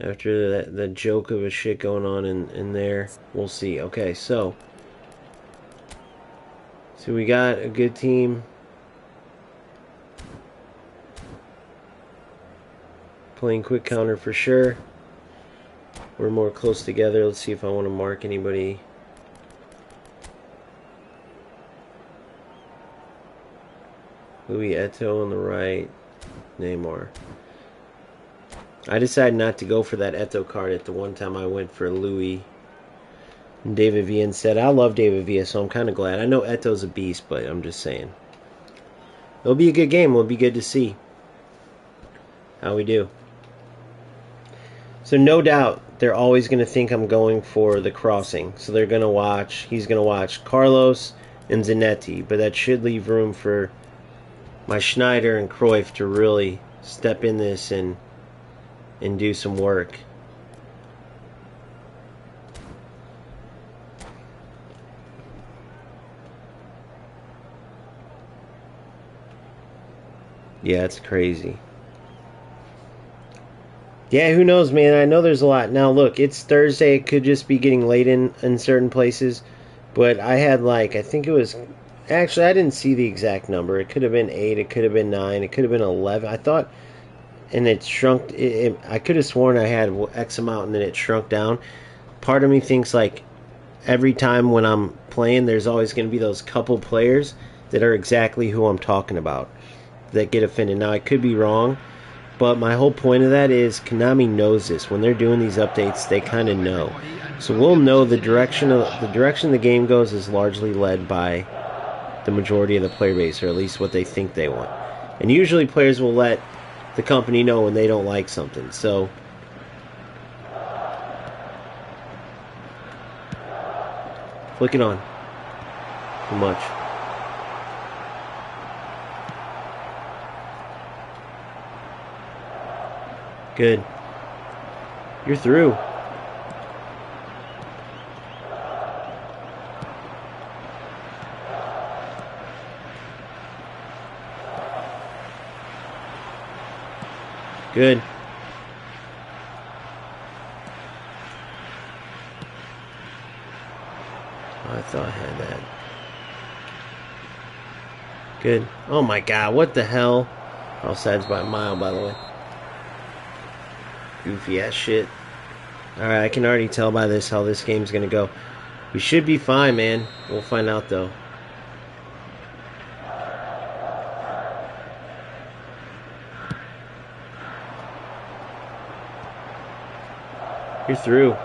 After that joke of a shit going on in there, we'll see. Okay, so we got a good team. Playing quick counter for sure. We're more close together. Let's see if I want to mark anybody. Louis Eto on the right. Neymar. I decided not to go for that Eto card at the one time I went for Louis. And David Villa instead. I love David Villa, so I'm kind of glad. I know Eto's a beast, but I'm just saying. It'll be a good game. It'll be good to see how we do. So no doubt, they're always going to think I'm going for the crossing. So they're going to watch. He's going to watch Carlos and Zanetti. But that should leave room for my Schneider and Cruyff to really step in this and do some work. Yeah, it's crazy. Yeah, who knows, man? I know there's a lot. Now, look, it's Thursday. It could just be getting late in certain places. But I had, like, I think it was... Actually, I didn't see the exact number. It could have been 8. It could have been 9. It could have been 11. I thought and it shrunk. I could have sworn I had X amount, and then it shrunk down. Part of me thinks like every time when I'm playing, there's always going to be those couple players that are exactly who I'm talking about that get offended. Now I could be wrong, but my whole point of that is Konami knows this. When they're doing these updates, they kind of know. So we'll know the direction the game goes is largely led by the majority of the player base, or at least what they think they want. And usually players will let the company know when they don't like something. So flick it on. Too much. Good. You're through. Good. I thought I had that. Good. Oh my god, what the hell? Offside's by a mile, by the way. Goofy ass shit. Alright, I can already tell by this how this game's gonna go. We should be fine, man. We'll find out though. You're through.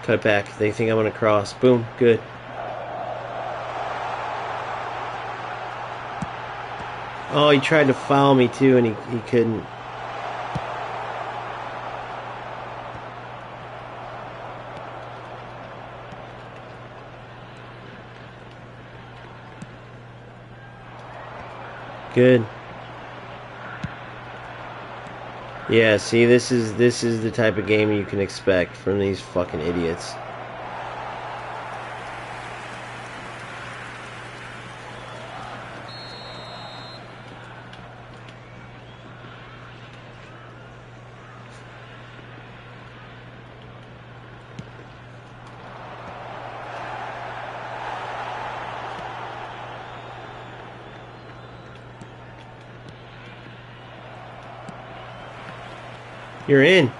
Cut back. They think I'm gonna cross. Boom. Good. Oh, he tried to foul me too, and he couldn't. Good. Yeah, see, this is the type of game you can expect from these fucking idiots. You're in.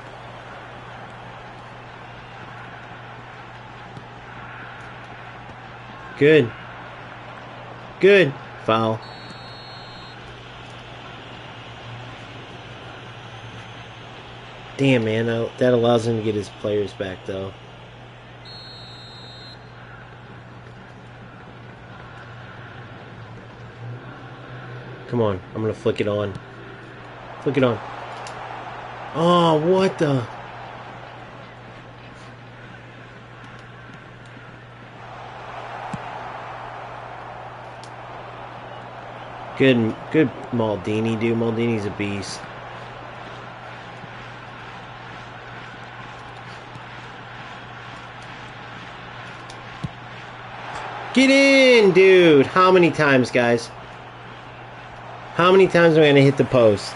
Good. Good. Foul. Damn, man. That allows him to get his players back, though. Come on. I'm going to flick it on. Flick it on. Oh, what the... Good Maldini, dude. Maldini's a beast. Get in, dude. How many times, guys? How many times am I going to hit the post?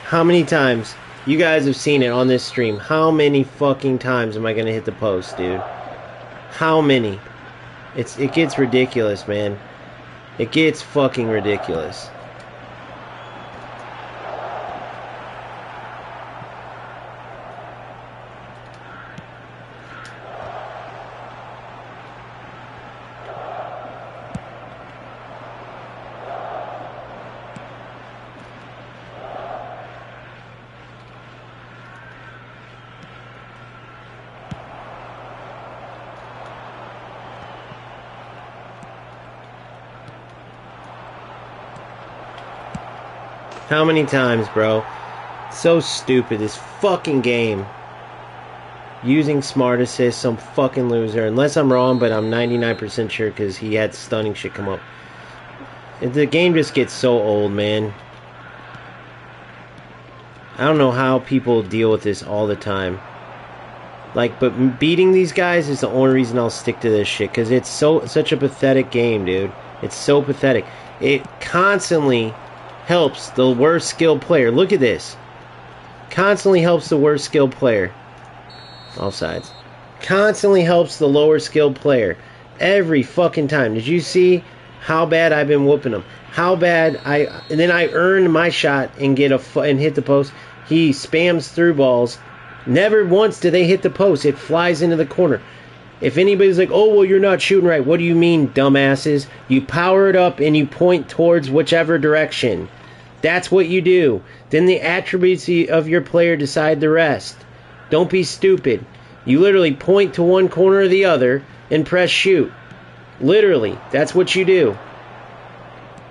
How many times? You guys have seen it on this stream. How many fucking times am I going to hit the post, dude? How many? It gets ridiculous, man. It gets fucking ridiculous. How many times, bro? So stupid, this fucking game. Using smart assist, some fucking loser. Unless I'm wrong, but I'm 99% sure because he had stunning shit come up. The game just gets so old, man. I don't know how people deal with this all the time. Like, but beating these guys is the only reason I'll stick to this shit. Because it's such a pathetic game, dude. It's so pathetic. It constantly helps the worst skilled player. Look at this. Constantly helps the worst skilled player. Offsides. Constantly helps the lower skilled player. Every fucking time. Did you see How bad I've been whooping him. How bad and then I earned my shot and and hit the post. He spams through balls. Never once do they hit the post. It flies into the corner. If anybody's like, oh, well, you're not shooting right. What do you mean, dumbasses? You power it up and you point towards whichever direction. That's what you do. Then the attributes of your player decide the rest. Don't be stupid. You literally point to one corner or the other and press shoot. Literally, that's what you do.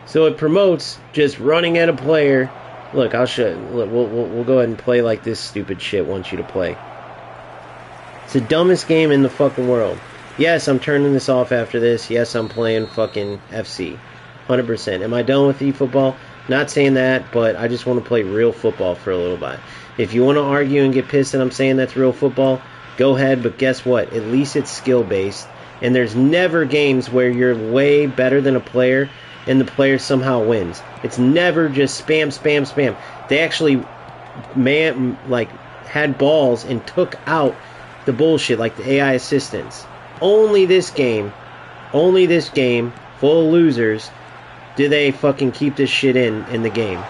So it promotes just running at a player. Look, I'll show you. Look, we'll go ahead and play like this stupid shit wants you to play. It's the dumbest game in the fucking world. Yes, I'm turning this off after this. Yes, I'm playing fucking FC. 100%. Am I done with eFootball? Not saying that, but I just want to play real football for a little bit. If you want to argue and get pissed that I'm saying that's real football, go ahead, but guess what? At least it's skill-based. And there's never games where you're way better than a player and the player somehow wins. It's never just spam, spam, spam. They actually had balls and took out the bullshit like the AI assistants. Only this game, full of losers, do they fucking keep this shit in the game.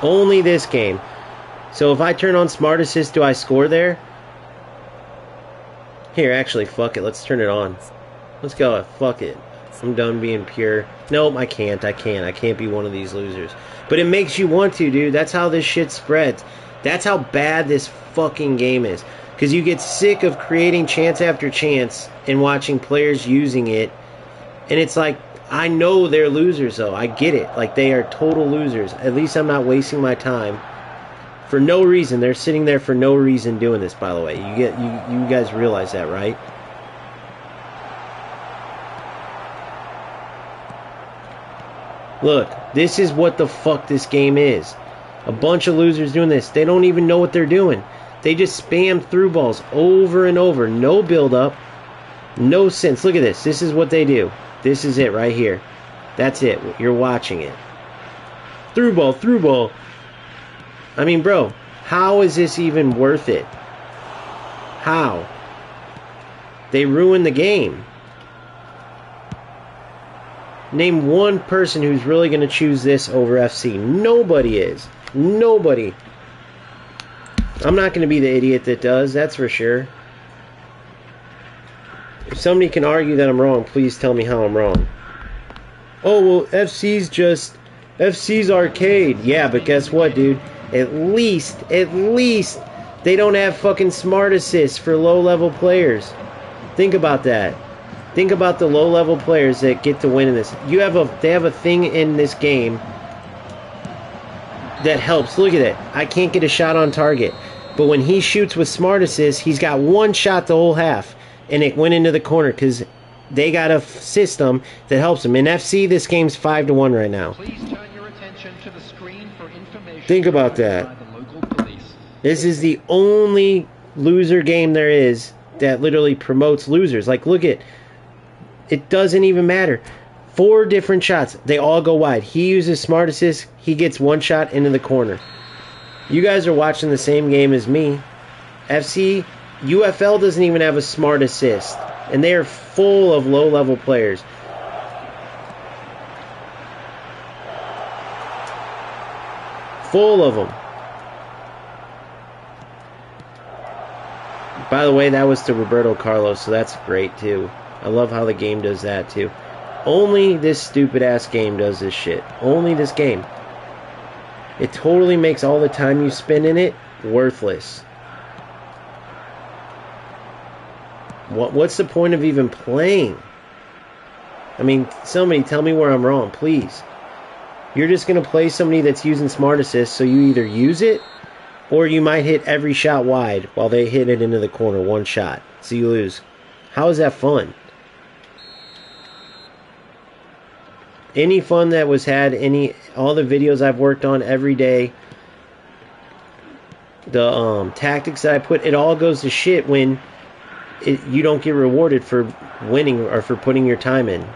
Only this game. So if I turn on Smart Assist, do I score there? Here, actually, fuck it. Let's turn it on. Let's go. Fuck it. I'm done being pure. Nope, I can't. I can't be one of these losers. But it makes you want to, dude. That's how this shit spreads. That's how bad this fucking game is. Because you get sick of creating chance after chance and watching players using it. And it's like, I know they're losers, though. I get it. Like, they are total losers. At least I'm not wasting my time. For no reason. They're sitting there for no reason doing this, by the way. You guys realize that, right? Look, this is what the fuck this game is. A bunch of losers doing this. They don't even know what they're doing. They just spam through balls over and over. No build-up. No sense. Look at this. This is what they do. This is it right here. That's it. You're watching it. Through ball, through ball. I mean, bro, how is this even worth it? How? They ruined the game. Name one person who's really going to choose this over FC. Nobody is. Nobody. I'm not going to be the idiot that does, that's for sure. If somebody can argue that I'm wrong, please tell me how I'm wrong. Oh, well, FC's arcade. Yeah, but guess what, dude? At least, they don't have fucking smart assists for low-level players. Think about that. Think about the low-level players that get to win in this. They have a thing in this game that helps. Look at it. I can't get a shot on target. But when he shoots with smart assist, he's got one shot the whole half. And it went into the corner because they got a system that helps him. In FC, this game's 5-1 right now.
Please turn your attention to the screen for information.
Think about that. This is the only loser game there is that literally promotes losers. Like, look at... It doesn't even matter. 4 different shots. They all go wide. He uses smart assist. He gets one shot into the corner. You guys are watching the same game as me. FC, UFL doesn't even have a smart assist. And they are full of low-level players. Full of them. By the way, that was to Roberto Carlos, so that's great too. I love how the game does that too. Only this stupid-ass game does this shit. Only this game. It totally makes all the time you spend in it worthless. What's the point of even playing? I mean, somebody tell me where I'm wrong, please. You're just going to play somebody that's using smart assist, so you either use it, or you might hit every shot wide while they hit it into the corner, one shot. So you lose. How is that fun? Any fun that was had, all the videos I've worked on every day, the tactics that I put, it all goes to shit when you don't get rewarded for winning or for putting your time in.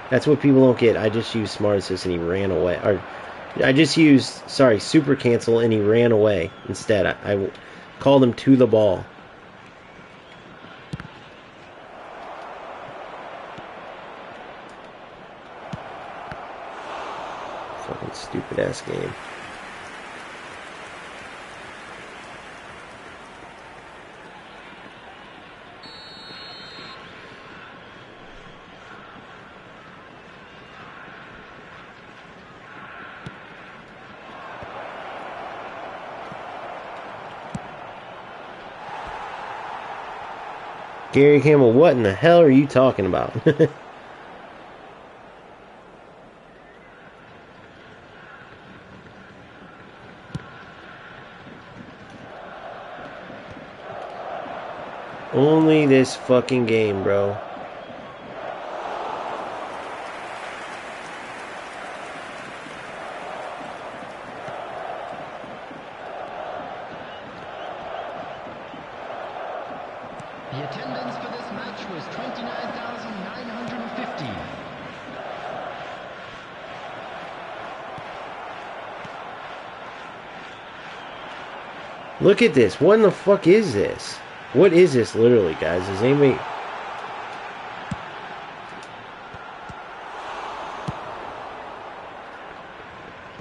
That's what people don't get. I just used smart assist and he ran away. Or I just used, super cancel and he ran away instead. I called him to the ball. best game. Gary Campbell, what in the hell are you talking about? Only this fucking game, bro.
The attendance for this match was 29,950.
Look at this. What in the fuck is this? What is this literally, guys? Is anybody...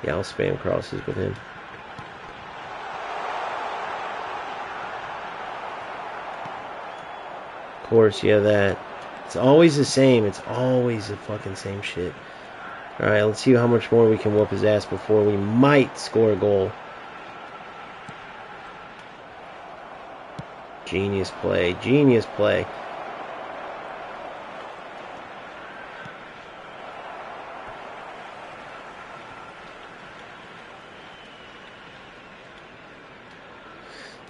Yeah, I'll spam crosses with him. Of course, yeah, that. It's always the same. It's always the fucking same shit. Alright, let's see how much more we can whoop his ass before we might score a goal. Genius play. Genius play.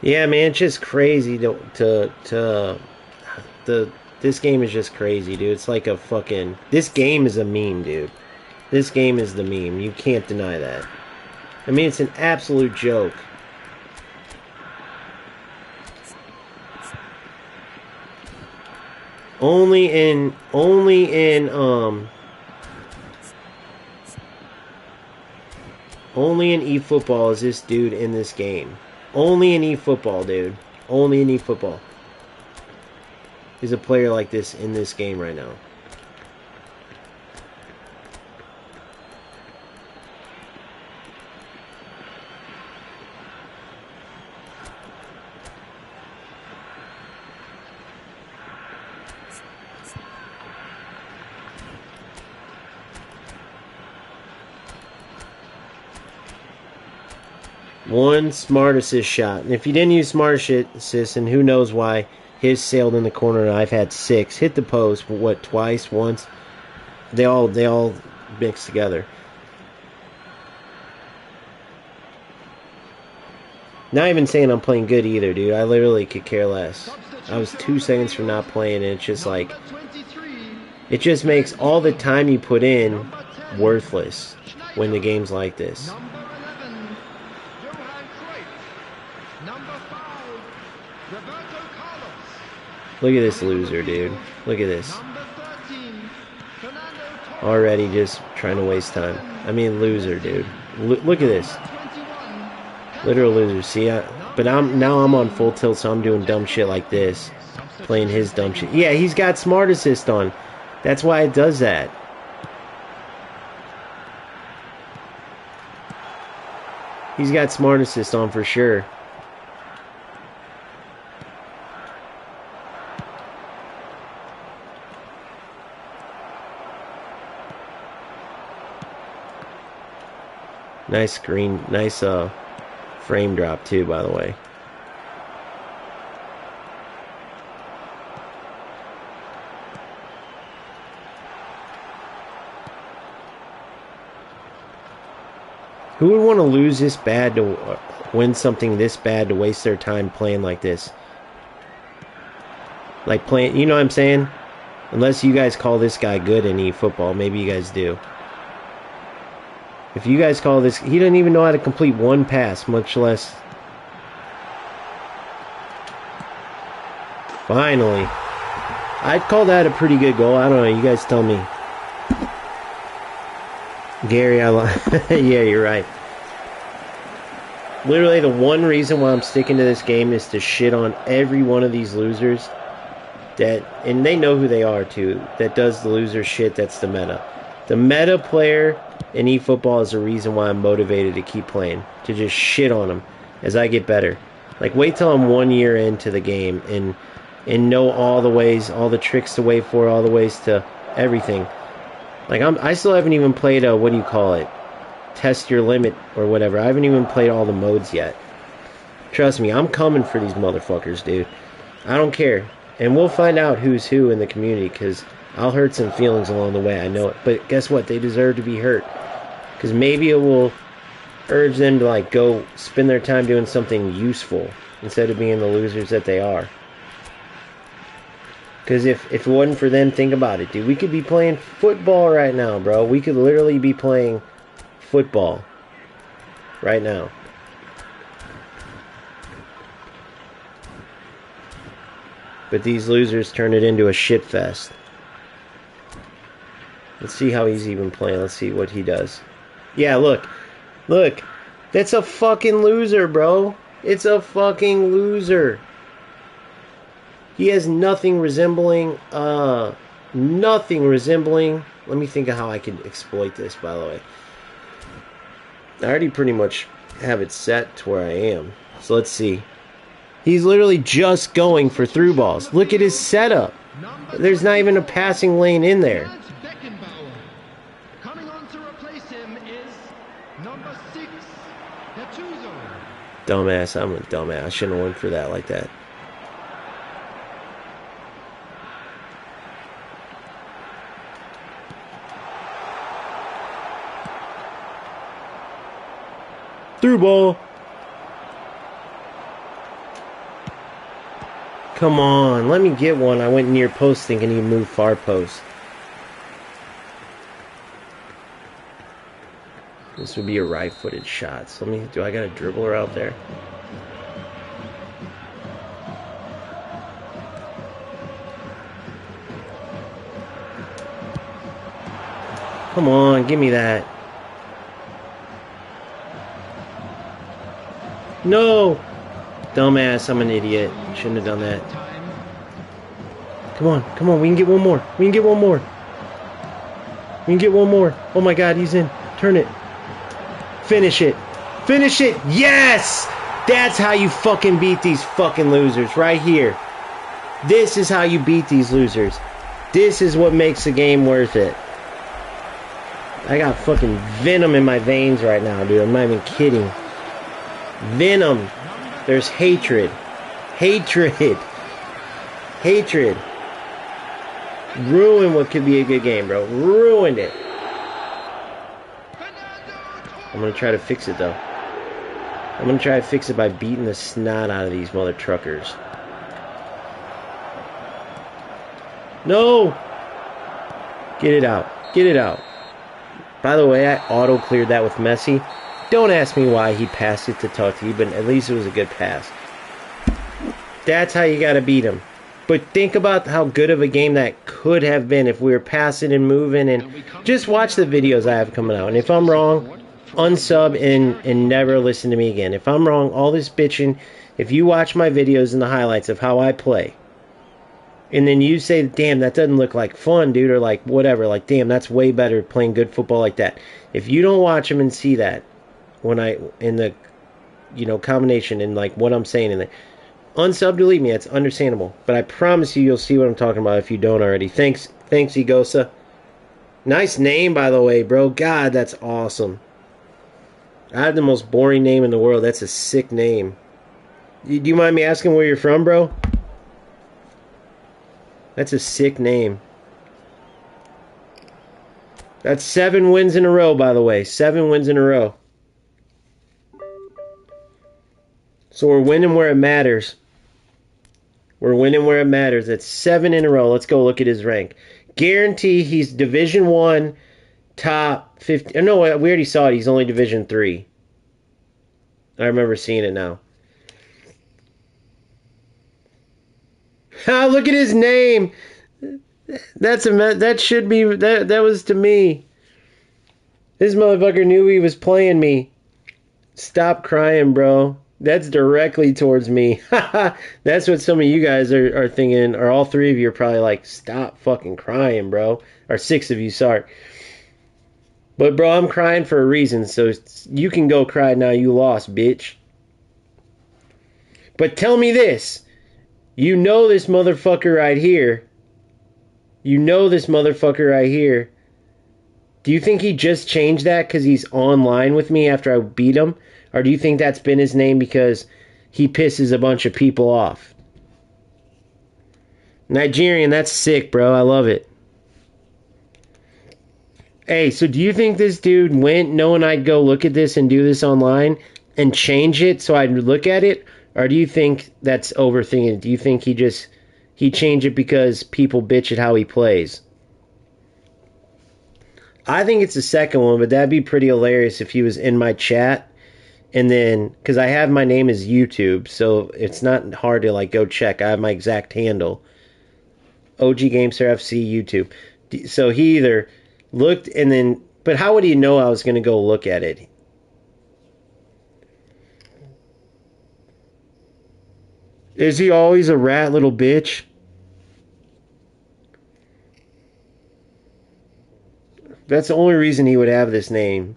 Yeah, man, it's just crazy this game is just crazy, dude. It's like a fucking... This game is a meme, dude. This game is the meme. You can't deny that. I mean, it's an absolute joke. Only in eFootball is this dude in this game. Only in eFootball, dude. Only in eFootball is a player like this in this game right now. One smart assist shot. And if you didn't use smart assist, and who knows why, his sailed in the corner and I've had 6. Hit the post, what, twice, once? They all mixed together. Not even saying I'm playing good either, dude. I literally could care less. I was 2 seconds from not playing, and it's just like... It just makes all the time you put in worthless when the game's like this. Look at this loser, dude. Look at this. Already just trying to waste time. I mean, loser, dude. Look at this. Literal loser. See, but now I'm on full tilt, so I'm doing dumb shit like this. Playing his dumb shit. Yeah, he's got smart assist on. That's why it does that. He's got smart assist on for sure. Nice screen, nice frame drop too, by the way. Who would want to lose this bad to win something this bad to waste their time playing like this? Like playing, you know what I'm saying? Unless you guys call this guy good in eFootball, maybe you guys do. If you guys call this... He doesn't even know how to complete one pass, much less... Finally. I'd call that a pretty good goal. I don't know. You guys tell me. Gary, yeah, you're right. Literally, the one reason why I'm sticking to this game is to shit on every one of these losers. And they know who they are, too. That does the loser shit. That's the meta. The meta player... And eFootball is the reason why I'm motivated to keep playing. To just shit on them as I get better. Like, wait till I'm 1 year into the game and know all the ways, all the tricks to wait for, all the ways to everything. Like, I still haven't even played a, what do you call it? Test your limit or whatever. I haven't even played all the modes yet. Trust me, I'm coming for these motherfuckers, dude. I don't care. And we'll find out who's who in the community, because I'll hurt some feelings along the way. I know it. But guess what? They deserve to be hurt. Because maybe it will urge them to, like, go spend their time doing something useful instead of being the losers that they are. Because if it wasn't for them, think about it, dude. We could be playing football right now, bro. We could literally be playing football right now. But these losers turn it into a shit fest. Let's see how he's even playing. Let's see what he does. Yeah, look. Look. That's a fucking loser, bro. It's a fucking loser. He has nothing resembling, let me think of how I can exploit this, by the way. I already pretty much have it set to where I am. So let's see. He's literally just going for through balls. Look at his setup. There's not even a passing lane in there. Dumbass, I'm a dumbass. I shouldn't have went for that like that. Through ball. Come on, let me get one. I went near post thinking he moved far post. This would be a right-footed shot. So do I got a dribbler out there? Come on, give me that. No! Dumbass, I'm an idiot. Shouldn't have done that. Come on, we can get one more. We can get one more. We can get one more. Oh my god, he's in. Turn it. Finish it. Finish it. Yes! That's how you fucking beat these fucking losers. Right here. This is how you beat these losers. This is what makes the game worth it. I got fucking venom in my veins right now, dude. I'm not even kidding. Venom. There's hatred. Hatred. Hatred. Ruined what could be a good game, bro. Ruined it. I'm going to try to fix it, though. I'm going to try to fix it by beating the snot out of these mother truckers. No! Get it out. Get it out. By the way, I auto-cleared that with Messi. Don't ask me why he passed it to Totti, but at least it was a good pass. That's how you got to beat him. But think about how good of a game that could have been if we were passing and moving. And just watch the videos I have coming out. And if I'm wrong, unsub and never listen to me again. If I'm wrong, all this bitching, if you watch my videos and the highlights of how I play, and then you say, damn, that doesn't look like fun, dude, or like whatever, like, damn, that's way better playing good football like that. If you don't watch them and see that, when in the, combination and like what I'm saying in there, unsub, delete me, it's understandable. But I promise you'll see what I'm talking about if you don't already. Thanks, Egosa. Nice name, by the way, bro. God, that's awesome. I have the most boring name in the world. That's a sick name. Do you mind me asking where you're from, bro? That's a sick name. That's 7 wins in a row, by the way. 7 wins in a row. So we're winning where it matters. We're winning where it matters. That's 7 in a row. Let's go look at his rank. Guarantee he's Division 1, top 50. No, we already saw it. He's only Division 3. I remember seeing it now. Look at his name. That should be that was to me. This motherfucker knew he was playing me. Stop crying, bro. That's directly towards me. That's what some of you guys are thinking, or all 3 of you are probably like, stop fucking crying, bro. Or 6 of you, sorry. But bro, I'm crying for a reason, so you can go cry now. You lost, bitch. But tell me this. You know this motherfucker right here. You know this motherfucker right here. Do you think he just changed that because he's online with me after I beat him? Or do you think that's been his name because he pisses a bunch of people off? Nigerian, that's sick, bro. I love it. Hey, so do you think this dude went knowing I'd go look at this and do this online and change it so I'd look at it? Or do you think that's overthinking it? Do you think he changed it because people bitch at how he plays? I think it's the second one, but that'd be pretty hilarious if he was in my chat and then, because I have my name as YouTube, so it's not hard to like go check. I have my exact handle. OG Gamester FC YouTube. So he either looked and then, but how would he know I was going to go look at it? Is he always a rat little bitch? That's the only reason he would have this name.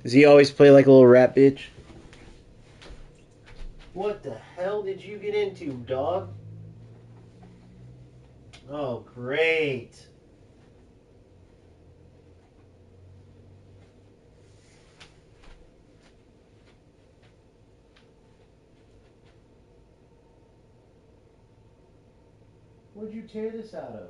Does he always play like a little rat bitch? What the hell did you get into, dog? Oh, great. Where'd you tear this out of?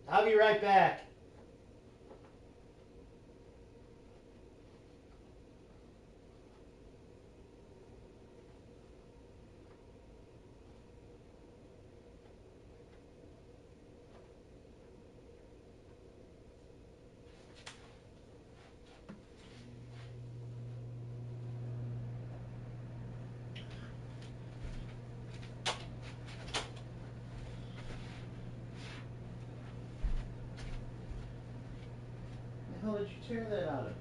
I'll be right back. The hell did you tear that out of?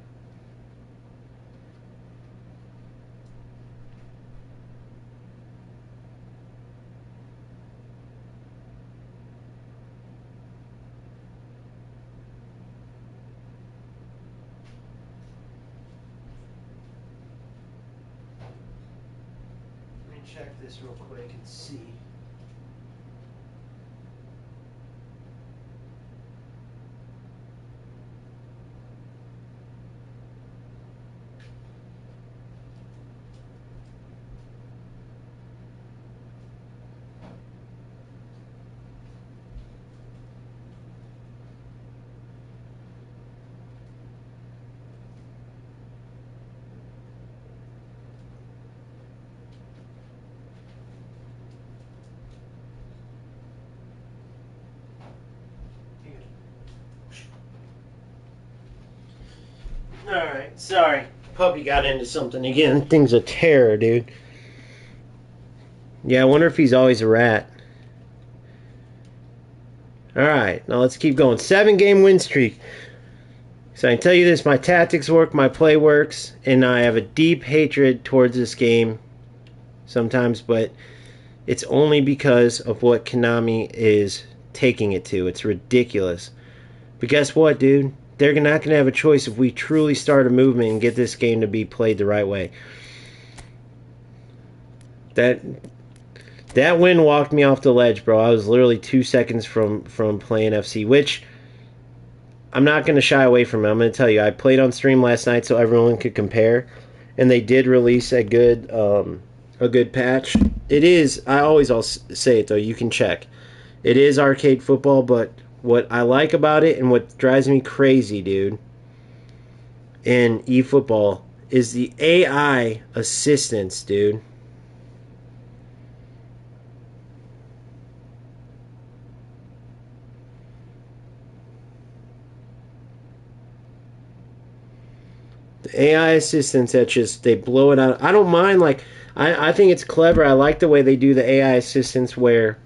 Let me check this real quick and see. Alright, sorry. Puppy got into something again. Thing's a terror, dude. Yeah, I wonder if he's always a rat. Alright, now let's keep going. 7-game win streak. So I can tell you this, my tactics work, my play works, and I have a deep hatred towards this game sometimes, but it's only because of what Konami is taking it to. It's ridiculous. But guess what, dude? They're not going to have a choice if we truly start a movement and get this game to be played the right way. That win walked me off the ledge, bro. I was literally 2 seconds from playing FC, which I'm not going to shy away from it. I'm going to tell you, I played on stream last night so everyone could compare, and they did release a good patch. It is, I'll say it though, you can check. It is arcade football, but what I like about it and what drives me crazy, dude, in eFootball is the AI assistance, dude. The AI assistants that just, they blow it out. I don't mind, like, I think it's clever. I like the way they do the AI assistants where,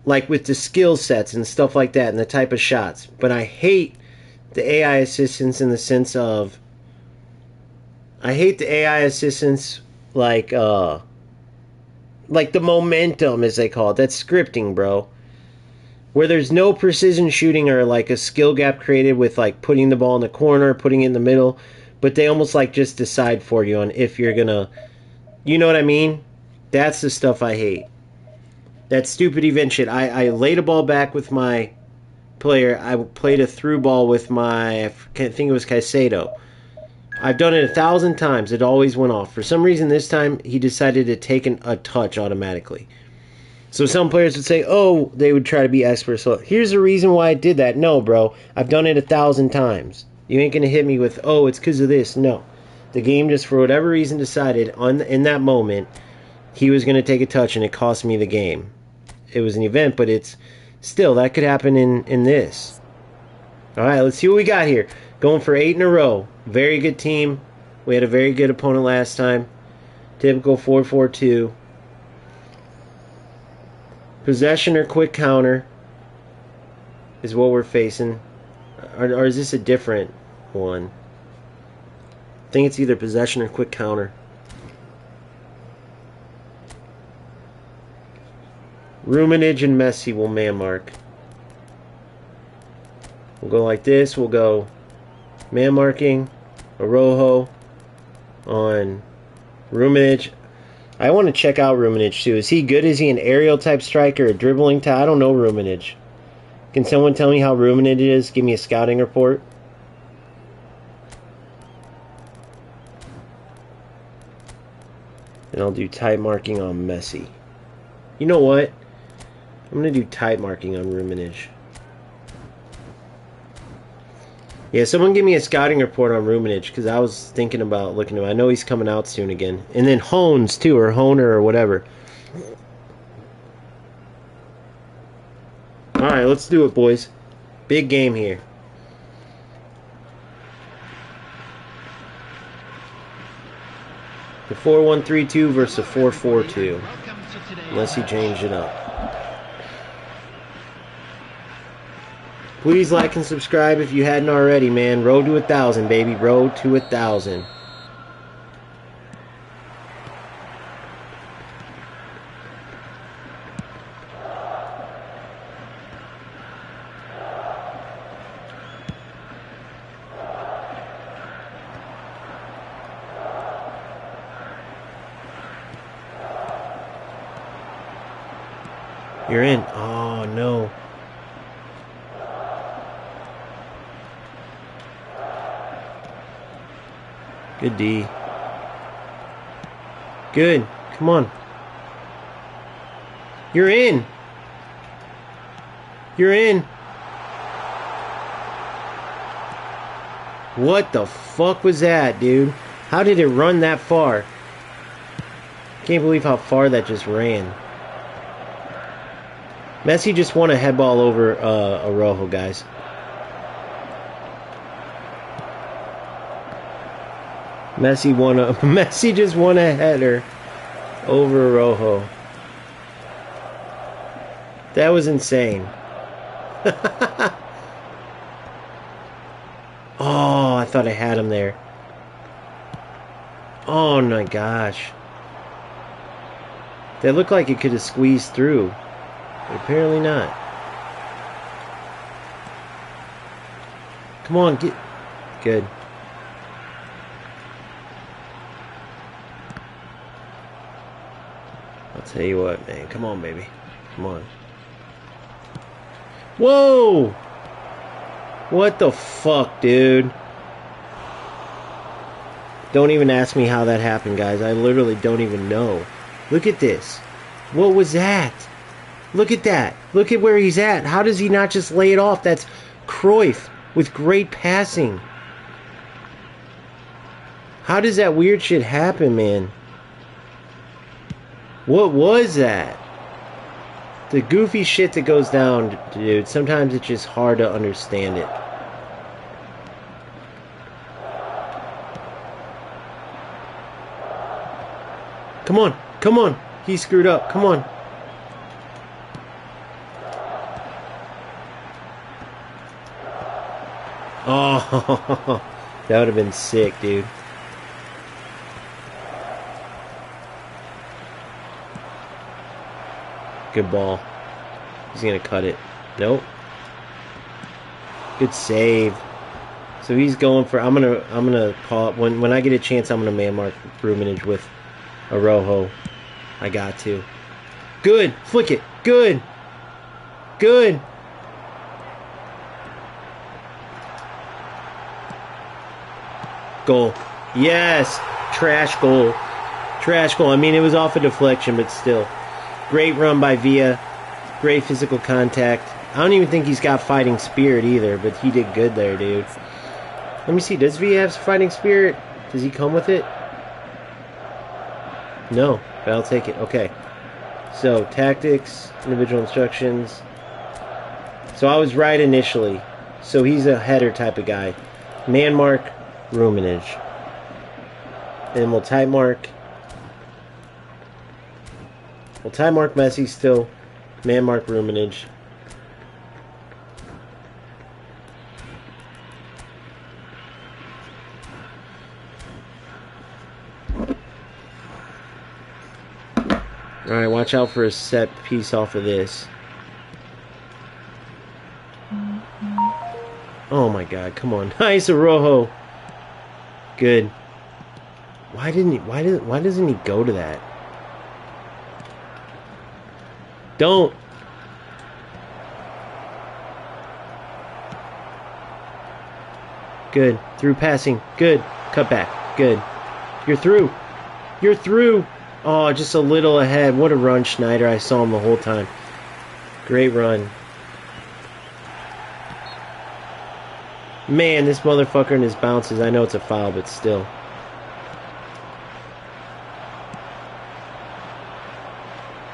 like with the skill sets and stuff like that and the type of shots. But I hate the AI assistants in the sense of, I hate the AI assistants like the momentum, as they call it. That's scripting, bro. Where there's no precision shooting or like a skill gap created with like putting the ball in the corner, putting it in the middle, but they almost like just decide for you on if you're gonna, you know what I mean? That's the stuff I hate. That stupid event shit. I laid a ball back with my player. I played a through ball with my, I think it was Caicedo. I've done it 1,000 times. It always went off. For some reason, this time he decided to take a touch automatically. So some players would say, "Oh, they would try to be experts." So here's the reason why I did that. No, bro, I've done it 1,000 times. You ain't gonna hit me with, "Oh, it's because of this." No, the game just for whatever reason decided in that moment he was gonna take a touch, and it cost me the game. It was an event, but it's still that could happen in this. All right, let's see what we got here. Going for 8 in a row. Very good team. We had a very good opponent last time. Typical 4-4-2. Possession or quick counter is what we're facing. Or is this a different one? I think it's either possession or quick counter. Ruminage and Messi will man mark. We'll go like this. We'll go man marking Araujo on Ruminage. I want to check out Ruminage too. Is he good? Is he an aerial type striker, a dribbling type? I don't know Ruminage. Can someone tell me how Ruminage is? Give me a scouting report. And I'll do type marking on Messi. You know what? I'm going to do type marking on Ruminage. Yeah, someone give me a scouting report on Ruminage, because I was thinking about looking at him. I know he's coming out soon again. And then Hones, too, or Honer, or whatever. Alright, let's do it, boys. Big game here. The 4-1-3-2 versus the 4-4-2. Unless he changed it up. Please like and subscribe if you hadn't already, man. Road to 1,000, baby. Road to 1,000. You're in. Oh, no. Good D. Good. Come on. You're in. You're in. What the fuck was that, dude? How did it run that far? Can't believe how far that just ran. Messi just won a head ball over Araujo, guys. Messi just won a header over Araujo. That was insane. Oh, I thought I had him there. Oh my gosh. That looked like it could have squeezed through. But apparently not. Come on, get... Good. I'll tell you what, man. Come on, baby. Come on. Whoa! What the fuck, dude? Don't even ask me how that happened, guys. I literally don't even know. Look at this. What was that? Look at that. Look at where he's at. How does he not just lay it off? That's Cruyff with great passing. How does that weird shit happen, man? What was that? The goofy shit that goes down, dude. Sometimes it's just hard to understand it. Come on. Come on. He screwed up. Come on. Oh, that would have been sick, dude. Good ball. He's going to cut it. Nope. Good save. So he's going for... I'm gonna call it... When I get a chance, I'm going to man mark Ruminage with Araujo. I got to. Good. Flick it. Good. Good. Goal. Yes. Trash goal. Trash goal. I mean, it was off a deflection, but still. Great run by Villa. Great physical contact. I don't even think he's got fighting spirit either, but he did good there, dude. Let me see. Does Villa have fighting spirit? Does he come with it? No, but I'll take it. Okay. So, tactics, individual instructions. So I was right initially. So he's a header type of guy. Man mark, Ruminage. And we'll type mark. We'll type mark Messi still. Man mark Ruminage. Alright, watch out for a set piece off of this. Oh my god, come on. Nice, Araujo. Good. Why doesn't he go to that? Don't. Good. Through passing. Good. Cut back. Good. You're through. You're through. Oh, just a little ahead. What a run, Schneider. I saw him the whole time. Great run. Man, this motherfucker and his bounces. I know it's a foul, but still.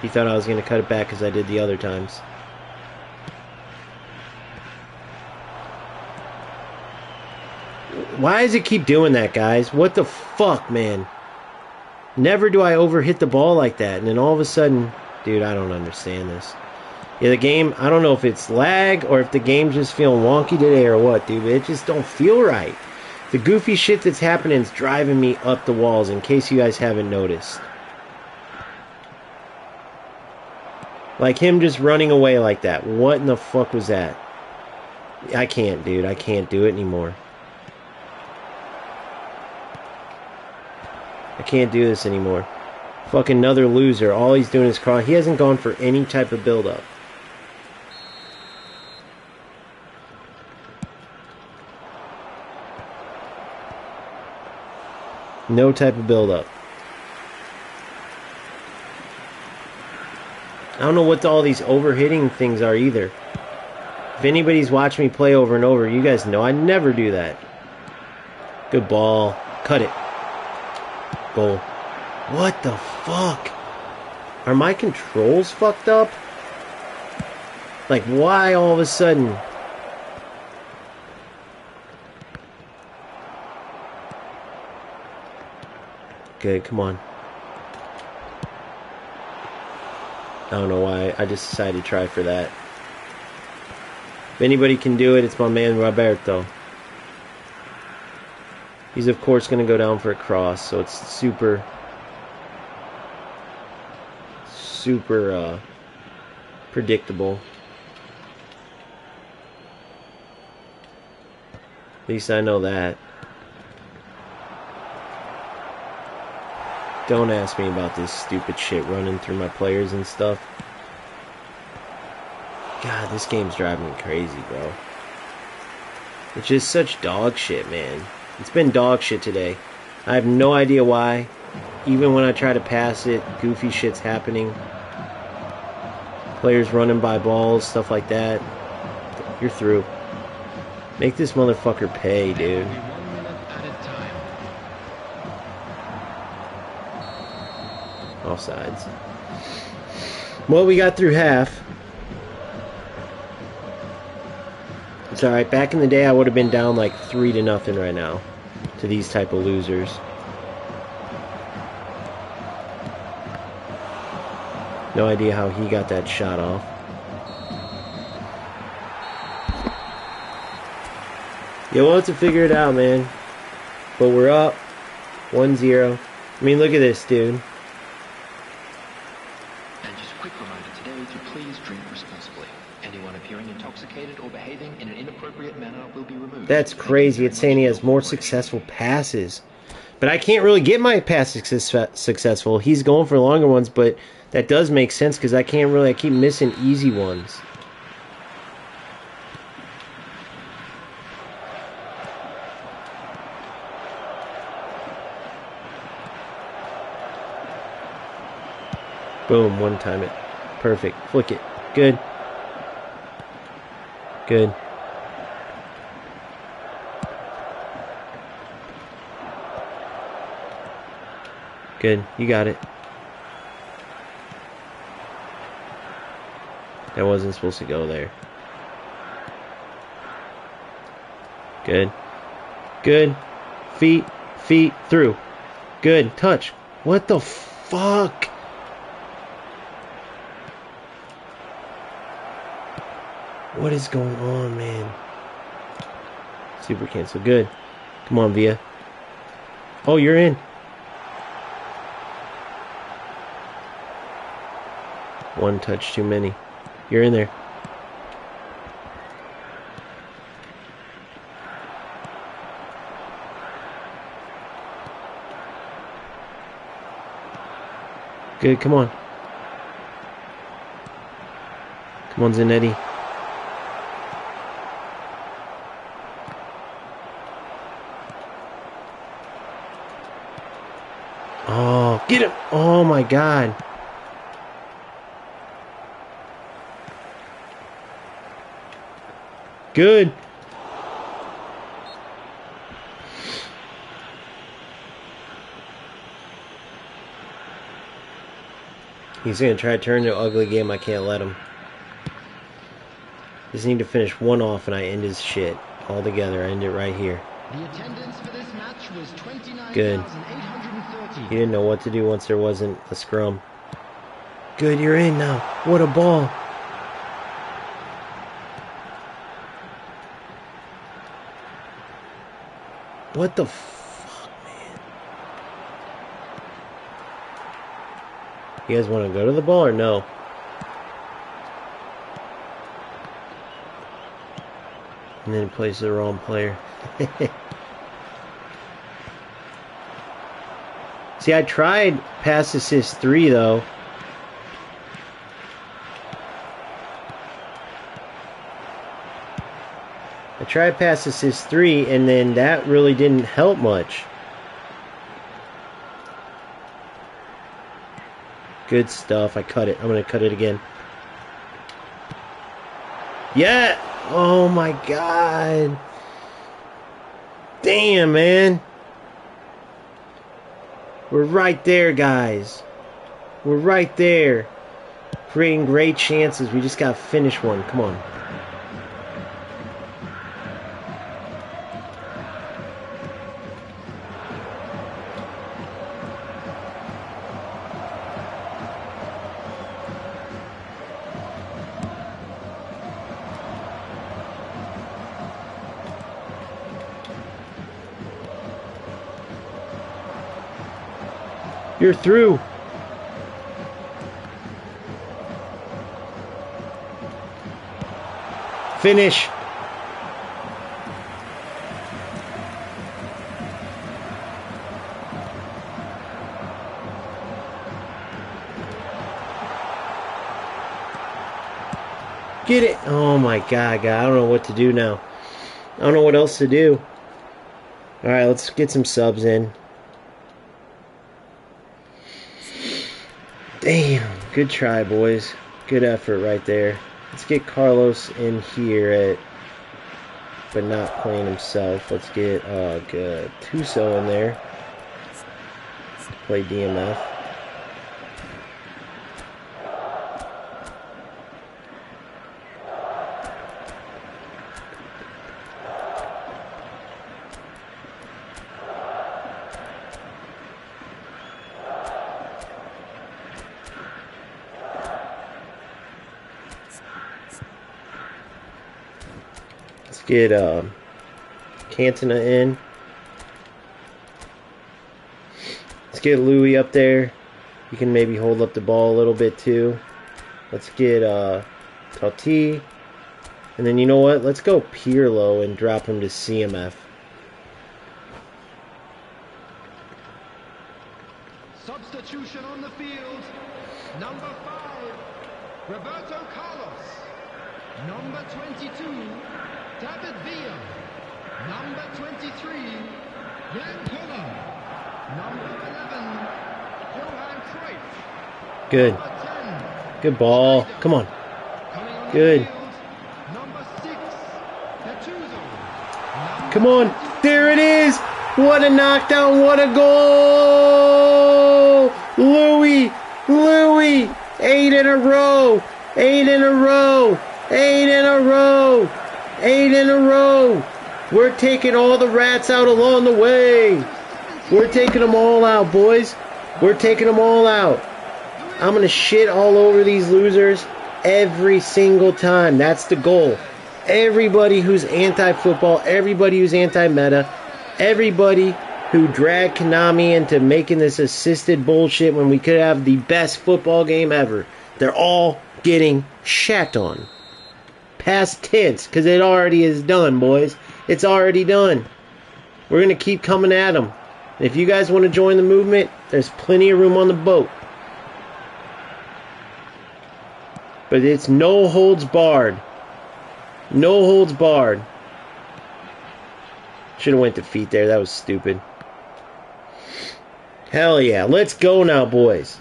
He thought I was going to cut it back because I did the other times. Why does it keep doing that, guys? What the fuck, man? Never do I overhit the ball like that. And then all of a sudden... Dude, I don't understand this. Yeah, the game... I don't know if it's lag or if the game's just feeling wonky today or what, dude. But it just don't feel right. The goofy shit that's happening is driving me up the walls, in case you guys haven't noticed. Like him just running away like that. What in the fuck was that? I can't, dude. I can't do it anymore. I can't do this anymore. Fucking another loser. All he's doing is cross. He hasn't gone for any type of build-up. No type of build-up. I don't know what all these overhitting things are either. If anybody's watched me play over and over, you guys know I never do that. Good ball. Cut it. Goal. What the fuck? Are my controls fucked up? Like, why all of a sudden? Okay, come on. I don't know why. I just decided to try for that. If anybody can do it, it's my man Roberto. He's, of course, going to go down for a cross, so it's super predictable. At least I know that. Don't ask me about this stupid shit running through my players and stuff. God, this game's driving me crazy, bro. It's just such dog shit, man. It's been dog shit today. I have no idea why. Even when I try to pass it, goofy shit's happening. Players running by balls, stuff like that. You're through. Make this motherfucker pay, dude. Offsides. Well, we got through half. It's alright. Back in the day, I would have been down like 3-0 right now to these type of losers. No idea how he got that shot off. Yeah, we'll have to figure it out, man. But we're up 1-0. I mean, look at this, dude.
And just a quick reminder today to intoxicated or behaving in an inappropriate manner will be removed.
That's crazy. It's saying he has more successful passes. But I can't really get my passes successful. He's going for longer ones, but that does make sense because I keep missing easy ones. Boom, one time it. Perfect. Flick it. Good. Good. Good. You got it. That wasn't supposed to go there. Good. Good. Feet. Feet. Through. Good. Touch. What the fuck? What is going on, man? Super cancel. Good. Come on, Villa. Oh, you're in. One touch too many. You're in there. Good, come on. Come on, Zanetti. Oh, get him. Oh, my God. Good. He's going to try to turn into an ugly game. I can't let him. Just need to finish one off and I end his shit altogether. I end it right here.
The attendance for this match was 29,830.
Good. He didn't know what to do once there wasn't a scrum. Good, you're in now. What a ball. What the fuck, man? You guys want to go to the ball or no? And then he plays the wrong player. See, I tried pass assist 3 though. I tried pass assist 3 and then that really didn't help much. Good stuff. I cut it. I'm going to cut it again. Yeah! Oh my God. Damn, man. We're right there, guys. We're right there. Creating great chances. We just got to finish one. Come on. You're through. Finish. Get it. Oh my God, I don't know what to do now. I don't know what else to do. Alright, let's get some subs in. Damn, good try, boys. Good effort right there. Let's get Carlos in here but not playing himself. Let's get good Tuso in there. Play DMF. Get Cantona in. Let's get Louis up there. He can maybe hold up the ball a little bit too. Let's get Totti. And then you know what? Let's go Pirlo and drop him to CMF.
Substitution on the field. Number 5, Roberto Carlos. Number 22, David Villa. Number 23, Jan Koller. Number 11, Johan Cruyff.
Good.
Number 10,
Good ball. Come on.
coming on
Good.
the field. Number 6, Gattuso.
Come on. There it is. What a knockdown. What a goal. Louis. 8 in a row. 8 in a row. 8 in a row. 8 in a row. We're taking all the rats out along the way. We're taking them all out, boys. We're taking them all out. I'm going to shit all over these losers every single time. That's the goal. Everybody who's anti-football, everybody who's anti-meta, everybody who dragged Konami into making this assisted bullshit when we could have the best football game ever. They're all getting shat on. Past tense, because it already is done, boys. It's already done. We're going to keep coming at them. If you guys want to join the movement, there's plenty of room on the boat. But it's no holds barred. No holds barred. Should have went to feet there. That was stupid. Hell yeah. Let's go now, boys.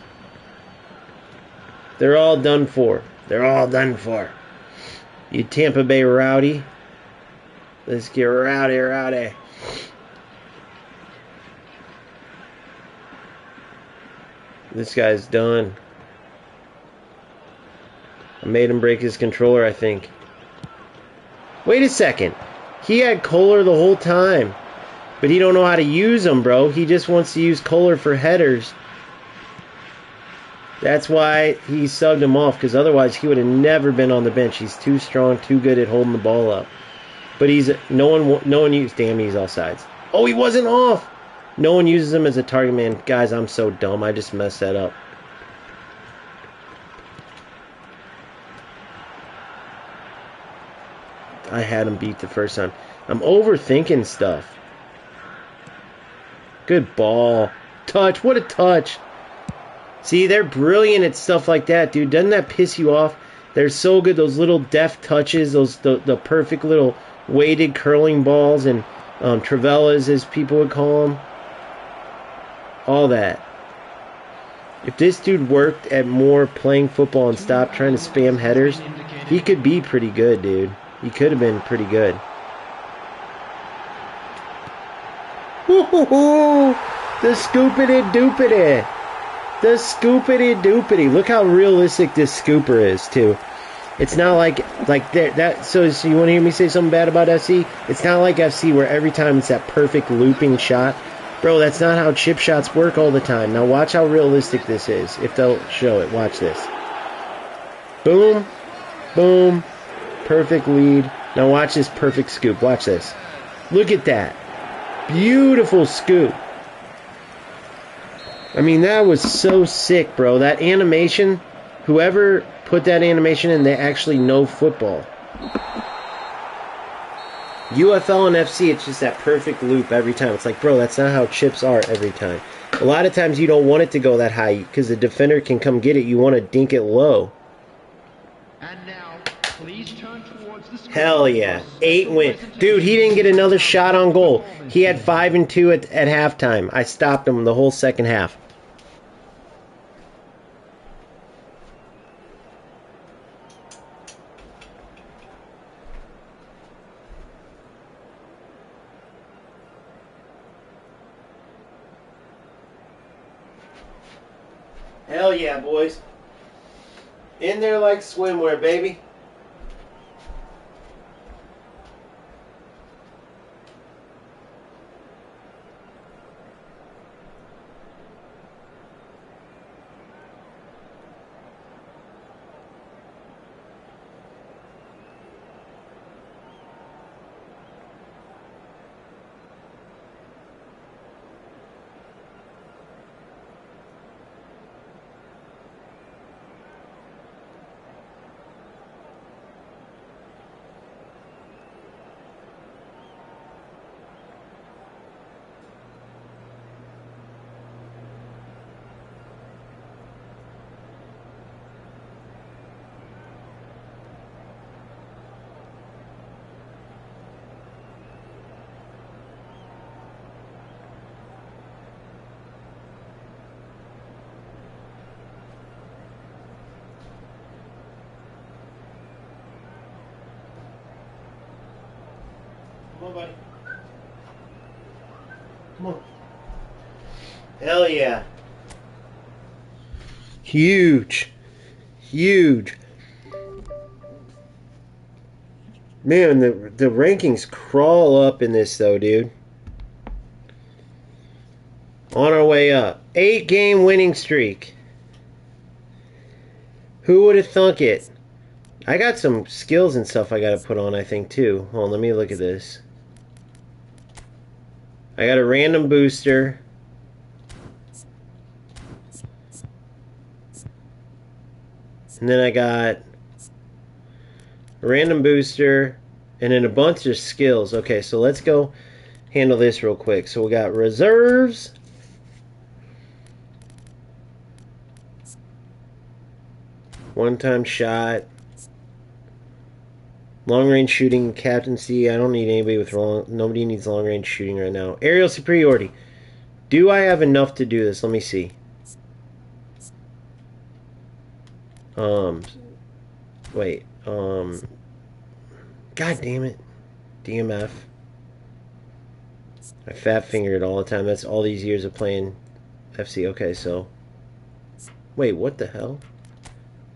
They're all done for. They're all done for. You Tampa Bay rowdy. Let's get rowdy. This guy's done. I made him break his controller, I think. Wait a second. He had Kohler the whole time. But he don't know how to use them, bro. He just wants to use Kohler for headers. That's why he subbed him off, because otherwise he would have never been on the bench. He's too strong, too good at holding the ball up. But no one used. Damn, he's offsides. Oh, he wasn't off. No one uses him as a target man. Guys, I'm so dumb. I just messed that up. I had him beat the first time. I'm overthinking stuff. Good ball. Touch. What a touch. See, they're brilliant at stuff like that, dude. Doesn't that piss you off? They're so good. Those little deft touches. The perfect little weighted curling balls and Travellas, as people would call them. All that. If this dude worked at more playing football and stopped trying to spam headers, he could be pretty good, dude. He could have been pretty good. Woo-hoo-hoo! The scoopity-doopity. The scoopity-doopity. Look how realistic this scooper is, too. It's not like that. So you want to hear me say something bad about FC? It's not like FC where every time it's that perfect looping shot. Bro, that's not how chip shots work all the time. Now watch how realistic this is. If they'll show it. Watch this. Boom. Boom. Perfect lead. Now watch this perfect scoop. Watch this. Look at that. Beautiful scoop. I mean, that was so sick, bro. That animation, whoever put that animation in, they actually know football. UFL and FC, it's just that perfect loop every time. It's like, bro, that's not how chips are every time. A lot of times you don't want it to go that high because the defender can come get it. You want to dink it low.
And now, please turn towards the
Hell yeah. 8 win. Dude, he didn't get another shot on goal. He had 5 and 2 at halftime. I stopped him the whole second half. Hell yeah, boys. In there like swimwear, baby. Come on, buddy. Come on. Hell yeah. Huge. Huge. Man, the rankings crawl up in this though, dude. On our way up. 8-game winning streak. Who would have thunk it? I got some skills and stuff I got to put on, I think, too. Hold on, let me look at this. I got a random booster. And then I got a random booster. And then a bunch of skills. Okay, so let's go handle this real quick. So we got reserves. One-time shot. Long-range shooting, captaincy. I don't need anybody with nobody needs long-range shooting right now. Aerial superiority. Do I have enough to do this? Let me see. Wait. God damn it. DMF. I fat fingered all the time. That's all these years of playing FC. Okay, so. Wait, what the hell?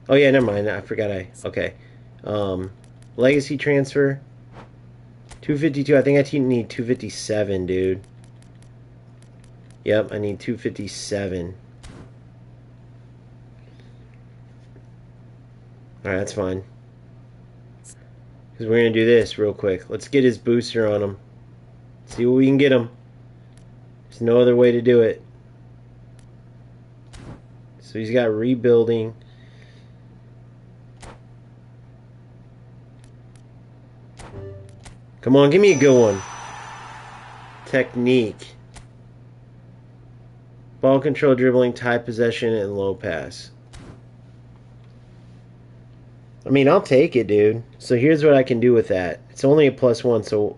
Oh yeah, never mind. I forgot okay. Legacy transfer. 252. I think I need 257, dude. Yep, I need 257. Alright, that's fine. Because we're going to do this real quick. Let's get his booster on him. See what we can get him. There's no other way to do it. So he's got rebuilding. Come on, give me a good one. Technique. Ball control, dribbling, tie possession, and low pass. I mean, I'll take it, dude. So here's what I can do with that. It's only a +1, so...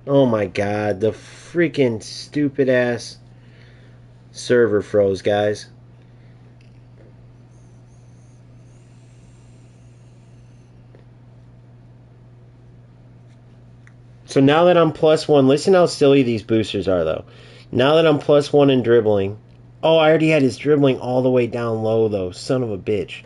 Oh my god, the freaking stupid-ass server froze, guys. So now that I'm +1, listen how silly these boosters are, though. Now that I'm +1 in dribbling... Oh, I already had his dribbling all the way down low, though. Son of a bitch.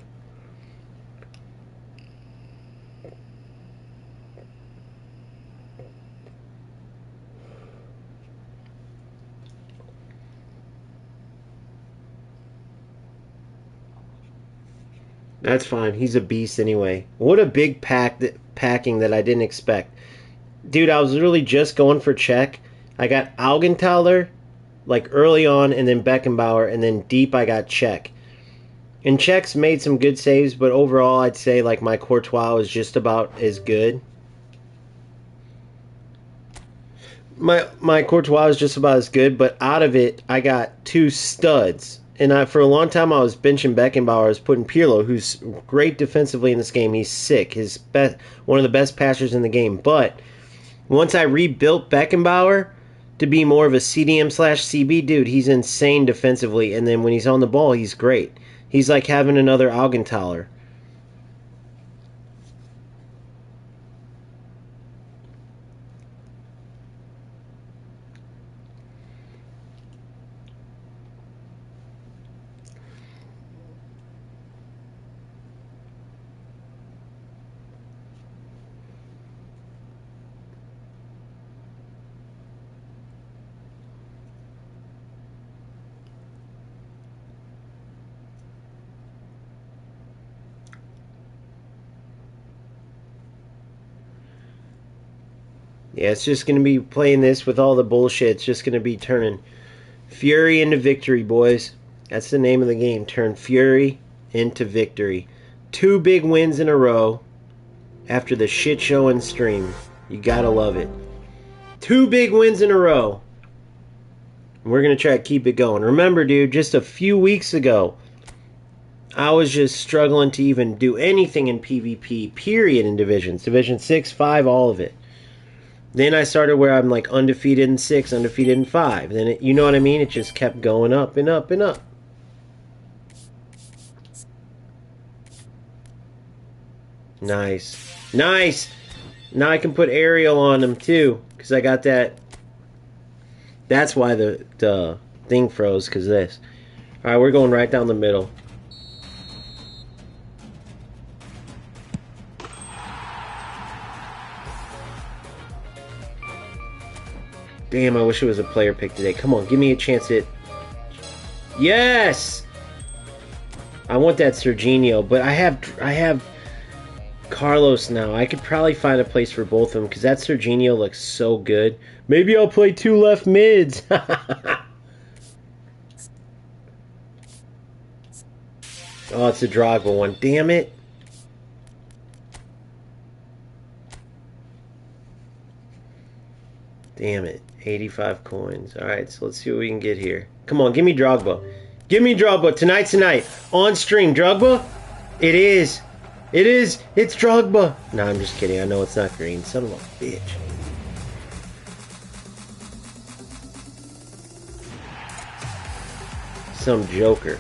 That's fine. He's a beast anyway. What a big packing that I didn't expect. Dude, I was literally just going for Czech. I got Augenthaler, like early on, and then Beckenbauer, and then deep I got Czech. And Czech's made some good saves, but overall I'd say like my Courtois was just about as good. My Courtois was just about as good, but out of it I got 2 studs. And for a long time, I was benching Beckenbauer. I was putting Pirlo, who's great defensively in this game. He's sick. He's one of the best passers in the game. But once I rebuilt Beckenbauer to be more of a CDM/CB, dude, he's insane defensively. And then when he's on the ball, he's great. He's like having another Augenthaler. Yeah, it's just going to be playing this with all the bullshit. It's just going to be turning fury into victory, boys. That's the name of the game. Turn fury into victory. 2 big wins in a row after the shit show and stream. You got to love it. 2 big wins in a row. We're going to try to keep it going. Remember, dude, just a few weeks ago, I was just struggling to even do anything in PvP, period, in Divisions. Division 6, 5, all of it. Then I started where I'm like undefeated in 6, undefeated in 5. Then it, you know what I mean? It just kept going up and up and up. Nice. Nice! Now I can put aerial on them too, because I got that. That's why the thing froze, because this. Alright, we're going right down the middle. Damn, I wish it was a player pick today. Come on, give me a chance at... Yes! I want that Serginho, but I have Carlos now. I could probably find a place for both of them, because that Serginho looks so good. Maybe I'll play 2 left mids. Oh, it's a Drogba one. Damn it. Damn it. 85 coins. Alright, so let's see what we can get here. Come on, give me Drogba. Give me Drogba. Tonight's the night. On stream. Drogba? It is. It is. It's Drogba. No, I'm just kidding. I know it's not green. Son of a bitch. Some joker.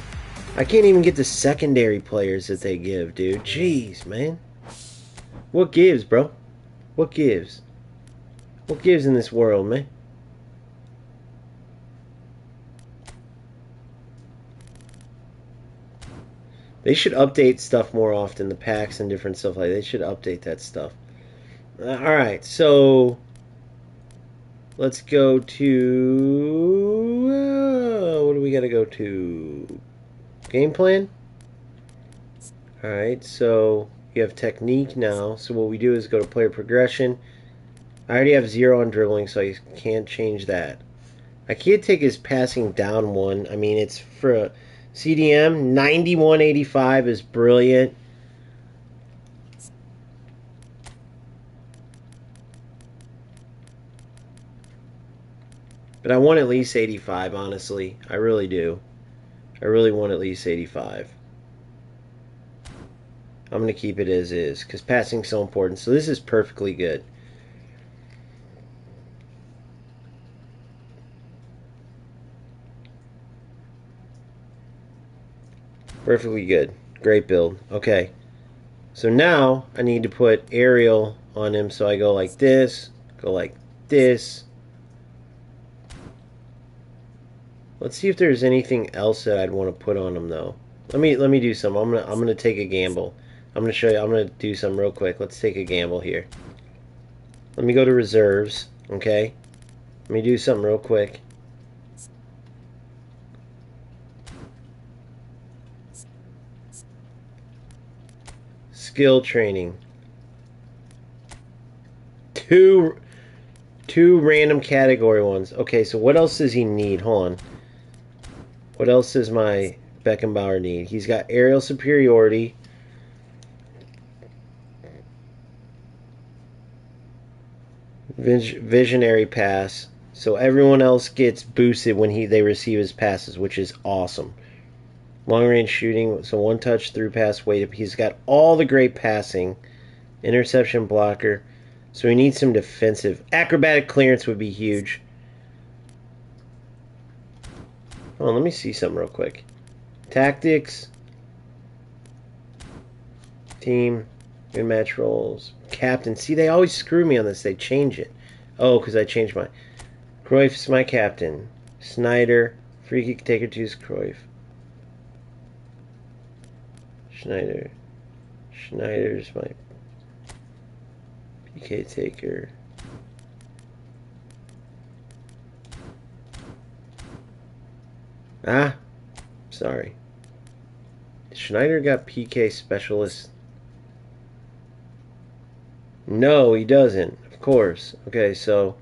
I can't even get the secondary players that they give, dude. Jeez, man. What gives, bro? What gives? What gives in this world, man? They should update stuff more often, the packs and different stuff like that. They should update that stuff. Alright, so let's go to... what do we got to go to? Game plan? Alright, so you have technique now. So what we do is go to player progression. I already have 0 on dribbling, so I can't change that. I can't take his passing down one. I mean, it's for a CDM. 91.85 is brilliant. But I want at least 85, honestly. I really do. I really want at least 85. I'm going to keep it as is, because passing's so important. So this is perfectly good. Perfectly good. Great build. Okay. So now I need to put aerial on him. So I go like this. Go like this. Let's see if there's anything else that I'd want to put on him though. Let me do some. I'm gonna take a gamble. I'm gonna show you. I'm gonna do some real quick. Let's take a gamble here. Let me go to reserves. Okay. Let me do something real quick. Skill training. Two random category ones. Okay, so what else does he need? Hold on. What else does my Beckenbauer need? He's got aerial superiority. Visionary pass. So everyone else gets boosted when they receive his passes, which is awesome. Long range shooting, so one touch, through pass, weight up. He's got all the great passing. Interception blocker. So he needs some defensive. Acrobatic clearance would be huge. Hold on, let me see something real quick. Tactics. Team. Good match roles. Captain. See, they always screw me on this. They change it. Oh, because I changed my... Cruyff's my captain. Snyder. Free kick taker 2's Cruyff. Schneider's my PK taker. Ah, sorry. Schneider got PK specialist. No, he doesn't. Of course. Okay, so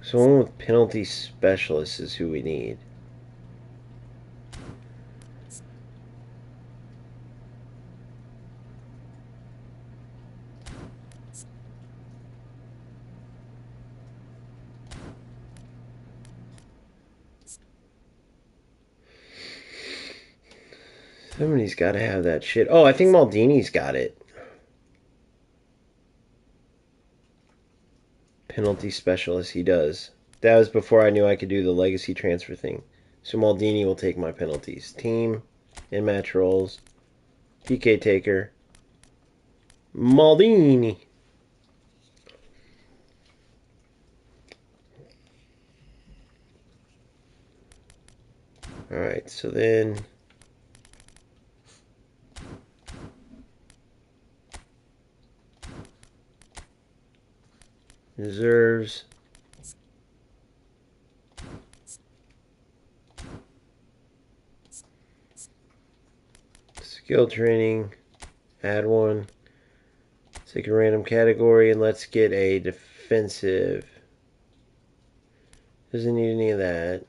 someone with penalty specialist is who we need. Somebody's got to have that shit. Oh, I think Maldini's got it. Penalty specialist, he does. That was before I knew I could do the legacy transfer thing. So Maldini will take my penalties. Team, in match roles, PK taker, Maldini. Alright, so then reserves. Skill training. Add one. Take a random category and let's get a defensive. Doesn't need any of that.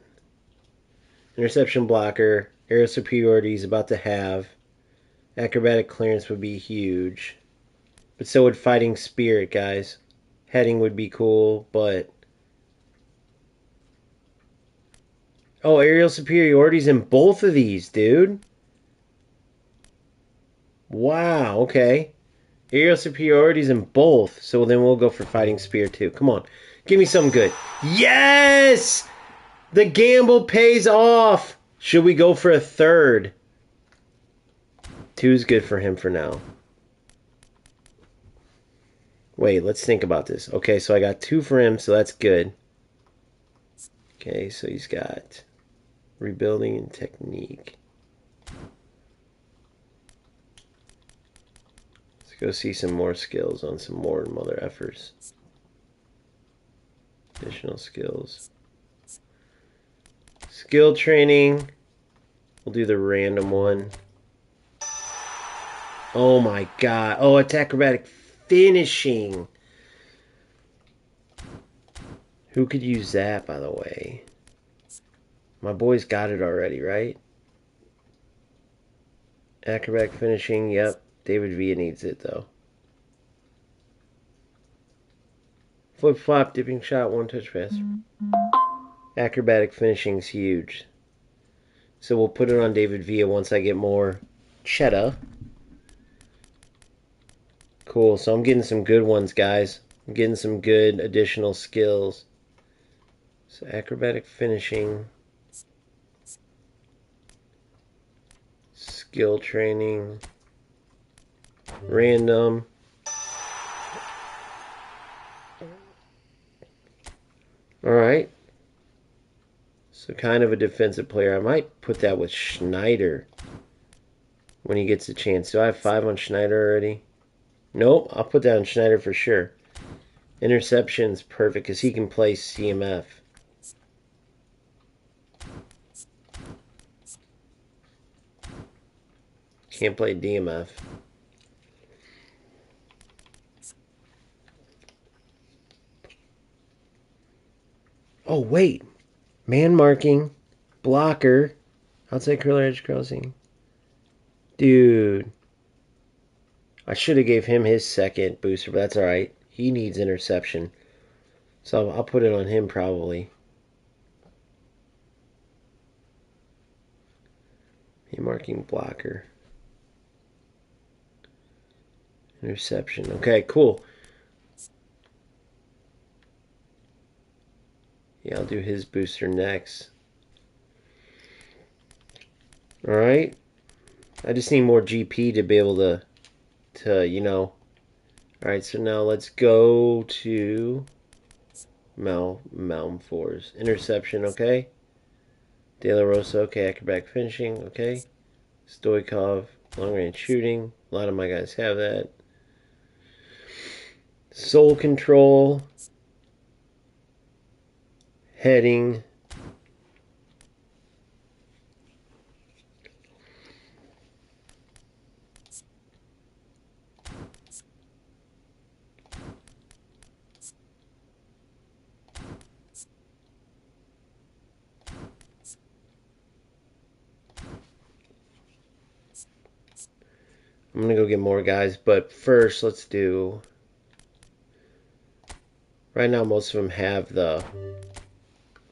Interception blocker. Aerial superiority is about to have. Acrobatic clearance would be huge. But so would fighting spirit, guys. Heading would be cool, but... Oh, aerial superiority's in both of these, dude. Wow, okay. Aerial superiority's in both. So then we'll go for fighting spirit too. Come on. Give me something good. Yes! The gamble pays off. Should we go for a third? 2's good for him for now. Wait, let's think about this. Okay, so I got 2 for him, so that's good. Okay, so he's got rebuilding and technique. Let's go see some more skills on some more mother effers. Additional skills. Skill training. We'll do the random one. Oh my god. Oh, it's acrobatic finishing. Who could use that, by the way? My boy's got it already, right? Acrobatic finishing, yep. David Villa needs it, though. Flip flop, dipping shot, one touch pass. Acrobatic finishing's huge. So we'll put it on David Villa once I get more cheddar. Cool, so I'm getting some good ones, guys. I'm getting some good additional skills. So acrobatic finishing. Skill training. Random. Alright. So kind of a defensive player. I might put that with Schneider when he gets a chance. Do I have 5 on Schneider already? Nope, I'll put that on Schneider for sure. Interception's perfect because he can play CMF. Can't play DMF. Oh, wait. Man marking. Blocker. Outside curler edge crossing. Dude. I should have gave him his second booster, but that's alright. He needs interception. So I'll put it on him probably. Man marking blocker. Interception. Okay, cool. Yeah, I'll do his booster next. Alright. I just need more GP to be able to you know. Alright, so now let's go to Malmfors. Interception, okay. De La Rosa, okay. Acrobatic finishing, okay. Stoikov, long range shooting. A lot of my guys have that. Soul control. Heading. I'm going to go get more guys, but first let's do... Right now most of them have the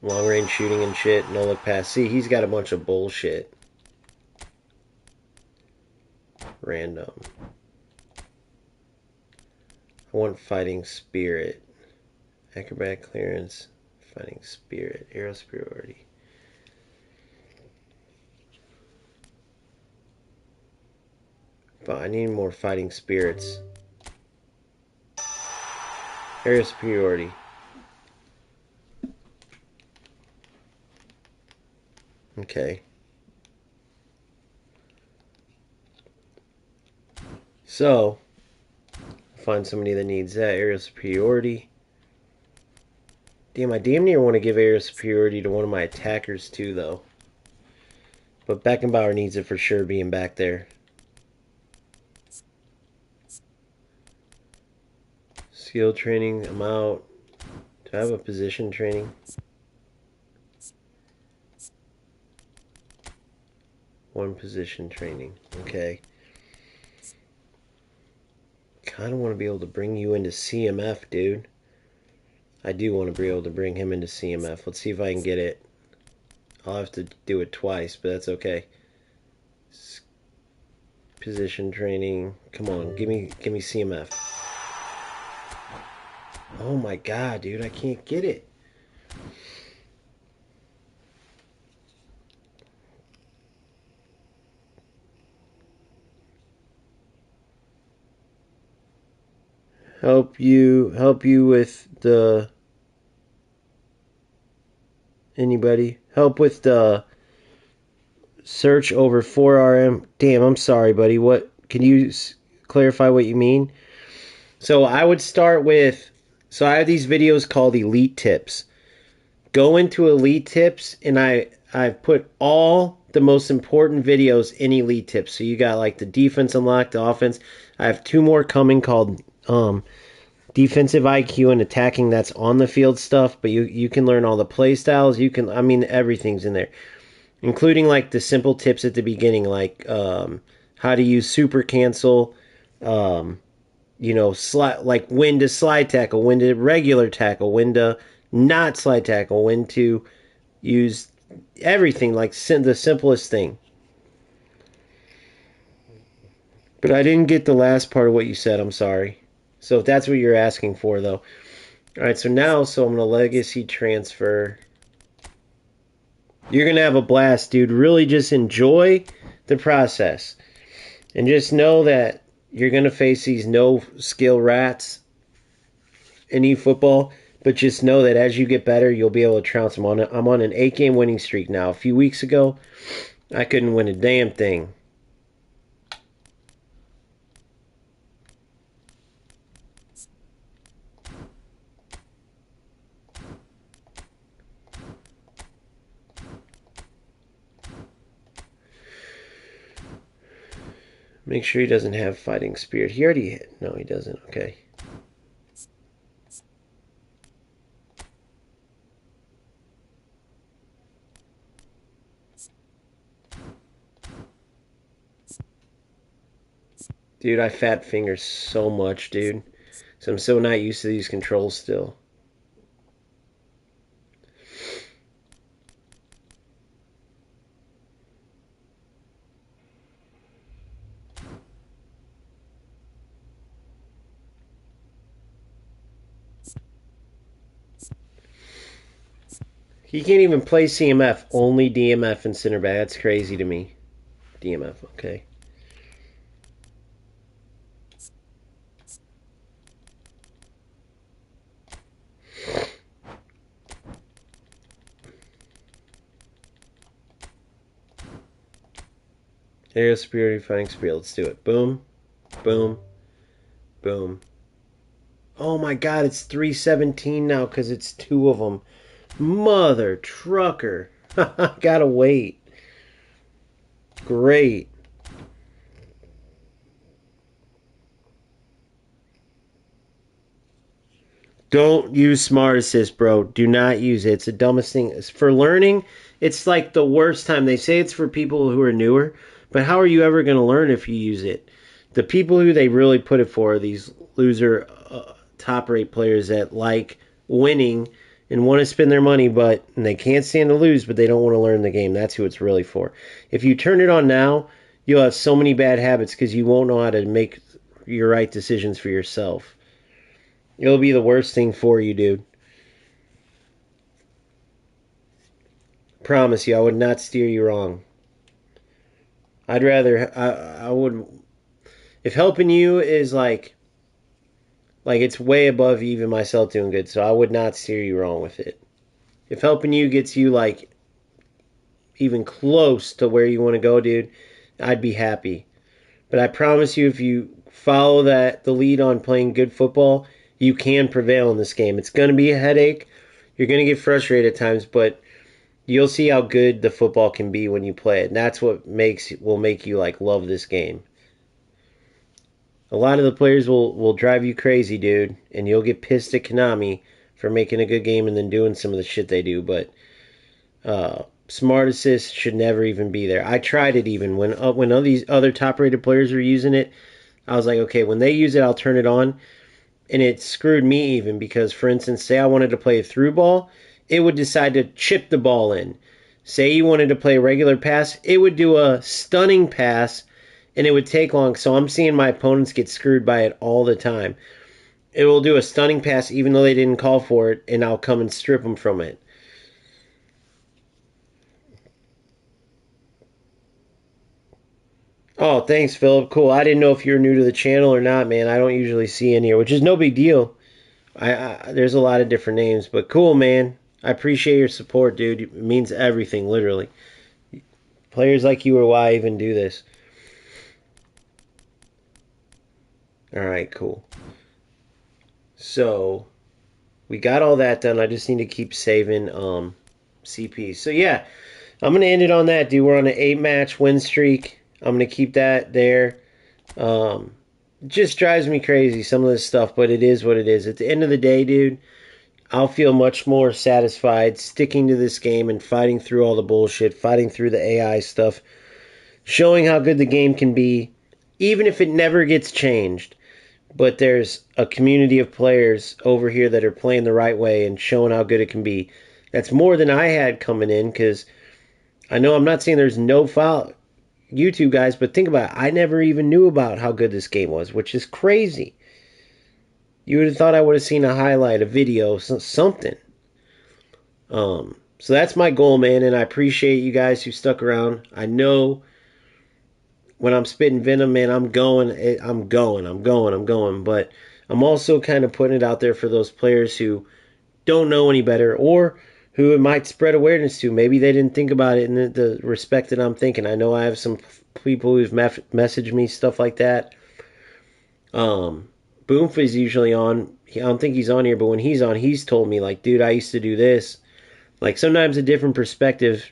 long range shooting and shit, no look pass. See, he's got a bunch of bullshit. Random. I want fighting spirit. Acrobatic clearance. Fighting spirit. Aerial superiority. But I need more fighting spirits. Aerial superiority. Okay. So, find somebody that needs that. Aerial superiority. Damn, I damn near want to give aerial superiority to one of my attackers too, though. But Beckenbauer needs it for sure, being back there. Skill training, I'm out. Do I have a position training? One position training. Okay. Kind of want to be able to bring you into CMF, dude. I do want to be able to bring him into CMF. Let's see if I can get it. I'll have to do it twice, but that's okay. Position training. Come on, give me CMF. Oh my god, dude, I can't get it. Help you with the anybody? Help with the search over 4RM. Damn, I'm sorry, buddy. What can you clarify what you mean? So I would start with, so I have these videos called Elite Tips. Go into Elite Tips, and I've put all the most important videos in Elite Tips. So you got like the defense unlocked, the offense. I have 2 more coming called defensive IQ and attacking. That's on the field stuff, but you can learn all the play styles. You can, I mean, everything's in there, including like the simple tips at the beginning, like how to use super cancel, like when to slide tackle, when to regular tackle, when to not slide tackle, when to use everything, like the simplest thing. But I didn't get the last part of what you said. I'm sorry. So if that's what you're asking for, though. All right, so I'm going to legacy transfer. You're going to have a blast, dude. Really just enjoy the process. And just know that you're going to face these no-skill rats in eFootball. But just know that as you get better, you'll be able to trounce them. I'm on an 8-game winning streak now. A few weeks ago, I couldn't win a damn thing. Make sure he doesn't have fighting spirit. He already hit. No, he doesn't. Okay. Dude, I fat finger so much, dude. So I'm so not used to these controls still. He can't even play CMF. Only DMF and center back. That's crazy to me. DMF, okay. Aerial superiority, fighting spirit. Let's do it. Boom. Boom. Boom. Oh my god, it's 317 now because it's 2 of them. Mother trucker. Gotta wait. Great. Don't use Smart Assist, bro. Do not use it. It's the dumbest thing. For learning, it's like the worst time. They say it's for people who are newer, but how are you ever going to learn if you use it? The people who they really put it for are these loser top-rate players that like winning and want to spend their money, but and they can't stand to lose, but they don't want to learn the game. That's who it's really for. If you turn it on now, you'll have so many bad habits because you won't know how to make your right decisions for yourself. It'll be the worst thing for you, dude. Promise you, I would not steer you wrong. I'd rather, I would, if helping you is like it's way above even myself doing good, so I would not steer you wrong with it. If helping you gets you like even close to where you want to go, dude, I'd be happy. But I promise you, if you follow the lead on playing good football, you can prevail in this game. It's going to be a headache. You're going to get frustrated at times, but you'll see how good the football can be when you play it. And that's what will make you like love this game. A lot of the players will drive you crazy, dude, and you'll get pissed at Konami for making a good game and then doing some of the shit they do, but smart assist should never even be there. I tried it even when all these other top-rated players were using it. I was like, okay, when they use it, I'll turn it on, and it screwed me even because, for instance, say I wanted to play a through ball, it would decide to chip the ball in. Say you wanted to play a regular pass, it would do a stunning pass, and it would take long. So I'm seeing my opponents get screwed by it all the time. It will do a stunning pass even though they didn't call for it, and I'll come and strip them from it. Oh, thanks, Philip. Cool. I didn't know if you're new to the channel or not, man. I don't usually see in here, which is no big deal. There's a lot of different names, but cool, man. I appreciate your support, dude. It means everything, literally. Players like you are why I even do this. Alright, cool. So, we got all that done. I just need to keep saving CP. So, yeah, I'm going to end it on that, dude. We're on an 8-match win streak. I'm going to keep that there. It just drives me crazy, some of this stuff, but it is what it is. At the end of the day, dude, I'll feel much more satisfied sticking to this game and fighting through all the bullshit, fighting through the AI stuff, showing how good the game can be, even if it never gets changed. But there's a community of players over here that are playing the right way and showing how good it can be. That's more than I had coming in, because I know I'm not saying there's no foul YouTube guys, but think about it. I never even knew about how good this game was, which is crazy. You would have thought I would have seen a highlight, a video, something. So that's my goal, man, and I appreciate you guys who stuck around. I know when I'm spitting venom, man, I'm going, but I'm also kind of putting it out there for those players who don't know any better, or who it might spread awareness to. Maybe they didn't think about it in the respect that I'm thinking. I know I have some people who've messaged me, stuff like that. Boomf is usually on. I don't think he's on here, but when he's on, he's told me, like, dude, I used to do this. Like, sometimes a different perspective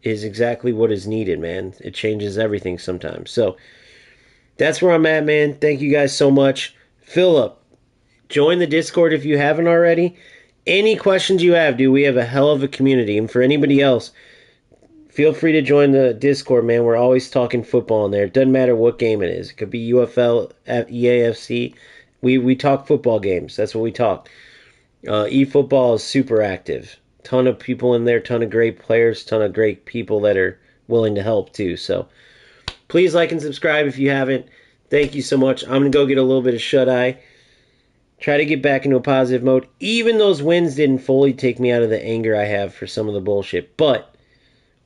is exactly what is needed, man. It changes everything sometimes. So, that's where I'm at, man. Thank you guys so much. Philip, join the Discord if you haven't already. Any questions you have, dude, we have a hell of a community. And for anybody else, feel free to join the Discord, man. We're always talking football in there. It doesn't matter what game it is. It could be UFL, EAFC. We talk football games. That's what we talk. eFootball is super active. Ton of people in there, ton of great players, ton of great people that are willing to help too. So please like and subscribe if you haven't. Thank you so much. I'm going to go get a little bit of shut-eye. Try to get back into a positive mode. Even those wins didn't fully take me out of the anger I have for some of the bullshit. But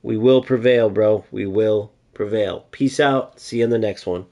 we will prevail, bro. We will prevail. Peace out. See you in the next one.